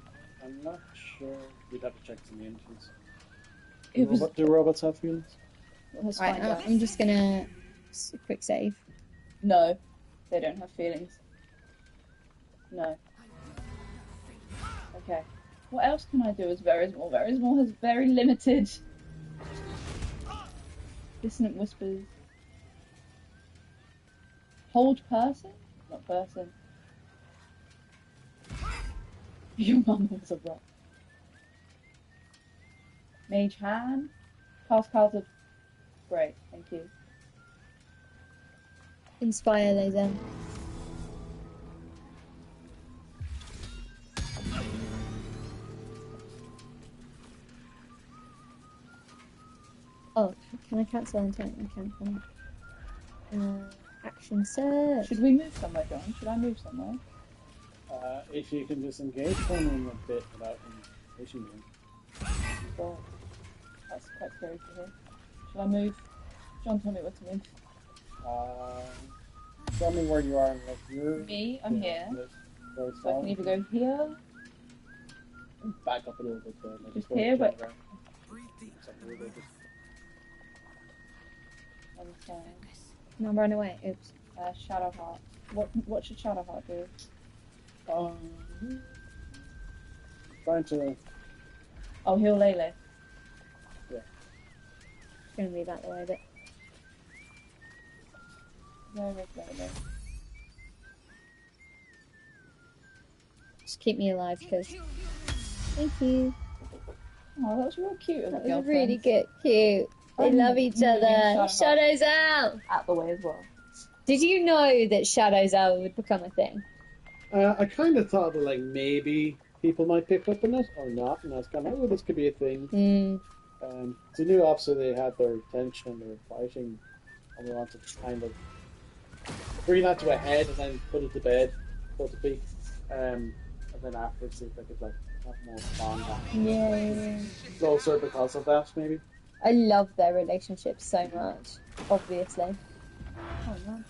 I'm not sure. You'd have to check some engines. It was. Do robots have feelings? Let's Right, find out. I'm just gonna quick save. No, they don't have feelings. No. Okay. What else can I do as Verismol? Verismol has very limited dissonant whispers. Hold person? Not person. Your mum was a rock. Mage hand. Cast cards of. Great, thank you. Inspire Lae'zel. Oh, can I cancel intent? I can. Action search. Should we move somewhere, John? Should I move somewhere? If you can disengage from him a bit without him pushing you. God. That's quite scary to hear. Should I move? John, tell me what to move. Tell me where you are. Like you're. Me? I'm here. Very So I can either go here. Back up a little bit. Like Just go here, but- around. Breathe deep. Something a little bit. Understand. No, run away. Oops. Shadowheart. What should Shadowheart do? Trying to. Oh, heal Lele. Gonna move out the way a bit. Where is Lele? Just keep me alive, because. Thank you. Oh, that was real cute of the That was girlfriends. really good. Cute. They I'm love each moving other. Shadowheart Shadows out. out the way as well. Did you know that Shadows out would become a thing? I kind of thought that like maybe people might pick up on it or not, and I was kind of, oh, this could be a thing. So knew obviously they had their attention and they were fighting, and we wanted to kind of bring that to a head and then put it to bed, so to speak. And then afterwards, see if they could like have more fun, Yeah. closer because of that, maybe. I love their relationship so much. Obviously. Oh man.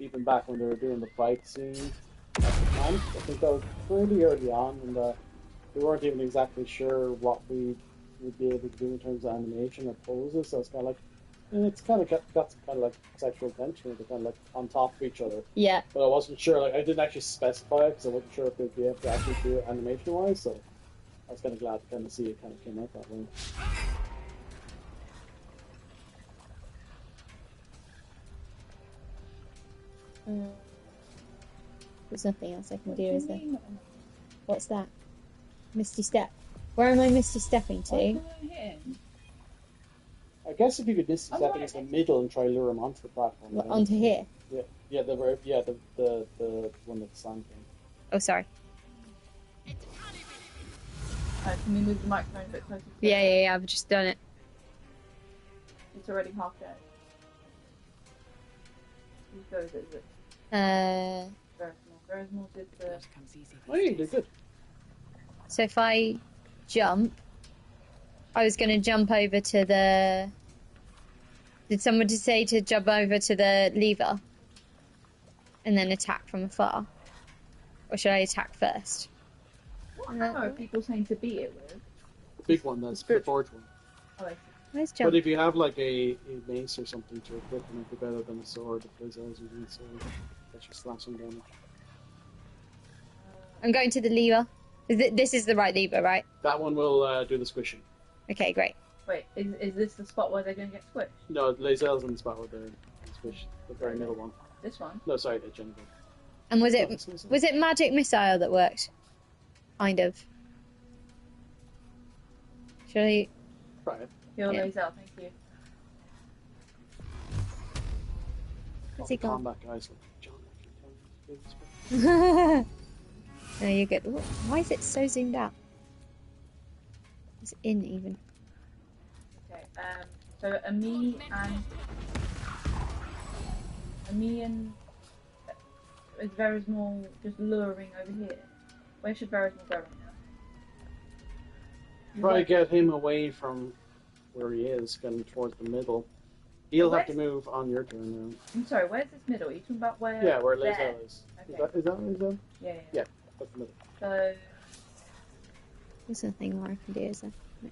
Even back when they were doing the fight scene at the camp, I think that was pretty early on, and we weren't even exactly sure what we would be able to do in terms of animation or poses. So it's kind of like, it's kind of got some kind of like sexual tension. They're kind of like on top of each other. Yeah. But I wasn't sure. Like I didn't actually specify it because I wasn't sure if they'd be able to actually do it animation wise. So I was kind of glad to kind of see it kind of came out that way. There's nothing else I can do, is there? What's that? Misty Step. Where am I Misty Stepping to? I guess if you could just step against the middle and try to lure him onto the platform. What, then- onto here? Yeah, the one that's sand thing. Oh, sorry. Can we move the microphone a bit closer? To Yeah, I've just done it. It's already half dead. Whose go is it? Verismol did the... That comes easy. Oh, yeah, they're good. So if I jump, I was going to jump over to the... Did someone just say to jump over to the lever? And then attack from afar? Or should I attack first? What ammo are people saying to beat it with? The big one, that's the forge one. Oh, I see. Where's jump? But if you have like a mace or something to equip, it might be better than a sword if there's always using a sword. That's your slashing damage. I'm going to the lever. This is the right lever, right? That one will do the squishing. Okay, great. Wait, is this the spot where they're going to get squished? No, Lae'zel's in the spot where they're squish, the very middle one. This one? No, sorry, the Jennifer. And was Oh, it it's Lae'zel. was it magic missile that worked? Kind of. Should I? Try it. Heal Yeah. Lae'zel, thank you. Where's he gone? Combat guys like John. I can tell you. No, you're good. Why is it so zoomed out? It's in even. Okay, so Ami and is Verismol just luring over here? Where should Verismol go right now? Try to get him away from where he is, getting towards the middle. He'll have to move on your turn I'm sorry, where's this middle? Are you talking about where? now. Yeah, where there? Lae'zel is. Okay. Is that Lae'zel? Yeah. Yeah, that's the middle. So There's nothing more I can do, is there? No.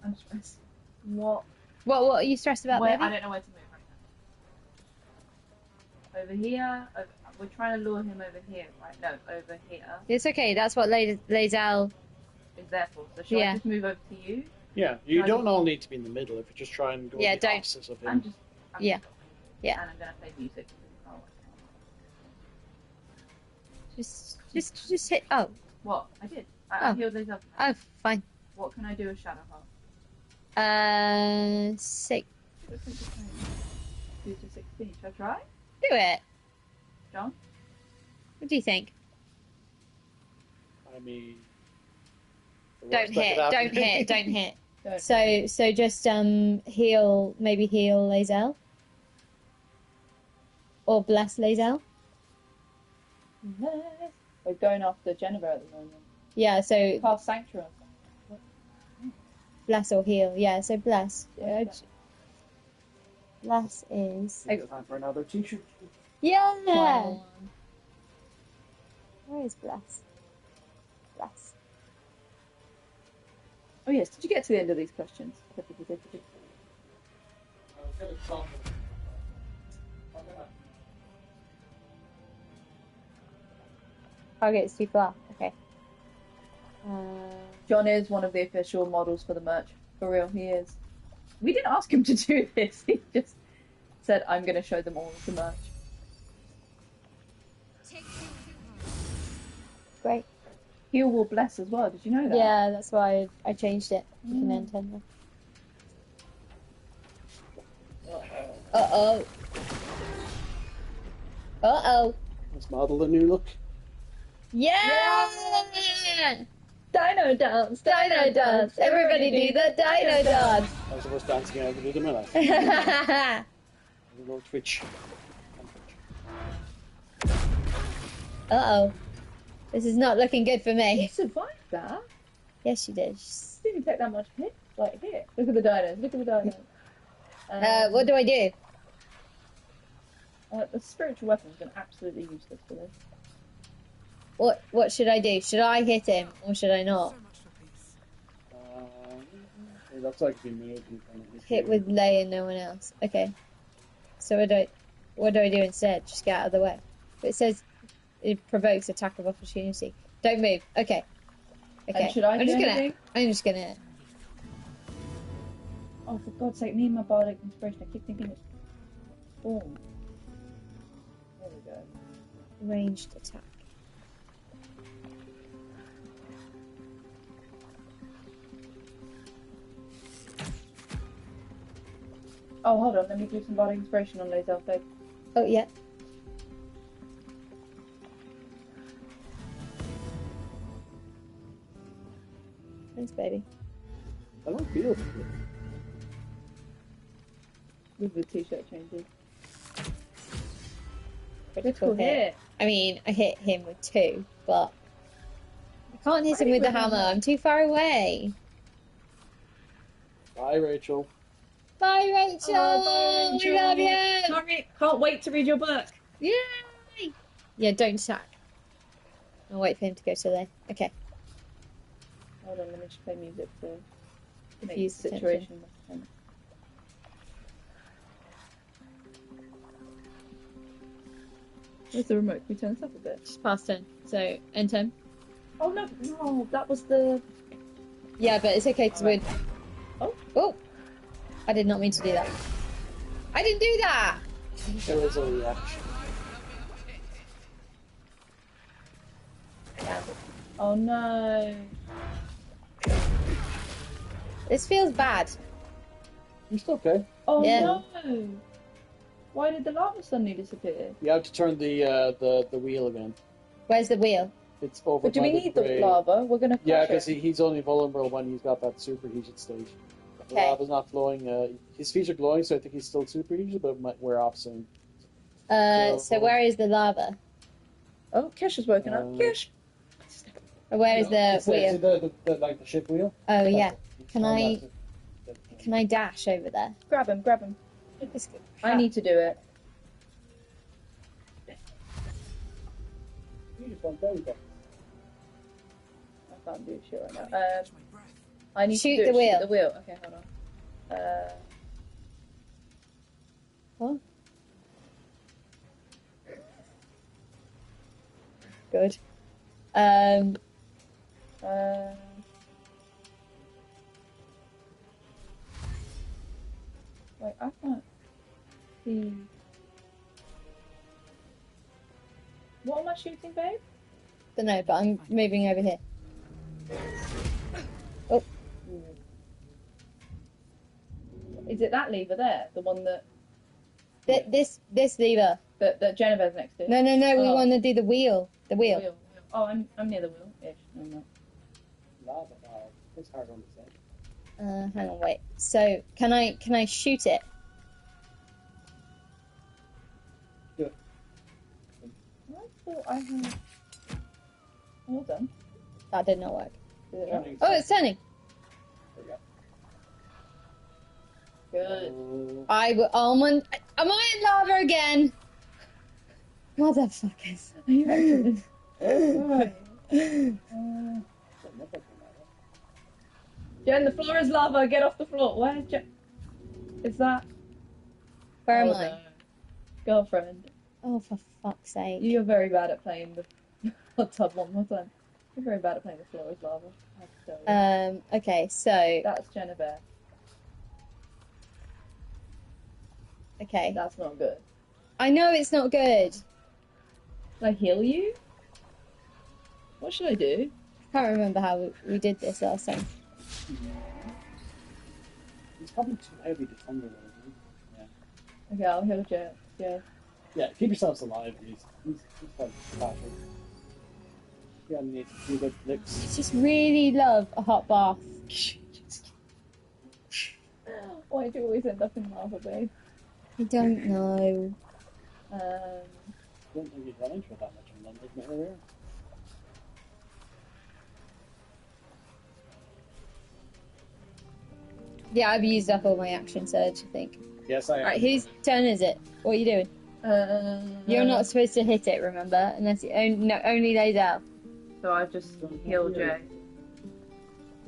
I'm stressed. What? What are you stressed about, Where, baby? I don't know where to move right now. Over here. We're trying to lure him over here, right? No, over here It's okay. That's what Lae'zel. is there for. So should I Yeah. just move over to you? Yeah, you don't all need to be in the middle if you just try and go Yeah, the don't. opposite of I'm him. just. Yeah. Yeah. And I'm gonna play music. Oh. Just hit. Oh, What? I did. I Oh. healed these up. oh, fine. What can I do with Shadowheart? 6. 2 to 16. Should I try? Do it. John? What do you think? I mean, the Don't worst that hit. could happen. Don't hit. Don't hit. Don't. So just heal. Maybe heal Lae'zel. Or bless Lae'zel. We're going after Jennifer at the moment. Yeah. So Cast Sanctuary. bless or heal. Yeah. So bless. Yeah. Bless is. It's time for another t-shirt. Yeah. Final one. Where is bless? Bless. Oh yes, did you get to the end of these questions? Target's too far. Okay. John is one of the official models for the merch. For real, he is. We didn't ask him to do this. He just said, I'm going to show them all the merch. Great. Heal will bless as well. Did you know that? Yeah, that's why I changed it. You can end 10 Uh-oh. Uh-oh. Let's model a new look. Yeah! Dino dance! Dino dance! Everybody do the dino dance! That was the first dancing I ever did in my life. I go Twitch. Uh-oh. This is not looking good for He me. survived that. Yes, she did. Didn't take that much hit. Like, here. Look at the dinos. Look at the dinos. What do I do? The spiritual weapon's been absolutely useless for this. What should I do? Should I hit him or should I not? So much for peace. It looks like he moved. And kind of Hit with Lay and no one else. Okay. So what do I do instead? Just get out of the way. But it says it provokes attack of opportunity. Don't move. Okay. Okay. And should I I'm do just anything? I'm just gonna. Oh, for God's sake, me and my bardic inspiration. I keep thinking it's form. There we go. Ranged attack. Oh, hold on. Let me do some bardic inspiration on Lae'zel. Babe. Oh yeah. Thanks, baby. I don't feel it. With the t-shirt changes. Critical hit. I mean, I hit him with 2, but I can't hit him with the hammer. I'm too far away. Bye, Rachel. Bye, Rachel. Oh, bye, We love you. Sorry, can't wait to read your book. Yay! Yeah, don't attack. I'll wait for him to go to there. Okay. Hold on, let me just play music to make the Diffuse the situation more tense. Where's the remote? Can we turn this up a bit? Just past 10. So, end 10. Oh no, that was the... Yeah, but it's okay because we're... Oh. Oh! I did not mean to do that. I didn't do that! There was a reaction. Oh no. This feels bad. It's okay. Oh Yeah. no. Why did the lava suddenly disappear? You have to turn the wheel again. Where's the wheel? It's over. But do by we need the grave. lava? We're gonna crush Yeah, because it. he's only vulnerable when he's got that superheated stage. The Okay. lava's not flowing. His feet are glowing, so I think he's still superheated, but might wear off soon. So where is the lava? Oh, Kesh has woken up. Kesh! Or where is the It's wheel? the like the ship wheel. Oh, yeah. Can Turn I- that to- Can I dash over there? Grab him, grab him. It's good. I need to do it. You just want those, though. can't do shit right now. I need Shoot to do the wheel. Shoot the wheel. Okay, hold on. What? Good. Wait, I can't see. What am I shooting, babe? Don't know, but I'm moving over here. Oh, Is it that lever there? The one that this lever. that Jennifer's next to? No, we Oh. want to do the wheel. The wheel. Oh, I'm near the wheel. Ish. No, I'm not. Lava bar. It's hard on the side. Hang on, wait. So can I shoot it? Do it. I thought I had. Well done. That did not work. Did it Turning. Oh, it's turning. There you Good. go. Am I in lava again? Motherfuckers. Are you actually? Right. Jen, the floor is lava. Get off the floor. Where's Jen? Is that? Where am Oh, I? no. Girlfriend, Oh, for fuck's sake. you're very bad at playing the hot tub one more time. You're very bad at playing the floor is lava. I have to tell you. Okay, so That's Jennifer. okay. That's not good. I know it's not good. Can I heal you? What should I do? I can't remember how we did this last time. He's probably too heavy to tumble though, isn't he? Okay, I'll heal Jay. Yeah. Yeah, keep yourselves alive. He's quite battered. Yeah, need a few good flicks. I just really love a hot bath. Why do you always end up in lava, babe? I don't know. I don't think you've run into it that much in London earlier. Yeah, I've used up all my action surge, I think. Yes, I am. Right, whose turn is it? What are you doing? You're not supposed to hit it, remember? Unless you only Lae'zel. So I just heal Jay.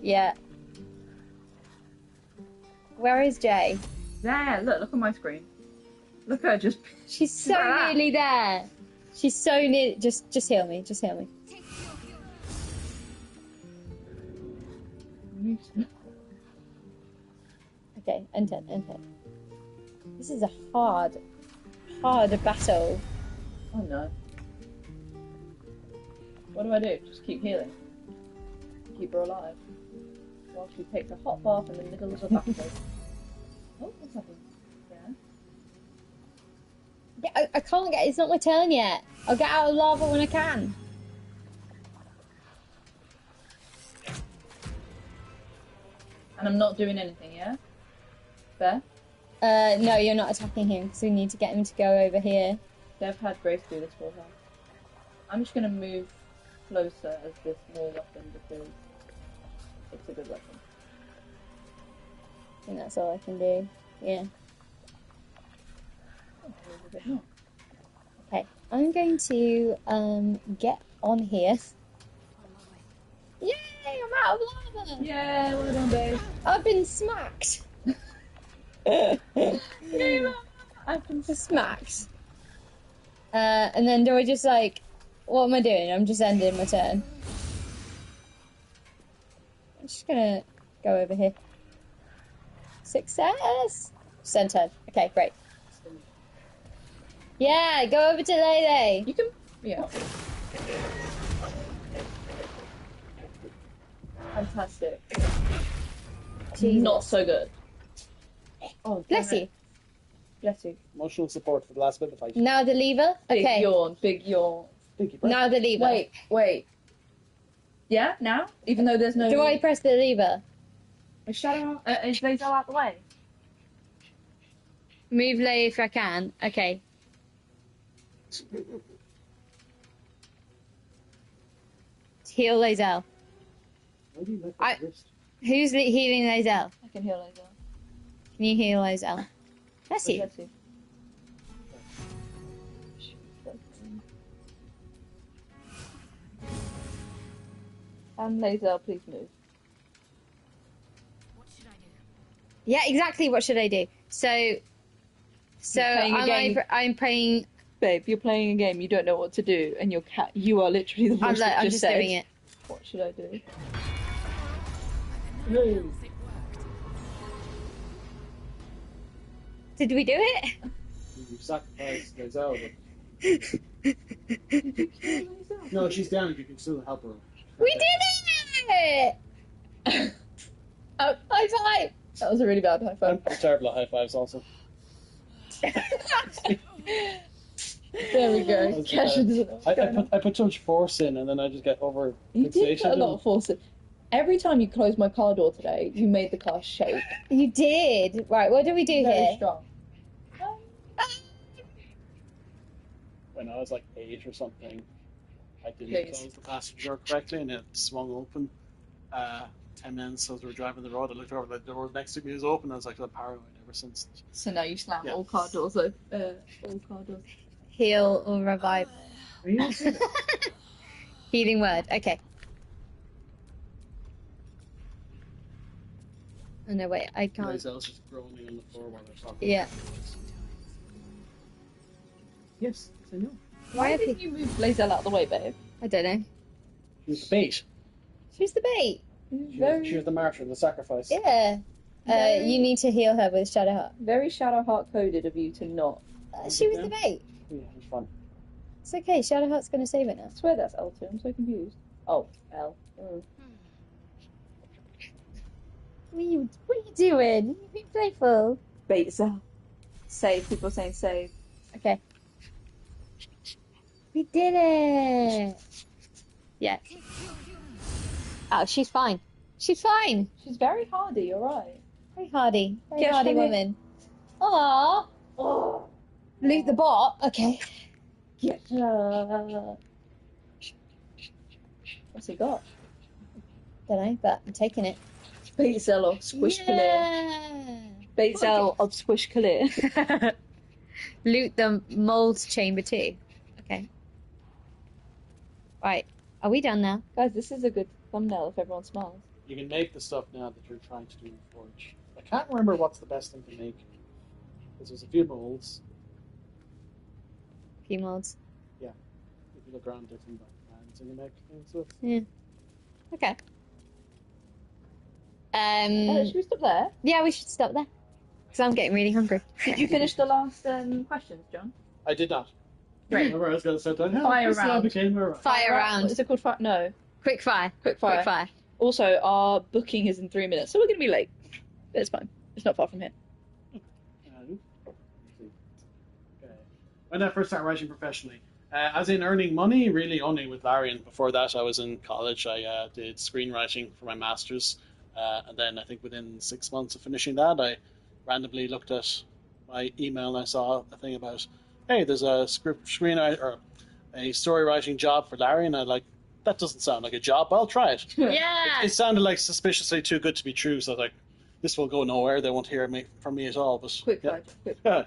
Yeah. Where is Jay? There, look on my screen. Look at her just. She's so like that. nearly there. She's so near. Just heal me. Just heal me. Okay, enter. This is a hard battle. Oh no. What do I do? Just keep healing. Keep her alive. While she takes a hot bath in the middle of a battle. Oh, what's happening? Yeah. Yeah, I can't get. It's not my turn yet. I'll get out of lava when I can. And I'm not doing anything, yeah? Fair? No, you're not attacking him because we need to get him to go over here. They've had Grace do this for her. I'm just gonna move closer as this more weapon because it's a good weapon. I think that's all I can do. Yeah. Oh, there's a bit more. Okay, I'm going to get on here. Yay! I'm out of lava. Yeah, well done, babe. I've been smacked. I've been smacked. And then do I just like, what am I doing? I'm just ending my turn. I'm just gonna go over here. Success! Just turn. Okay, great. Yeah, go over to Lae'zel. You can. Yeah. Fantastic. Jesus. Not so good. Oh, Bless damn you. it. Bless you. Emotional support for the last bit of the fight. Now the lever. Big Okay. yawn. Big yawn. Pinky breath. Now the lever. Wait. Yeah, now? Even though there's no. Do I press the lever? Is Lae'zel out the way? Move Lay if I can. Okay. Heal Lae'zel. Why do you lift I- your wrist? Who's healing Lae'zel? I can heal Lae'zel. Can you heal Lae'zel? Bless you. Bless you. And Lae'zel, please move. What should I do? Yeah, exactly. What should I do? So playing a game. I'm praying. Babe, you're playing a game, you don't know what to do, and you are literally the voice that I'm just just said, doing it. what should I do? Hey. It worked. Did we do it? You sacrificed Lae'zel, but... No, she's down. You can still help her. We did it! Oh, high five! That was a really bad high I'm five. terrible at high fives also. There we go. That's Cash bad. doesn't know what's going on. I put too much force in, and then I just get over You did put a fixated. lot of force in. Every time you closed my car door today, you made the car shake. You did. Right, what do we do Very here? strong. When I was like 8 or something, I didn't Please. close the passenger door correctly, and it swung open. 10 minutes as we were driving the road, I looked over, like, the door next to me was open. I was like, I'm paranoid ever since. So now you slam Yeah. all car doors open. All car doors. Heal or revive. Are you okay? Healing word. Okay. Oh no, wait, I can't. Lae'zel's just groaning on the floor while they're talking. Yeah. Yes, I know. Why are Did you move Lae'zel out of the way, babe? I don't know. She's the bait. She's the bait. She was the martyr, the sacrifice. Yeah. You need to heal her with Shadowheart. Very Shadowheart coded of you to not. She was the bait. Yeah, it was fun. It's okay. Shadowheart's gonna save it now. I swear that's L2. I'm so confused. Oh, L. What are you doing? You be playful. Bait cell. Save. People saying save. Okay. We did it. Yeah. Oh, she's fine. She's fine. She's very hardy. You're right. Very hardy. Very Yes, hardy honey. woman. Aww. Oh, Loot the bot. Okay. get her. What's he got? Don't know, but I'm taking it. Bait cell of Squish Clear. Yeah. Bait cell of Squish Clear. Loot the mold chamber too. Okay. Right. Are we done now? Guys, this is a good thumbnail if everyone smiles. You can make the stuff now that you're trying to do in Forge. I can't remember what's the best thing to make. Because there's a few molds. Few molds. If you look around different brands and you make things with. Okay. Should we stop there? Yeah, we should stop there. Because I'm getting really hungry. Did you finish the last questions, John? I did not. Great. Remember, I was going to sit down. "Yeah, Fire this now round. became a Fire round. Is it called fire? No. Quick fire. Quick fire. Quick fire. Also, our booking is in 3 minutes, so we're going to be late. But it's fine. It's not far from here. Okay. When I first started writing professionally, as in earning money, really only with Larian. Before that, I was in college. I did screenwriting for my master's, and then I think within 6 months of finishing that, I randomly looked at my email and I saw a thing about, hey, there's a screenwriter or a story writing job for Larian. I like, that doesn't sound like a job. I'll try it. Yeah. It sounded like suspiciously too good to be true. So I was like, this will go nowhere. They won't hear from me at all. But Quick yeah. fire.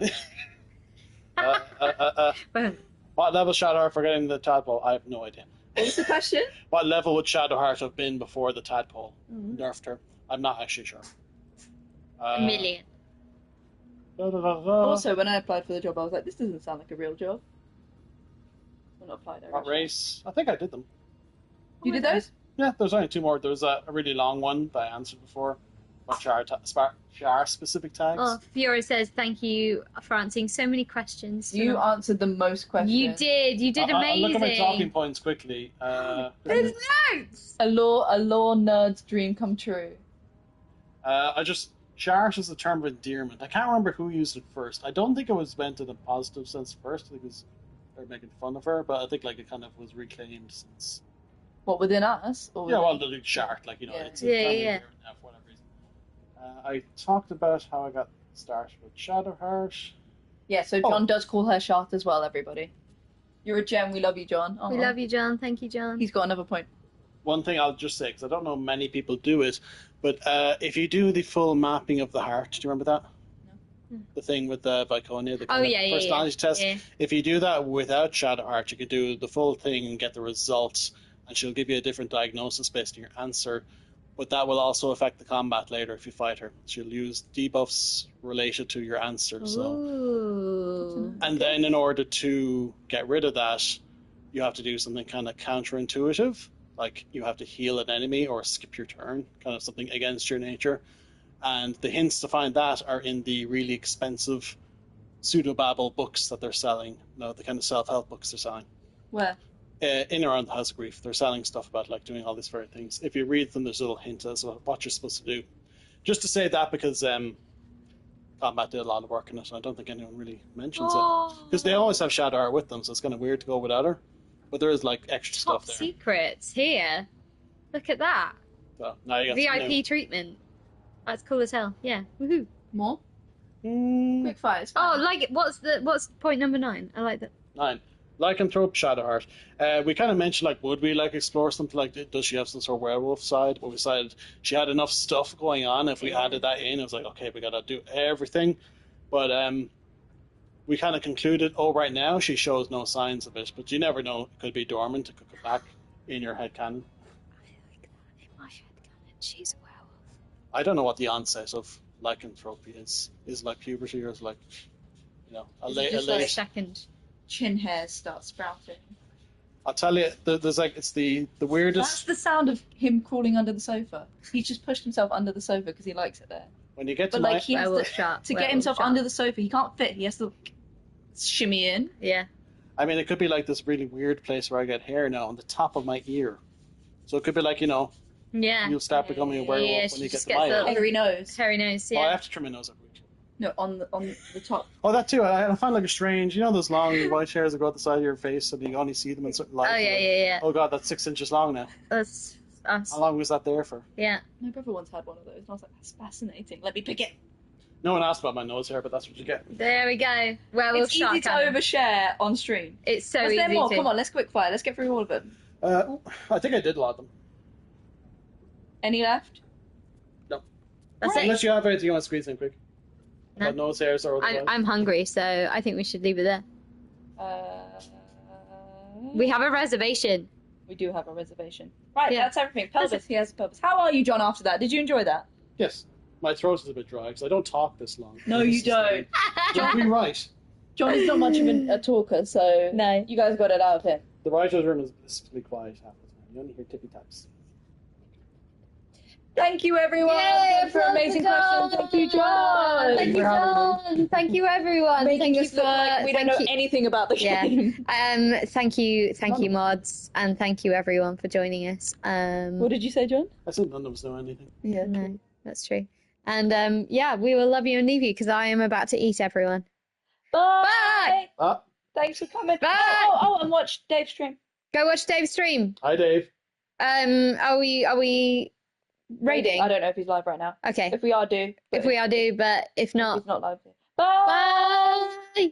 Quick. What level Shadowheart for getting the tadpole? I have no idea. What was the question? What level would Shadowheart have been before the tadpole nerfed her? I'm not actually sure. A million. Also, when I applied for the job, I was like, this doesn't sound like a real job. I'm not applied. What race? I think I did them. You did those? Yeah, there's only 2 more. There was a really long one that I answered before. What char specific tags? Oh, Fiora says thank you for answering so many questions. You answered the most questions. You did. You did I'll amazing. look at my talking points quickly. There's notes. A law nerd's dream come true. Chart is a term of endearment. I can't remember who used it first. I don't think it was meant in a positive sense first. I think it was they're making fun of her, but I think like it kind of was reclaimed since. What, within us? Or Yeah, within... well, the chart, like, you know, Yeah. it's a Yeah, term of yeah. endearment now for whatever reason. I talked about how I got started with Shadowheart. Yeah, so John does call her Shart as well, everybody. You're a gem. We love you, John. We love you, John. Thank you, John. He's got another point. One thing I'll just say, because I don't know many people do it, but if you do the full mapping of the heart, do you remember that? No. The thing with the Viconia, the Oh, kind of yeah, personality test. Yeah. If you do that without Shadowheart, you could do the full thing and get the results and she'll give you a different diagnosis based on your answer. But that will also affect the combat later if you fight her. She'll use debuffs related to your answer. So, Ooh. and then in order to get rid of that, you have to do something kind of counterintuitive, like you have to heal an enemy or skip your turn, kind of something against your nature. And the hints to find that are in the really expensive pseudobabble books that they're selling. No, the kind of self-help books they're selling. Where? In and around the House of Grief, they're selling stuff about like doing all these very things. If you read them, there's a little hint as to what you're supposed to do. Just to say that because Combat did a lot of work in it, and I don't think anyone really mentions it because they always have Shadowheart with them, so it's kind of weird to go without her. But there is like extra Top stuff there. secrets here. Look at that. So now you got VIP treatment. That's cool as hell. Yeah. Woohoo. More? Mm, Quick fire. It's Oh, fine. like what's point number 9? I like that. 9. Lycanthrope, Shadowheart. We kind of mentioned like, would we like explore something like? Does she have some sort of werewolf side? But we decided she had enough stuff going on. If we added that in, it was like, okay, we gotta do everything. But we kind of concluded, right now she shows no signs of it, but you never know. It could be dormant. It could come back in your headcanon. I like that in my headcanon. She's a werewolf. I don't know what the onset of lycanthropy is. Is like puberty or is like, a Is it late. just Like second. Chin hairs start sprouting. I'll tell you, there's like it's the That's weirdest. the sound of him crawling under the sofa. He's just pushed himself under the sofa because he likes it there. When you get to But my, like he has Werewolf to shot. get Werewolf himself shot. under the sofa. He can't fit. He has to shimmy in. Yeah. I mean, it could be like this really weird place where I get hair now on the top of my ear. So it could be like, Yeah. you'll start becoming a werewolf Yeah, when she you get just to gets my a- age. Hairy nose. Hairy nose. Oh, I Yeah. have to trim my nose every week. No, on the top. Oh, that too. I found like a strange, those long white hairs that go out the side of your face and you only see them in certain lights. Oh yeah. Oh god, that's 6 inches long now. That's us. How long was that there for? Yeah. My brother once had one of those, and I was like, "That's fascinating. Let me pick it." No one asked about my nose hair, but that's what you get. There we go. Werewolf It's shot easy to cannon. overshare on stream. It's so Was easy there more? to. Come on, let's quick fire. Let's get through all of them. I think I did a lot of them. Any left? That's Unless it. you have anything you want to squeeze in quick. No. About nose hairs or otherwise. I'm hungry, so I think we should leave it there. We have a reservation. We do have a reservation. Right, Yeah. that's everything. Pelvis, he has a pelvis. How are you, John, after that? Did you enjoy that? Yes. My throat is a bit dry because I don't talk this long. No, you don't. Don't be right. John is not much of a talker, so No. you guys got it out of him. The writer's room is blissfully quiet half the time. You only hear tippy taps. Thank you, everyone, Yay, for amazing questions. Thank you, John. Thank you, John. Thank you, everyone. Making Thank us look like we don't know anything about the Yeah. game. Thank you, mods, and thank you everyone for joining us. What did you say, John? I said none of us know anything. Yeah. No, that's true. And we will love you and leave you because I am about to eat everyone. Bye. Ah, Thanks for coming. Bye. Oh, and watch Dave's stream. Go watch Dave's stream. hi Dave. Are we raiding? I don't know if he's live right now. Okay. If we are, do. If we are, do, but if not, He's not live. Bye. bye.